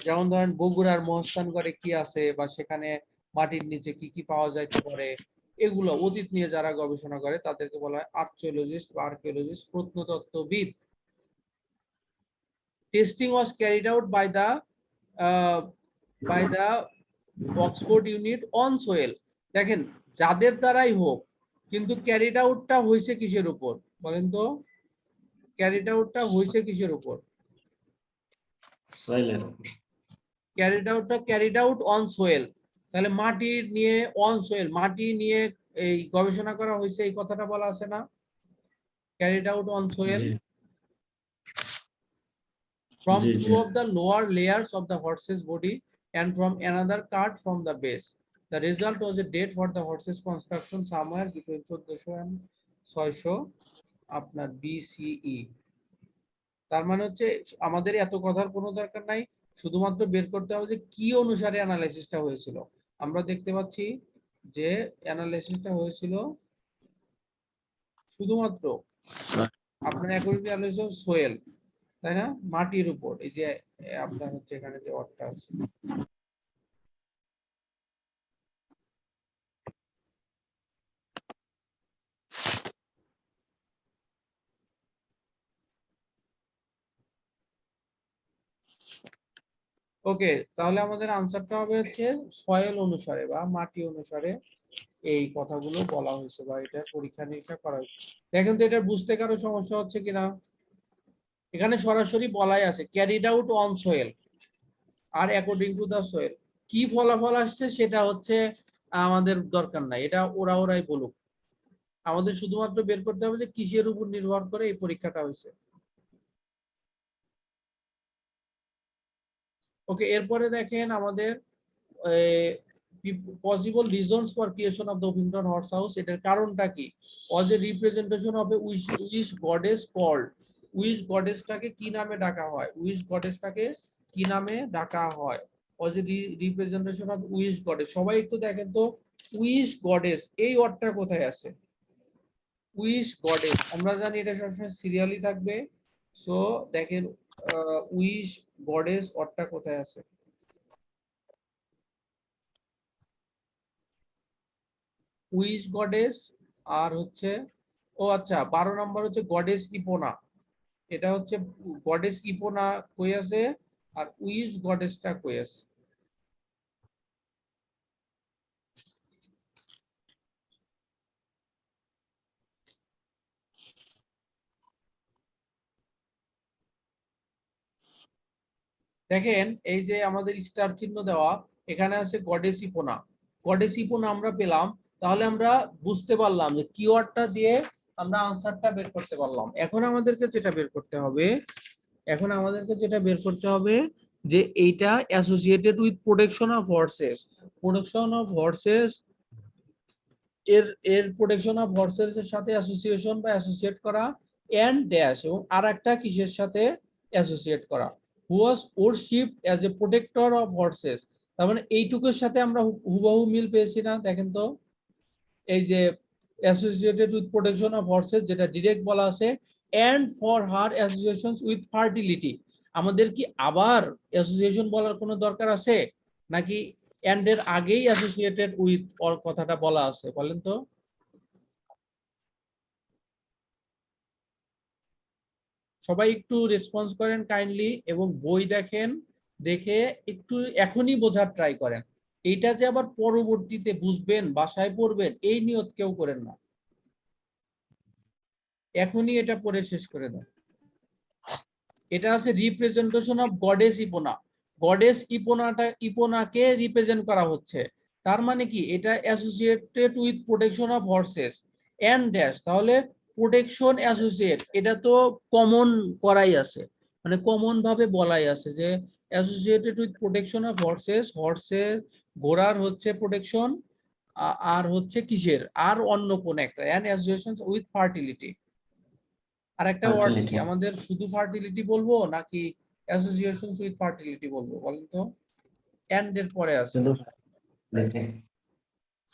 যেমন ধরেন বগুড়ার মহস্থানগড়ে কি আছে বা সেখানে মাটির নিচে কি কি পাওয়া যাইতে পারে, এগুলো অতীত নিয়ে যারা গবেষণা করে তাদেরকে বলা হয় আর্চিওলজিস্ট বা আর্কিওলজিস্ট, প্রত্নতত্ত্ববিদ। Testing was carried out by the Oxford unit on soil. দেখেন, যাদের দ্বারাই হোক, কিন্তু ক্যারিড আউটটা হয়েছে কিসের উপর বলেন তো? ক্যারিড আউটটা হয়েছে কিসের উপর? সয়েলের। Carried out on soil. তাহলে মাটি নিয়ে, অন সোয়েল মাটি নিয়ে এই গবেষণা করা হয়েছে, এই কথাটা বলা আছে না? Carried out on soil from two of the lower layers of the horse's body and from another cut from the base. The result was a date for the horse's construction somewhere between 1400 and 600 আপনার BCE। তার মানে হচ্ছে আমাদের এত কথার কোনো দরকার নাই, শুধুমাত্র বের করতে হবে যে কি অনুসারে অ্যানালাইসিসটা হয়েছিল। আমরা দেখতে পাচ্ছি যে অ্যানালাইসিসটা হয়েছিল শুধুমাত্র আপনার অ্যাকর্ডিং সোয়েল, তাই না? মাটির উপর। এই যে আপনার হচ্ছে এখানে যে অর্থটা আছে, ওকে। তাহলে আমাদের আনসারটা হবে হচ্ছে সয়েল অনুসারে বা মাটি অনুসারে এই কথাগুলো বলা হয়েছে বা এটা পরীক্ষা নিরীক্ষা করা হয়েছে। দেখেন তো এটা বুঝতে কারো সমস্যা হচ্ছে কিনা। এখানে সরাসরি বলাই আছে ক্যারিড আউট অন সোয়েল আর অ্যাকর্ডিং টু দা সোয়েল। কি ফলাফল আসছে সেটা হচ্ছে আমাদের দরকার নাই, এটা ওরাই বলুক। আমাদের শুধুমাত্র বের করতে হবে যে কিসের উপর নির্ভর করে এই পরীক্ষাটা হয়েছে। ওকে, এরপরে দেখেন আমাদের possible reasons for creation of the Uffington horse house, এটার কারণটা কি? Was a representation of a Welsh goddess called, Welsh গডেসটাকে কি নামে ডাকা হয়? উইশ গডেসটাকে কি নামে ডাকা হয়? ওয়াজ a representation of Welsh goddess. সবাই একটু দেখেন তো উইশ গডেস এই ওয়ার্ডটা কোথায় আছে? উইশ গডেস আমরা জানি এটা সবসময় সিরিয়ালি থাকবে। সো দেখেন উইশ গডেস ওয়ার্ডটা কোথায় আছে? উইশ গডেস আর হচ্ছে, ও আচ্ছা 12 নম্বর হচ্ছে গডেস ইপোনা। এটা হচ্ছে গডেস ইপোনা কই আছে আর উইশ গডেসটা কই আছে? দেখেন এই যে আমাদের স্টার চিহ্ন দেওয়া, এখানে আছে গডেস ইপোনা। গডেস ইপোনা আমরা পেলাম, তাহলে আমরা বুঝতে পারলাম যে কিওয়ার্ডটা দিয়ে আমরা আনসারটা বের করতে পারলাম। এখন আমাদেরকে যেটা বের করতে হবে যে এইটা associated with protection of horse's. Protection of horse's এর প্রোটেকশন অফ হর্সেস এর সাথে অ্যাসোসিয়েশন বা অ্যাসোসিয়েট করা এন্ড ড্যাশ, এবং আরেকটা কিসের সাথে অ্যাসোসিয়েট করা? who was worshipped as a protector of horses। তার মানে এইটুকুর সাথে আমরা হুবহু মিল পেয়েছি না? দেখেন তো এই যে associated with protection of horses যেটা ডাইরেক্ট বলা আছে, and for her associations with fertility. আমাদের কি আবার অ্যাসোসিয়েশন বলার কোনো দরকার আছে নাকি এন্ড এর আগেই অ্যাসোসিয়েটেড উইথ কথাটা বলা আছে? বলেন তো। সবাই একটু রেসপন্স করেন কাইন্ডলি, এবং বই দেখেন, দেখে একটু এখনই বোঝার ট্রাই করেন। এইটা যে আবার পরবর্তীতে বুঝবেন, বাসায় পড়বেন, এই নিয়ত কেউ করেন না। এখনই এটা পড়ে শেষ করে দেন। এটা আছে representation of goddess Epona. Goddess ইপোনাকে রিপ্রেজেন্ট করা হচ্ছে, তার মানে কি এটা associated with protection of horses and dash. তাহলে প্রোটেকশন অ্যাসোসিয়েট এটা তো কমন করাই আছে, মানে কমন ভাবে বলাই আছে যে associated with protection of horses, হর্সের ঘোড়ার হচ্ছে প্রোটেকশন, আর হচ্ছে কিসের, আর অন্য কোন একটা, এন্ড অ্যাসোসিয়েশনস উইথ ফার্টিলিটি। আর একটা ওয়ার্ড কি আমাদের শুধু ফার্টিলিটি বলবো নাকি অ্যাসোসিয়েশনস উইথ ফার্টিলিটি বলবো বলেন তো? এন্ড এর পরে আছে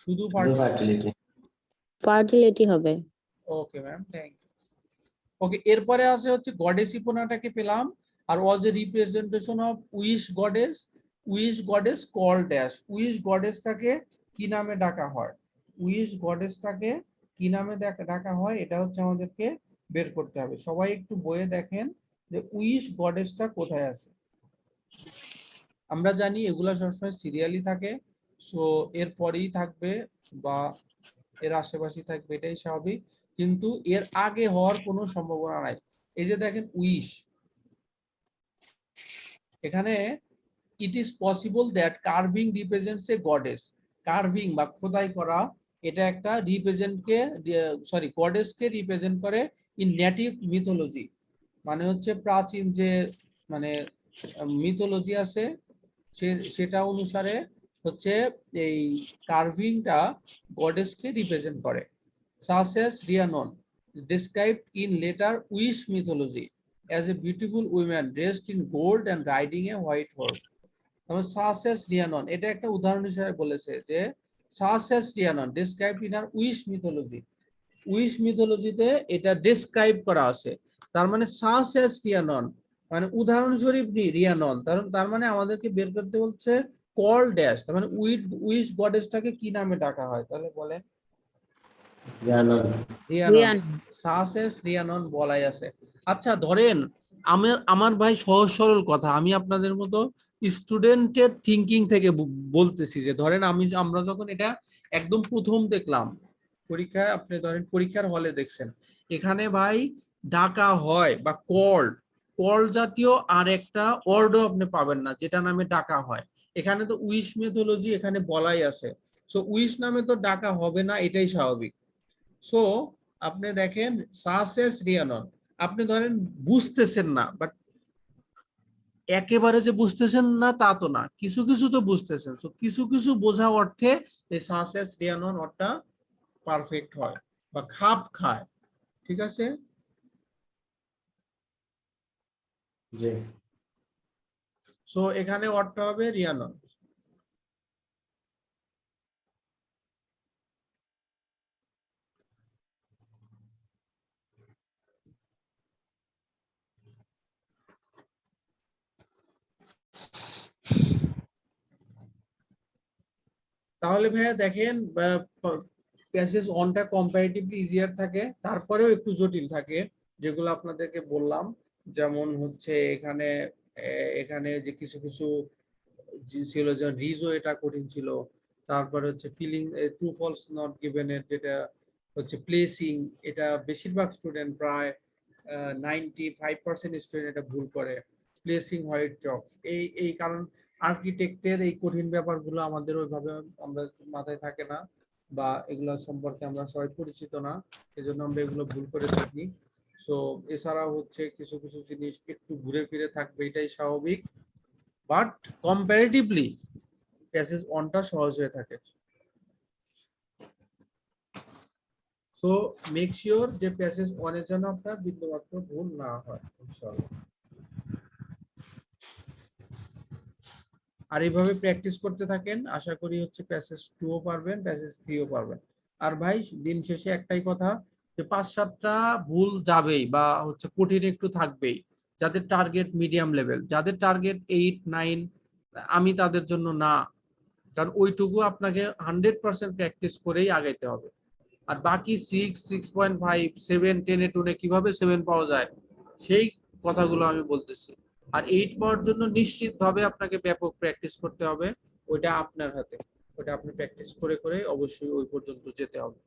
শুধু ফার্টিলিটি। ফার্টিলিটি হবে। Okay ma'am, thank you. Okay, এরপরে আছে হচ্ছে গডেস ইপোনাটাকে পেলাম, আর was a representation of Welsh goddess, Welsh goddess call dash. Welsh গডেসটাকে কি নামে ডাকা হয়? উইশ গডেসটাকে কি নামে ডাকা হয় এটা হচ্ছে আমাদেরকে বের করতে হবে। সবাই একটু বইয়ে দেখেন যে উইশ গডেসটা কোথায় আছে। আমরা জানি এগুলা সবসময় সিরিয়ালি থাকে, সো এর পরেই থাকবে বা এর আশেপাশেই থাকবে, এটাই স্বাভাবিক, কিন্তু এর আগে হওয়ার কোনো সম্ভাবনা নাই। এই যে দেখেন উইশ, এখানে it is possible that carving represents A goddess. Carving বা খোদাই করা এটা একটা গডেসকে রিপ্রেজেন্ট করে ইন নেটিভ মিথোলজি। মানে হচ্ছে প্রাচীন যে মানে মিথোলজি আছে সেটা অনুসারে হচ্ছে এই কার্ভিংটা গডেসকে রিপ্রেজেন্ট করে। such as Rhiannon described in later Wish mythology as a beautiful woman dressed in gold and riding a white horse। তাহলে such as Rhiannon এটা একটা উদাহরণ হিসেবে বলেছে যে such as Rhiannon described in our Wish mythology। Welsh মিথোলজিতে এটা describe করা আছে, তার মানে such as Rhiannon মানে উদাহরণস্বরূপ রিয়ানন, তার মানে আমাদেরকে বের করতে বলছে কল ড্যাশ, তার মানে উইশ গডেসটাকে কি নামে ডাকা হয়? তাহলে বলেন। রিয়ানন বলাই আছে। আচ্ছা ধরেন আমার ভাই সহজ সরল কথা, আমি আপনাদের মতো স্টুডেন্টের থিঙ্কিং থেকে বলতেছি যে ধরেন আমরা যখন এটা একদম প্রথম দেখলাম পরীক্ষায়, আপনি ধরেন পরীক্ষার হলে দেখছেন এখানে ভাই ডাকা হয় বা কল জাতীয় আর একটা ওয়ার্ডও আপনি পাবেন না যেটা নামে ডাকা হয়। এখানে তো উইশ মেথোলজি এখানে বলাই আছে, সো উইশ নামে তো ডাকা হবে না, এটাই স্বাভাবিক। সো আপনি দেখেন সাসেস রিয়ানন, আপনি ধরেন বুঝতেছেন না, বাট একেবারে যে বুঝতেছেন না তা তো না, কিছু কিছু তো বুঝতেছেন। সো কিছু কিছু বোঝা অর্থে এই সাসেস রিয়ানন অর্থটা পারফেক্ট হয় বা খাপ খায়। ঠিক আছে? জি। সো এখানে অর্থ হবে রিয়ানন। তাহলে ভাইয়া দেখেন প্যাসেজ অনটা কম্পারেটিভলি ইজিয়ার থাকে, তারপরেও একটু জটিল থাকে, যেগুলো আপনাদেরকে বললাম। যেমন হচ্ছে এখানে এখানে যে কিছু কিছু ছিল, যে রিজো এটা কঠিন ছিল। তারপরে হচ্ছে filling true false not given এর যেটা হচ্ছে প্লেসিং, এটা বেশিরভাগ স্টুডেন্ট প্রায় 95% স্টুডেন্ট এটা ভুল করে। প্লেসিং হোয়াইট চক, এই কারণ আর্কিটেক্টের এই কঠিন ব্যাপারগুলো আমাদের ওইভাবে আমরা মাথায় থাকে না, বা এগুলো সম্পর্কে আমরা সবাই পরিচিত না, এজন্য আমরা এগুলো ভুল করে থাকি। সো এছাড়াও হচ্ছে কিছু কিছু জিনিস একটু ঘুরে ফিরে থাকবে, এটাই স্বাভাবিক, বাট কম্পারেটিভলি প্যাসেজ অনটা সহজ হয়ে থাকে। সো মেক শিওর যে প্যাসেজ অনের জন্য আপনার বিন্দুমাত্র ভুল না হয় ইনশাআল্লাহ। আর এইভাবে প্র্যাকটিস করতে থাকেন, আশা করি হচ্ছে প্যাসেজ 2ও পারবেন, প্যাসেজ 3ও পারবেন। আর ভাই দিন শেষে একটাই কথা, যে 5-7টা ভুল যাবেই বা হচ্ছে কঠিন একটু থাকবেই। যাদের টার্গেট মিডিয়াম লেভেল, যাদের টার্গেট 8-9, আমি তাদের জন্য না, কারণ ওইটুকু আপনাকে 100% প্র্যাকটিস করেই আগাইতে হবে। আর বাকি 6, 6.5, 7, 10 টুনে কিভাবে 7 পাওয়া যায় সেই কথাগুলো আমি বলতেছি। আর 8 পাওয়ার জন্য নিশ্চিতভাবে আপনাকে ব্যাপক প্র্যাকটিস করতে হবে, ওইটা আপনার হাতে, ওটা আপনি প্র্যাকটিস করে করে অবশ্যই ওই পর্যন্ত যেতে হবে।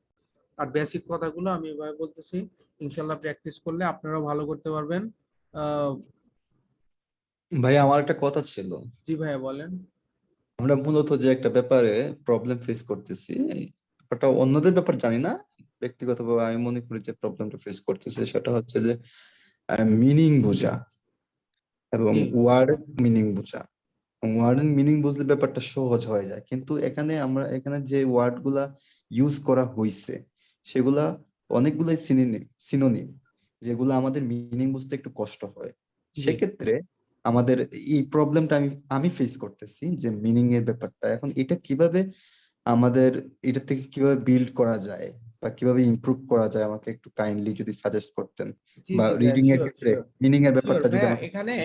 আর বেসিক কথাগুলো আমি এভাবে বলতেছি, ইনশাল্লাহ প্র্যাকটিস করলে আপনারাও ভালো করতে পারবেন। ভাই আমার একটা কথা ছিল, জি ভাইয়া বলেন। আমরা মূলত যে একটা ব্যাপারে প্রবলেম ফেস করতেছি, ব্যাপারটা অন্যদের ব্যাপার জানি না, ব্যক্তিগতভাবে আমি মনে করি যে প্রবলেমটা ফেস করতেছি সেটা হচ্ছে যে মিনিং বোঝা এবং ওয়ার্ড মিনিং বোঝা। ওয়ার্ডের মিনিং বুঝলে ব্যাপারটা সহজ হয়ে যায়, কিন্তু এখানে যে ওয়ার্ড গুলা ইউজ করা হয়েছে সেগুলা অনেকগুলাই সিনোনিম, যেগুলো আমাদের মিনিং বুঝতে একটু কষ্ট হয়। সেক্ষেত্রে আমাদের এই প্রবলেমটা আমি ফেস করতেছি, যে মিনিং এর ব্যাপারটা। এখন এটা কিভাবে আমাদের এটা থেকে কিভাবে বিল্ড করা যায় বা কিভাবে ইমপ্রুভ করা যায়, আমাকে একটু কাইন্ডলি যদি সাজেস্ট করতেন, বা রিডিং এর ক্ষেত্রে মিনিং এর ব্যাপারটা যদি আমাকে এখানে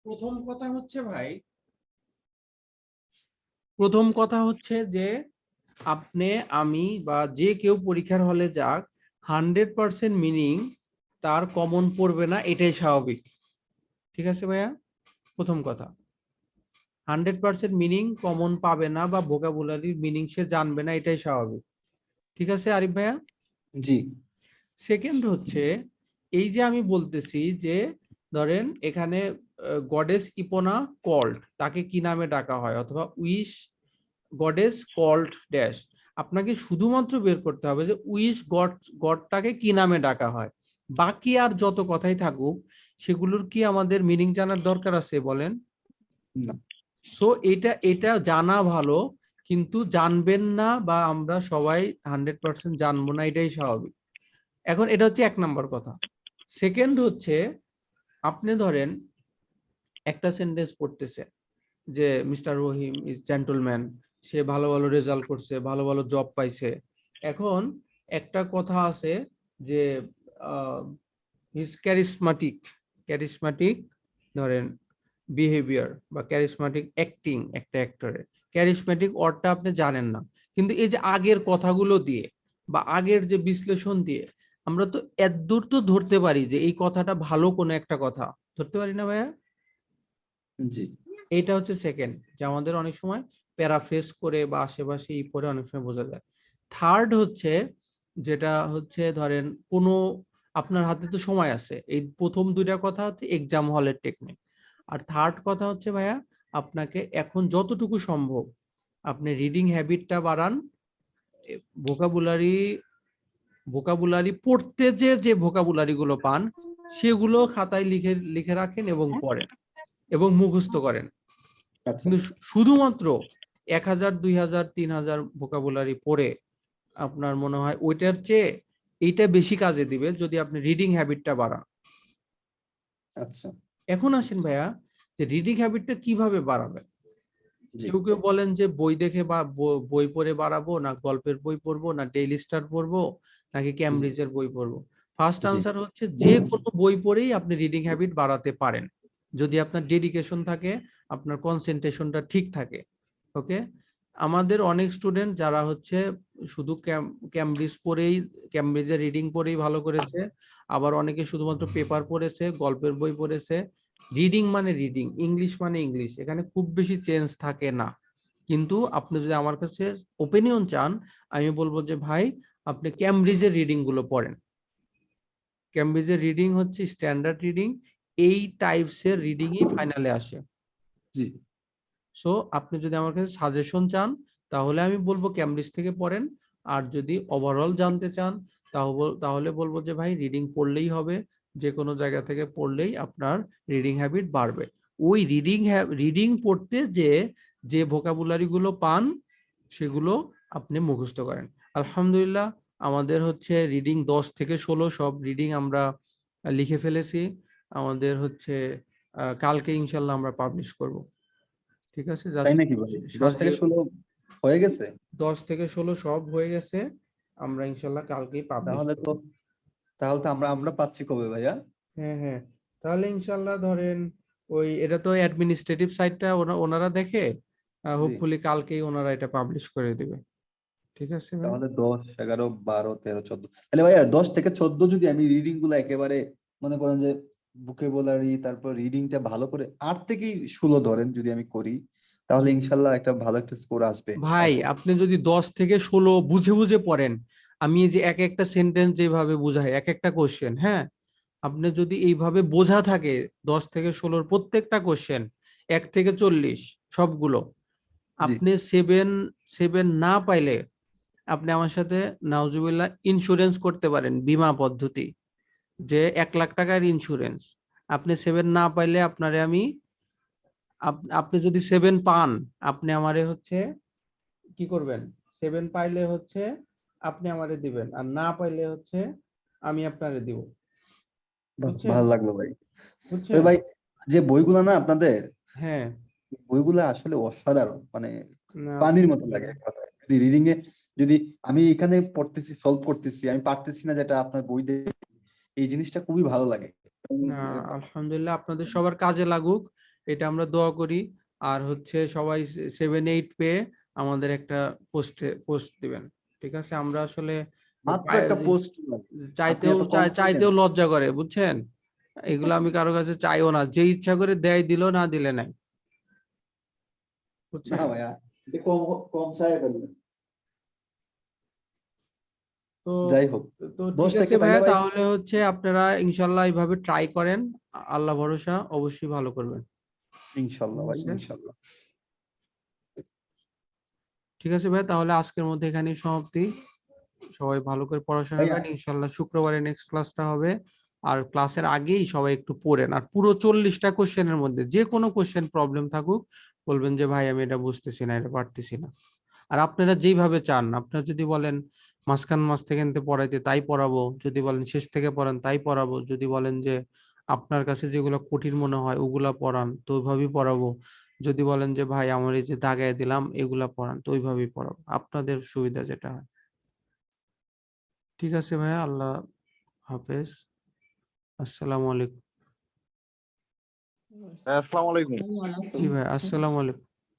প্রথম কথা হচ্ছে যে আপনি, আমি বা যে কেউ পরীক্ষার হলে যাক, 100% মিনিং তার কমন পড়বে না, এটাই স্বাভাবিক। ঠিক আছে ভাইয়া? প্রথম কথা, 100% মিনিং কমন পাবে না বা ভোকাবুলারির মিনিং সে জানবে না, এটাই স্বাভাবিক। ঠিক আছে আরিফ ভাইয়া? জি। সেকেন্ড হচ্ছে, এই যে আমি বলতেছি যে ধরেন এখানে গডেস ইপোনা কল্ড, তাকে কি নামে ডাকা হয়, অথবা উইশ গডেস কল্ড ড্যাশ, আপনাকে শুধুমাত্র বের করতে হবে যে উইশ গডটাকে কি নামে ডাকা হয়। বাকি আর যত কথাই থাকুক সেগুলোর কি আমাদের মিনিং জানার দরকার আছে বলেন? না। সো এটা জানা ভালো, কিন্তু জানবেন না বা আমরা সবাই 100% জানবো না, এটাই স্বাভাবিক। এখন এটা হচ্ছে 1 নাম্বার কথা। সেকেন্ড হচ্ছে, আপনি ধরেন একটা সেন্টেন্স পড়তেছে যে মিস্টার রহিম ইজ জেন্টলম্যান, সে ভালো ভালো রেজাল্ট করছে, ভালো ভালো জব পাইছে। এখন একটা কথা আছে যে হিজ ক্যারিসমাটিক ধরেন বিহেভিয়ার বা ক্যারিসমাটিক অ্যাক্টিং একটা অ্যাক্টরের। ক্যারিসমাটিক ওয়ার্ডটা আপনি জানেন না, কিন্তু এই যে আগের কথাগুলো দিয়ে বা আগের যে বিশ্লেষণ দিয়ে আমরা তো এতদূর তো ধরতে পারি যে এই কথাটা ভালো কোনো একটা কথা, ধরতে পারি না ভাইয়া? জি। এইটা হচ্ছে সেকেন্ড, যে আমাদের অনেক সময় প্যারাফ্রেজ করে বা আশেপাশে ই করে অনেক সময় বোঝা যায়। থার্ড হচ্ছে, যেটা হচ্ছে ধরেন কোনো আপনার হাতে তো সময় আছে, এই প্রথম 2টা কথা হচ্ছে এক্সাম হলের টেকনিক। আর থার্ড কথা হচ্ছে ভাইয়া, আপনাকে এখন যতটুকু সম্ভব আপনি রিডিং হ্যাবিটটা বাড়ান। ভোকাবুলারি পড়তে যে ভোকাবুলারি গুলো পান সেগুলো খাতায় লিখে লিখে রাখেন এবং পড়েন এবং মুখস্থ করেন। আচ্ছা কিন্তু শুধুমাত্র 1000, 2000, 3000 ভোকাবুলারি পড়ে আপনার মনে হয় ওইটার চেয়ে এইটা বেশি কাজে দিবে যদি আপনি রিডিং হ্যাবিটটা বাড়ান। আচ্ছা এখন আসেন ভাইয়া যে রিডিং হ্যাবিটটা কিভাবে বাড়াবেন। জি কেউ কেউ বলেন যে বই দেখে বা বই পড়ে বাড়াবো, না গল্পের বই পড়বো, না ডেইলি স্টার পড়বো, নাকি ক্যামব্রিজের বই পড়বো। ফার্স্ট জি আনসার হচ্ছে যে কোনো বই পড়েই আপনি রিডিং হ্যাবিট বাড়াতে পারেন যদি আপনার ডেডিকেশন থাকে, আপনার কনসেন্ট্রেশনটা ঠিক থাকে। ওকে, আমাদের অনেক স্টুডেন্ট যারা হচ্ছে শুধু ক্যামব্রিজের রিডিং পড়েই ভালো করেছে, আবার অনেকে শুধুমাত্র পেপার পড়েছে, গল্পের বই পড়েছে। রিডিং মানে রিডিং, ইংলিশ মানে ইংলিশ, এখানে খুব বেশি চেঞ্জ থাকে না। কিন্তু আপনি যদি আমার কাছে ওপিনিয়ন চান, আমি বলবো যে ভাই আপনি ক্যামব্রিজের রিডিং গুলো পড়েন। ক্যামব্রিজের রিডিং হচ্ছে স্ট্যান্ডার্ড রিডিং, এই টাইপসের রিডিংই ফাইনালে আসে। জি সো আপনি যদি আমার কাছে সাজেশন চান তাহলে আমি বলবো ক্যামব্রিজ থেকে পড়েন, আর যদি ওভারঅল জানতে চান তাহলে বলবো যে ভাই রিডিং পড়লেই হবে, যে কোনো জায়গা থেকে পড়লেই আপনার রিডিং হ্যাবিট বাড়বে। ওই রিডিং পড়তে যে ভোকাবুলারি গুলো পান সেগুলো আপনি মুখস্থ করেন। আলহামদুলিল্লাহ আমাদের হচ্ছে রিডিং 10 থেকে 16 সব রিডিং আমরা লিখে ফেলেছি। আমাদের হচ্ছে কালকে ইনশাল্লাহ আমরা পাবলিশ করব। ঠিক আছে, তাই নাকি ভাই 10 থেকে 16 হয়ে গেছে? 10 থেকে 16 সব হয়ে গেছে, আমরা ইনশাল্লাহ কালকেই পাবলিশ তাহলে তো করব। আমরা পাচ্ছি কবে ভাইয়া? হ্যাঁ হ্যাঁ, তাহলে ইনশাল্লাহ ধরেন ওই এটা তো অ্যাডমিনিস্ট্রেটিভ সাইটটা ওনারা দেখে, জি হোপফুলি কালকেই ওনারা এটা পাবলিশ করে দিবে। ঠিক আছে ভাই। তাহলে 10, 11, 12, 13, 14, তাহলে ভাইয়া 10 থেকে 14 যদি আমি রিডিং গুলো একেবারে মনে করেন যে ভোকাবুলারি তারপর রিডিংটা ভালো করে 8 থেকে 16 ধরেন যদি আমি করি, তাহলে ইনশাল্লাহ একটা ভালো একটা স্কোর আসবে। ভাই আপনি যদি 10 থেকে 16 বুঝে বুঝে পড়েন, আমি এই যে এক একটা সেন্টেন্স যেভাবে বোঝাই, এক একটা কোশ্চেন, হ্যাঁ, আপনি যদি এইভাবে বোঝা থাকে 10 থেকে 16 প্রত্যেকটা কোশ্চেন 1 থেকে 40 সবগুলো, জি আপনি 7 না পাইলে আপনি আমার সাথে নাউজুবিল্লাহ ইন্স্যুরেন্স করতে পারেন, বীমা পদ্ধতি, যে 1 লাখ টাকার ইন্স্যুরেন্স। আপনি 7 না পাইলে আপনারে আমি আপনি যদি 7 পান আপনি আমারে হচ্ছে কি করবেন, 7 পাইলে হচ্ছে আপনি আমারে দিবেন, আর না পাইলে হচ্ছে আমি আপনারে দিব। বুঝছেন? ভালো লাগলো ভাই। তো বুঝছেন? ভাই যে বইগুলা না আপনাদের, হ্যাঁ। বইগুলা আসলে অসাধারণ, মানে না, পানির মতো লাগে এক কথায়। যদি রিডিং এ যদি আমি এখানে পড়তেছি সলভ করতেছি, আমি পারতেছি না যেটা আপনার বই দেখে, এই জিনিসটা খুবই ভালো লাগে। না, আলহামদুলিল্লাহ আপনাদের সবার কাজে লাগুক এটা আমরা দোয়া করি। আর হচ্ছে সবাই 7-8 পেয়ে আমাদের একটা পোস্ট দিবেন। ঠিক আছে, আমরা আসলে মাত্র একটা পোস্ট, আপনি এত কম কেন? চাইতেও লজ্জা করে, বুঝছেন? এগুলো আমি কারো কাছে চাইও না, যে ইচ্ছা করে দেয় দিল, না দিলে নাই। না বুঝছেন? ভাইয়া এটা কম কম চাই ফেললেন। তো যাই হোক তো 10 ঠিক আছে থেকে তাহলে ভাইয়া, ভাই তাহলে হচ্ছে আপনারা ইনশাল্লাহ এইভাবে ট্রাই করেন, আল্লাহ ভরসা অবশ্যই ভালো করবেন। ইনশাল্লাহ ঠিক ভাই আছে, ইনশাল্লাহ। ঠিক আছে ভাই, তাহলে আজকের মধ্যে এখানেই সমাপ্তি। সবাই ভালো করে পড়াশোনা ভাইয়া করেন, ইনশাল্লাহ শুক্রবারে নেক্সট ক্লাসটা হবে। আর ক্লাসের আগেই সবাই একটু পড়েন, আর পুরো 40টা কোশ্চেনের মধ্যে যে কোনো কোশ্চেন প্রবলেম থাকুক বলবেন যে ভাই আমি এটা বুঝতেছি না, এটা পারতেছি না। আর আপনারা যেইভাবে চান, আপনারা যদি বলেন মাঝ থেকে নিতে পড়াইতে তাই পড়াবো, যদি বলেন শেষ থেকে পড়ান তাই পড়াবো, যদি বলেন যে আপনার কাছে যেগুলো কঠিন মনে হয় ওগুলা পড়ান তো ওইভাবেই পড়াবো, যদি বলেন যে ভাই আমার এই যে দাগায় দিলাম এগুলা পড়ান তো ওইভাবেই পড়াবো, আপনাদের সুবিধা যেটা হয়। ঠিক আছে ভাইয়া, আল্লাহ হাফেজ, আসসালামু আলাইকুম। আসসালামু আলাইকুম। জি ভাই, আসসালামু আলাইকুম।